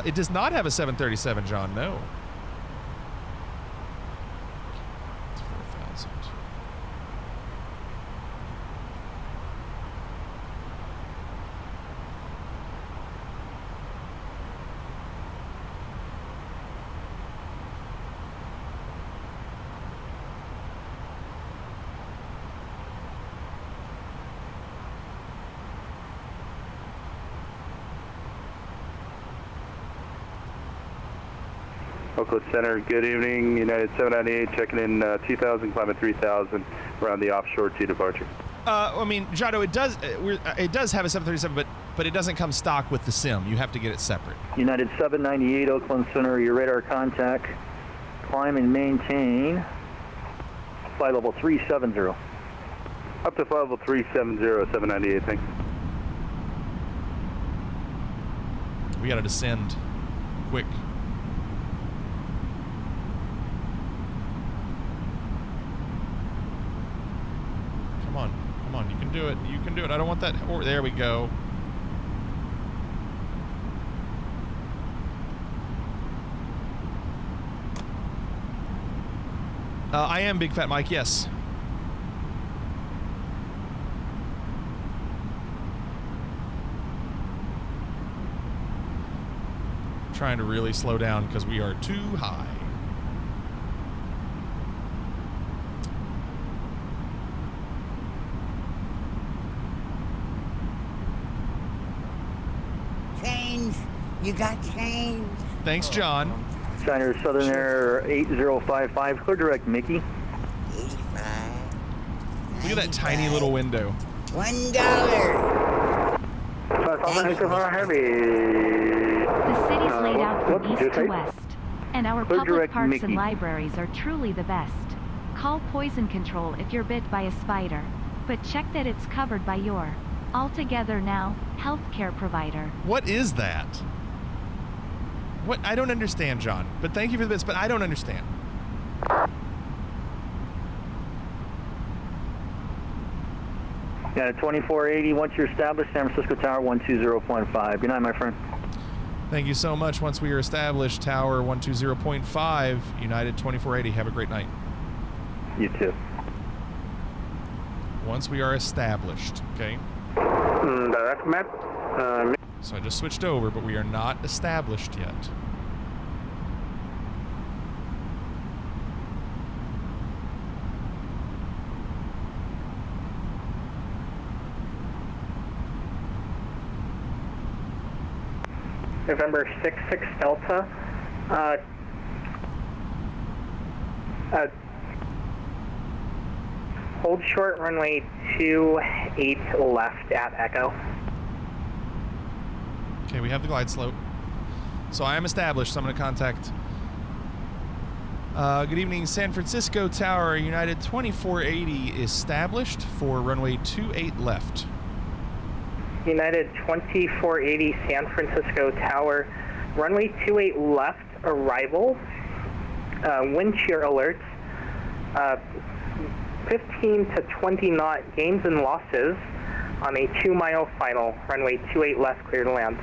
It does not have a 737, John, no. It's 4,000. Oakland Center, good evening. United 798, checking in 2000, climbing 3000, around the offshore to departure. I mean, Jado, it does have a 737, but it doesn't come stock with the sim. You have to get it separate. United 798, Oakland Center, your radar contact. Climb and maintain flight level 370. Up to flight level 370, 798, thanks. We got to descend. quick. Come on, come on, you can do it. You can do it. I don't want that. Oh, there we go. I am Big Fat Mike, yes. Trying to really slow down because we are too high. Change. You got change. Thanks, John. Center Southern Air 8055, clear direct Mickey. 85. Look at that tiny little window. $1. The city's laid out from east to west, and our Clear public direct parks Mickey. and libraries are truly the best. Call poison control if you're bit by a spider, but check that it's covered by your Altogether Now healthcare provider. What is that? What? I don't understand, John. But thank you for the bits, but I don't understand. Yeah, 2480, once you're established, San Francisco Tower 120.5. Good night, my friend. Thank you so much. Once we are established, Tower 120.5, United 2480. Have a great night. You too. Once we are established, okay? Direct map. So I just switched over, but we are not established yet. November 66 Delta. Hold short runway 28 left at Echo. Okay, we have the glide slope. So I am established, so I'm going to contact... good evening, San Francisco Tower, United 2480 established for runway 28 left. United 2480 San Francisco Tower, runway 28 left, arrival, wind shear alerts, 15 to 20 knot gains and losses on a 2-mile final, runway 28 left, clear to land.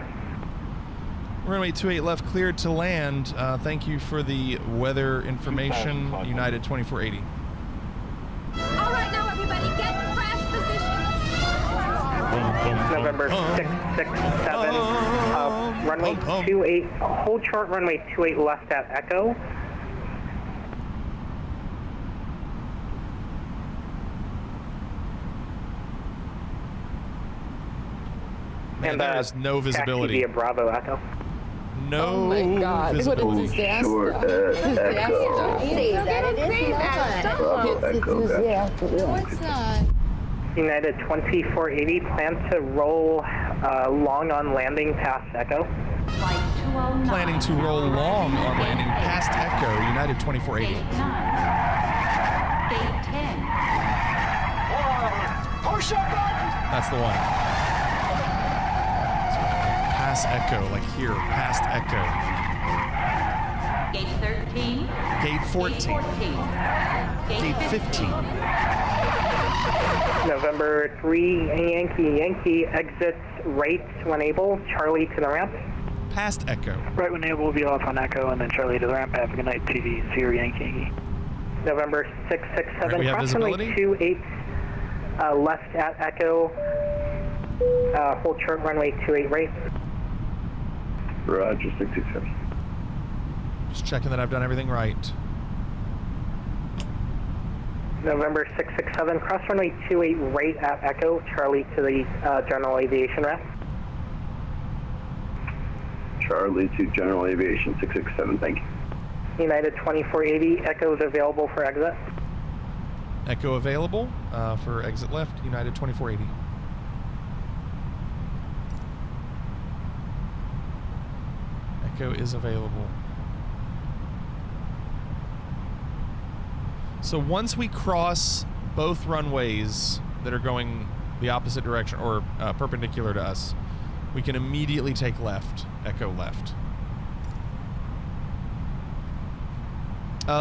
Runway 28 left, cleared to land. Thank you for the weather information, United 2480. All right, now everybody, get in crash position. November 667, runway 28, hold short runway 28 left at Echo. Man, there is no visibility. Via Bravo Echo. No oh my God. visibility. What is disaster? What's that? United 2480, plan to roll long on landing past Echo. Planning to roll long on landing past Echo, United 2480. Gate 10. Push up! That's the one. Past Echo, like here, past Echo. Gate 13. Gate 14. Gate 15. November 3, Yankee exits right when able, Charlie to the ramp. Past Echo. Right when able, will be off on Echo, and then Charlie to the ramp. Have a good night, TV. Sierra Yankee. November 667, right, we have cross runway visibility? 28 left at Echo, hold short runway 28 right. Roger, 667. Just checking that I've done everything right. November 667, cross runway 28 right at Echo, Charlie to the general aviation ramp. Charlie to General Aviation, 667, thank you. United 2480, Echo is available for exit. Echo available for exit left, United 2480. Echo is available. So once we cross both runways that are going the opposite direction or perpendicular to us, we can immediately take left, Echo left.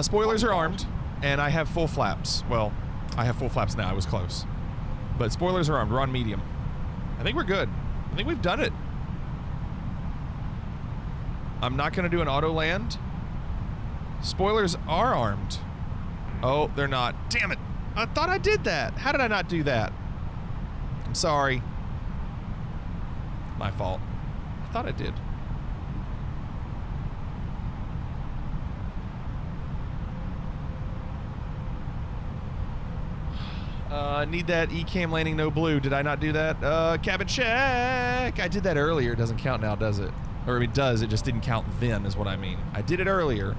Spoilers are armed, and I have full flaps. Well, I have full flaps now. I was close. But spoilers are armed. We're on medium. I think we're good. I think we've done it. I'm not going to do an auto land. Spoilers are armed. Oh, they're not. Damn it. I thought I did that. How did I not do that? I'm sorry. My fault. I thought I did. Need that ECAM landing, no blue. Did I not do that? Cabin check. I did that earlier. It doesn't count now, does it? Or it does. It just didn't count then, is what I mean. I did it earlier.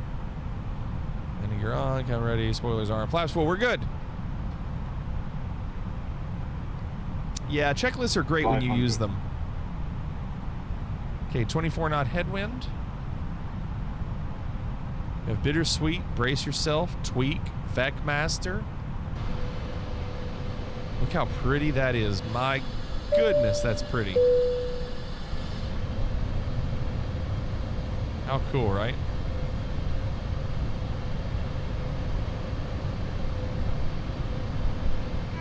Landing gear on. Cabin ready. Spoilers are on. Flaps full. We're good. Yeah, checklists are great when you use them. Okay, 24 knot headwind. You have bittersweet. Brace yourself. Tweak. Vec master. Look how pretty that is. My goodness, that's pretty. How cool, right?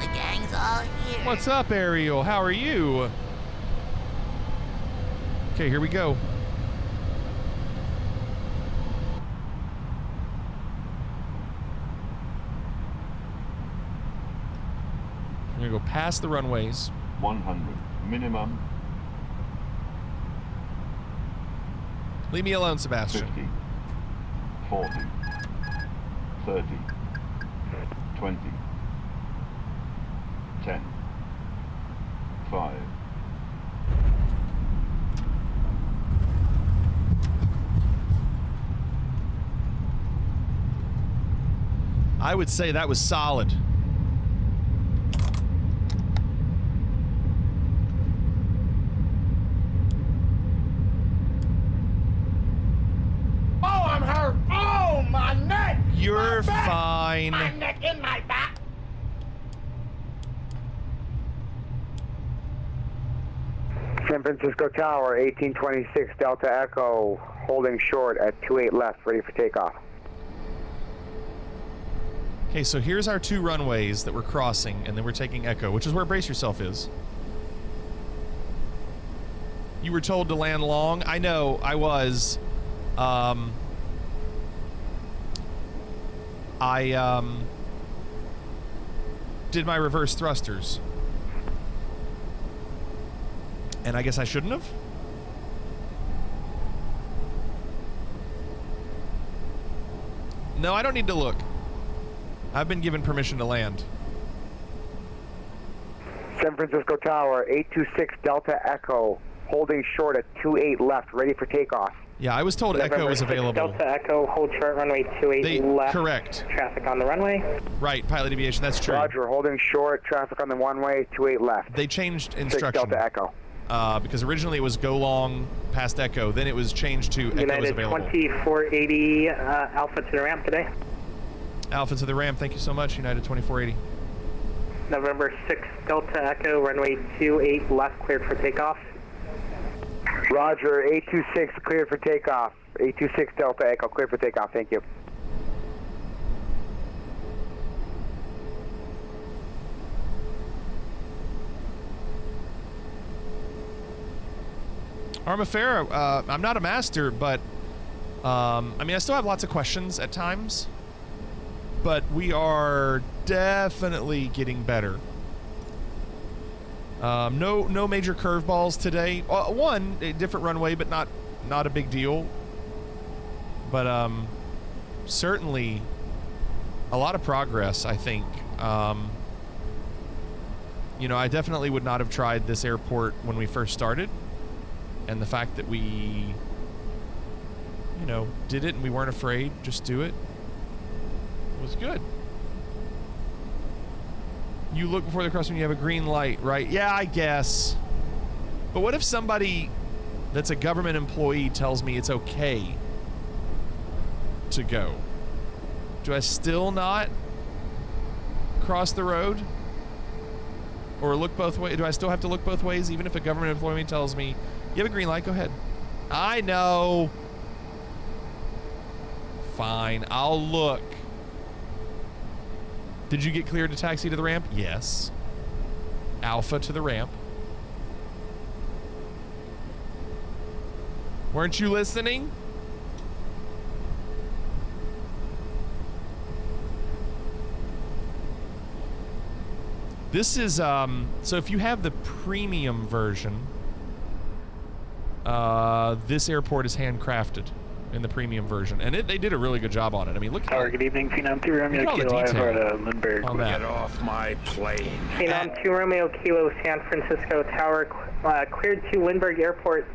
The gang's all here. What's up, Ariel? How are you? Okay, here we go. We're gonna go past the runways. 100 minimum. Leave me alone, Sebastian. 50, 40, 30, 20, 10, 5. I would say that was solid. You're fine. My neck in my back. San Francisco Tower, 1826 Delta Echo, holding short at 28 left, ready for takeoff. Okay, so here's our two runways that we're crossing, and then we're taking Echo, which is where Brace Yourself is. You were told to land long. I know, I was. I did my reverse thrusters. And I guess I shouldn't have? No, I don't need to look. I've been given permission to land. San Francisco Tower, 826 Delta Echo, holding short at 28 left, ready for takeoff. Yeah, I was told Echo was available. Delta Echo, hold short runway 28 left. Correct. Traffic on the runway. Right, pilot deviation, that's true. Roger, holding short, traffic on the one-way, 28 left. They changed 6 instruction. Delta Echo. Because originally it was go long past Echo, then it was changed to Echo is United available. 2480 Alpha to the ramp today. Alpha to the ramp, thank you so much, United 2480. November 6 Delta Echo, runway 28 left, cleared for takeoff. Roger, 826 cleared for takeoff. 826 Delta Echo, cleared for takeoff, thank you. Armafera, I'm not a master, but I mean, I still have lots of questions at times, but we are definitely getting better. No major curveballs today. One, a different runway, but not a big deal. But certainly a lot of progress, I think. You know, I definitely would not have tried this airport when we first started. And the fact that we, you know, did it and we weren't afraid, just do it, was good. You look before the crossing, you have a green light, right? Yeah, I guess. But what if somebody that's a government employee tells me it's okay to go? Do I still not cross the road? Or look both ways? Do I still have to look both ways even if a government employee tells me, you have a green light, go ahead. I know. fine. I'll look. Did you get cleared to taxi to the ramp? Yes. Alpha to the ramp. Weren't you listening? This is, so if you have the premium version, this airport is handcrafted in the premium version, and they did a really good job on it. I mean, look at Tower, good evening, Phenom 2 Romeo Kilo IFR to Lindbergh. Get off my plane. Phenom 2 Romeo Kilo San Francisco Tower, cleared to Lindbergh Airport,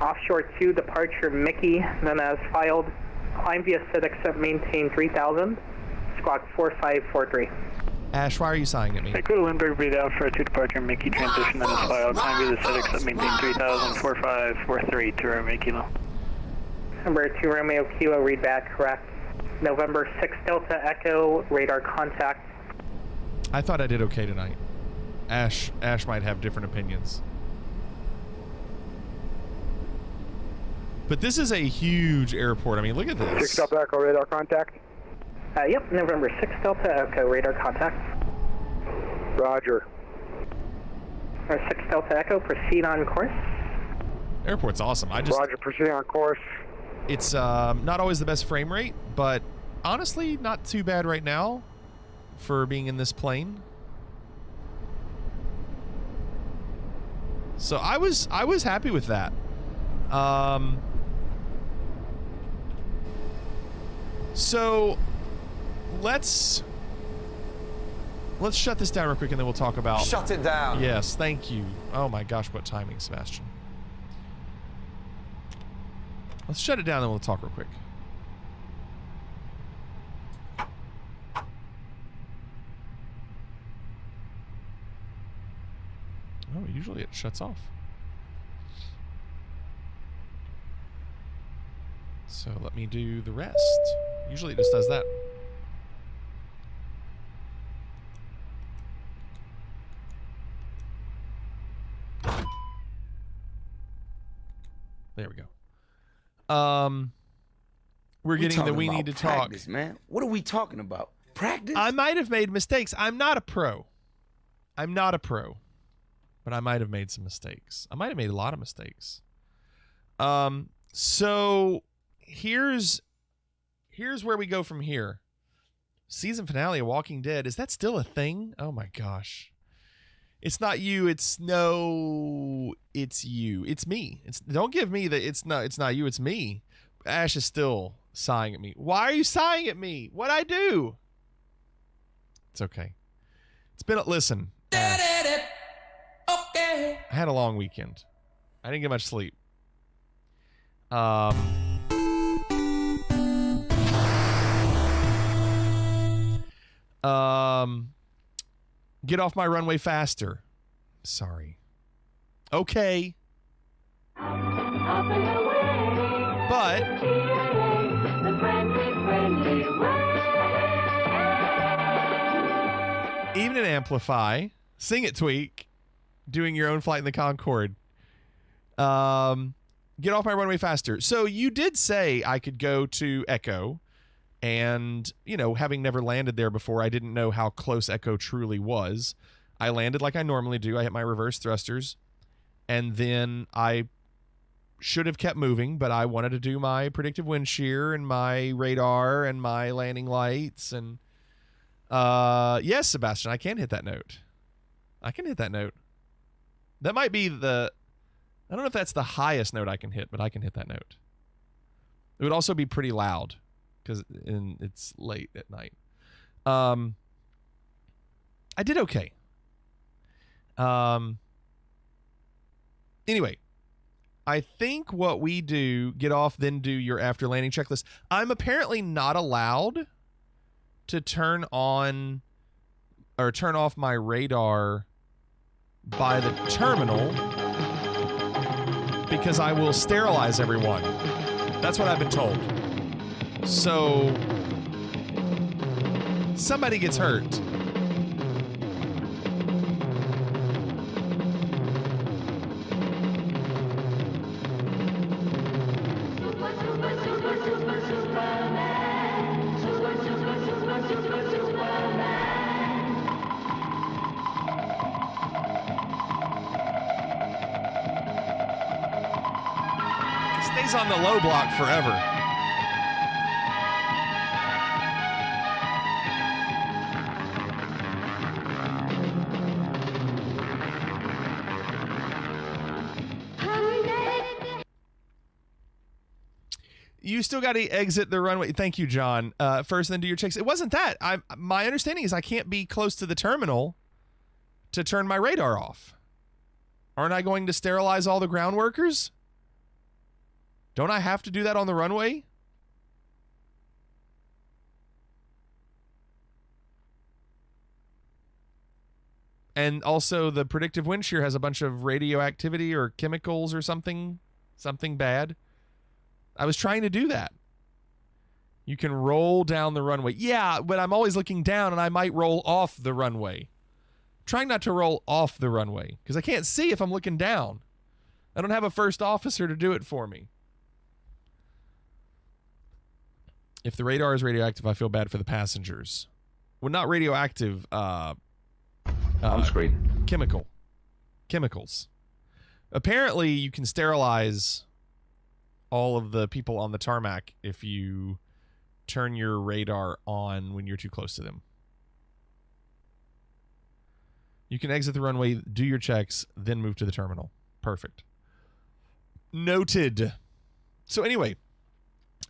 offshore 2, departure Mickey, then as filed, climb via CITIC, maintain 3000, squawk 4543. Ash, why are you sighing at me? Hey, crew Lindbergh, breathe out for a 2 departure Mickey transition, then as filed, climb via CITIC, maintain 3000, 4543 to Romeo Kilo. Number 2 Romeo Kilo, read back correct. November 6 Delta Echo, radar contact. I thought I did okay tonight. Ash might have different opinions. But this is a huge airport. I mean, look at this. 6 Delta Echo, radar contact. Yep, November 6 Delta Echo, radar contact. Roger. 6 Delta Echo, proceed on course. Airport's awesome. Roger, proceeding on course. It's not always the best frame rate, but honestly, not too bad right now for being in this plane. So I was happy with that. So let's shut this down real quick, and then we'll talk about... Shut it down. Yes, thank you. Oh my gosh, what timing, Sebastian. Let's shut it down, and we'll talk real quick. Oh, usually it shuts off. So let me do the rest. Usually it just does that. There we go. We're getting the we need to talk. Practice, man. What are we talking about? Practice? I might have made mistakes. I'm not a pro. I'm not a pro. But I might have made some mistakes. I might have made a lot of mistakes. So here's where we go from here. Season finale of Walking Dead. Is that still a thing? Oh my gosh. It's not you. It's you. It's me. Don't give me the it's not you. It's me. Ash is still sighing at me. Why are you sighing at me? What'd I do? It's okay. It's been listen. Ash, Okay. I had a long weekend. I didn't get much sleep. Get off my runway faster. Sorry. Okay. But even in Amplify, sing it, Tweak, doing your own flight in the Concorde. Get off my runway faster. So you did say I could go to Echo. And, you know, having never landed there before, I didn't know how close Echo truly was. I landed like I normally do. I hit my reverse thrusters. And then I should have kept moving, but I wanted to do my predictive wind shear and my radar and my landing lights. And, yes, Sebastian, I can hit that note. I can hit that note. That might be I don't know if that's the highest note I can hit, but I can hit that note. It would also be pretty loud. Because it's late at night. I did okay. Anyway, I think what we do, get off, then do your after landing checklist. I'm apparently not allowed to turn on or turn off my radar by the terminal because I will sterilize everyone. That's what I've been told. So somebody gets hurt. Stays on the low block forever. You still got to exit the runway. Thank you, John. First, then do your checks. It wasn't that. My understanding is I can't be close to the terminal to turn my radar off. Aren't I going to sterilize all the ground workers? Don't I have to do that on the runway? And also the predictive wind shear has a bunch of radioactivity or chemicals or something bad. I was trying to do that. You can roll down the runway. Yeah, but I'm always looking down and I might roll off the runway. Trying not to roll off the runway because I can't see if I'm looking down. I don't have a first officer to do it for me. If the radar is radioactive, I feel bad for the passengers. Well, not radioactive. On screen. Chemicals. Apparently, you can sterilize all of the people on the tarmac if you turn your radar on when you're too close to them. You can exit the runway, do your checks, then move to the terminal. Perfect. Noted. So anyway,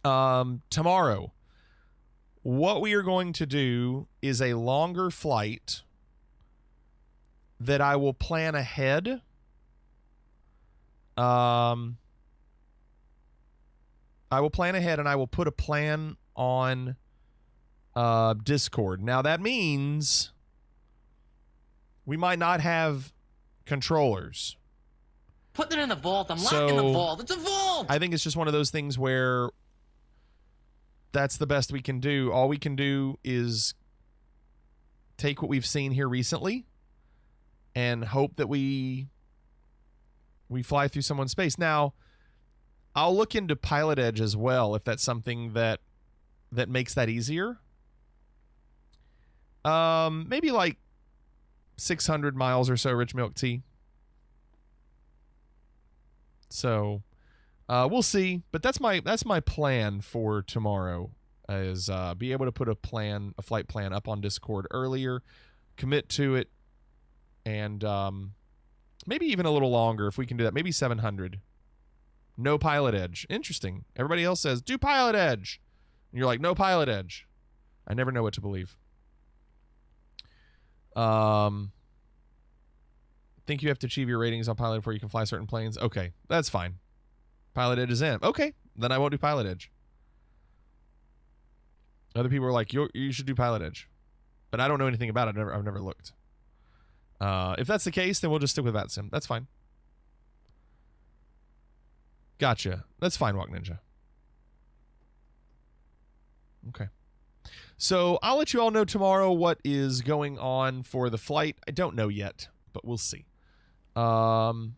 tomorrow, what we are going to do is a longer flight that I will plan ahead. I will plan ahead and I will put a plan on Discord. Now that means we might not have controllers. Put it in the vault. I'm locking the vault. It's a vault. I think it's just one of those things where that's the best we can do. All we can do is take what we've seen here recently and hope that we fly through someone's space. Now, I'll look into Pilot Edge as well if that's something that makes that easier. Maybe like 600 miles or so rich milk tea. So we'll see, but that's my plan for tomorrow is be able to put a flight plan up on Discord earlier, commit to it, and maybe even a little longer if we can do that. Maybe 700. No Pilot Edge. Interesting. Everybody else says do Pilot Edge, and you're like no Pilot Edge. I never know what to believe. Think you have to achieve your ratings on Pilot before you can fly certain planes. Okay, that's fine. Pilot Edge is in. Okay, then I won't do Pilot Edge. Other people are like, you should do Pilot Edge, but I don't know anything about it. I've never looked. If that's the case, then we'll just stick with Vatsim. That's fine. Gotcha. That's fine, Walk Ninja. Okay. So I'll let you all know tomorrow what is going on for the flight. I don't know yet, but we'll see. Hope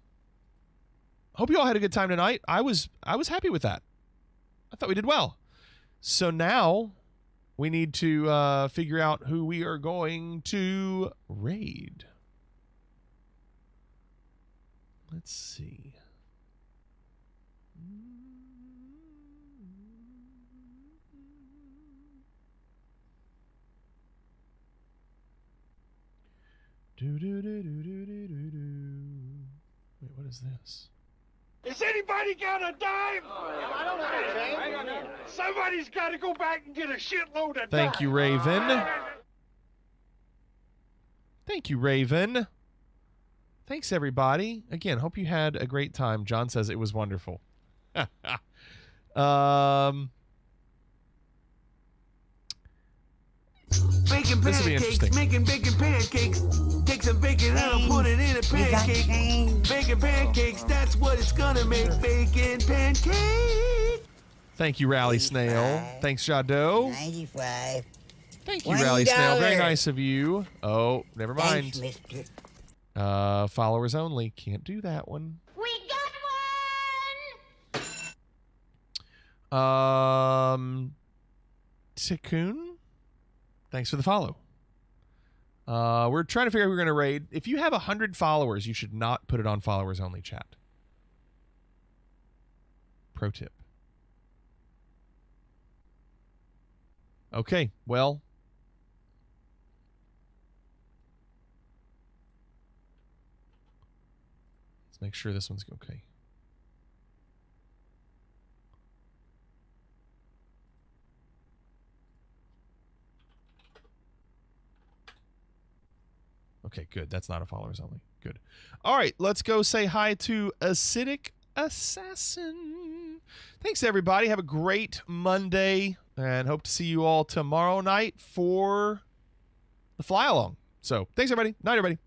you all had a good time tonight. I was happy with that. I thought we did well. So now we need to figure out who we are going to raid. Let's see. Wait, what is this? Is anybody got a dime? I don't know. Somebody's got to go back and get a shitload of Thank you, Raven. Thank you, Raven. Thanks, everybody. Again, hope you had a great time. John says it was wonderful. Bacon This will be interesting. pancakes, making bacon pancakes. Take some bacon and put it in a pancake. Bacon pancakes, that's what it's gonna make. Bacon pancake. Thank you, Rally Snail. Thanks, Jado. 95. Thank you, Rally Snail. Very nice of you. Oh, never mind. Thanks, mister. Followers only. Can't do that one. We got one. Tikkun? Thanks for the follow. We're trying to figure out who we're going to raid. If you have 100 followers, you should not put it on followers only chat. Pro tip. Okay, well. Let's make sure this one's okay. Okay, good. That's not a followers only. Good. All right, let's go say hi to Acidic Assassin. Thanks, everybody. Have a great Monday, and hope to see you all tomorrow night for the fly along. So, thanks, everybody. Night, everybody.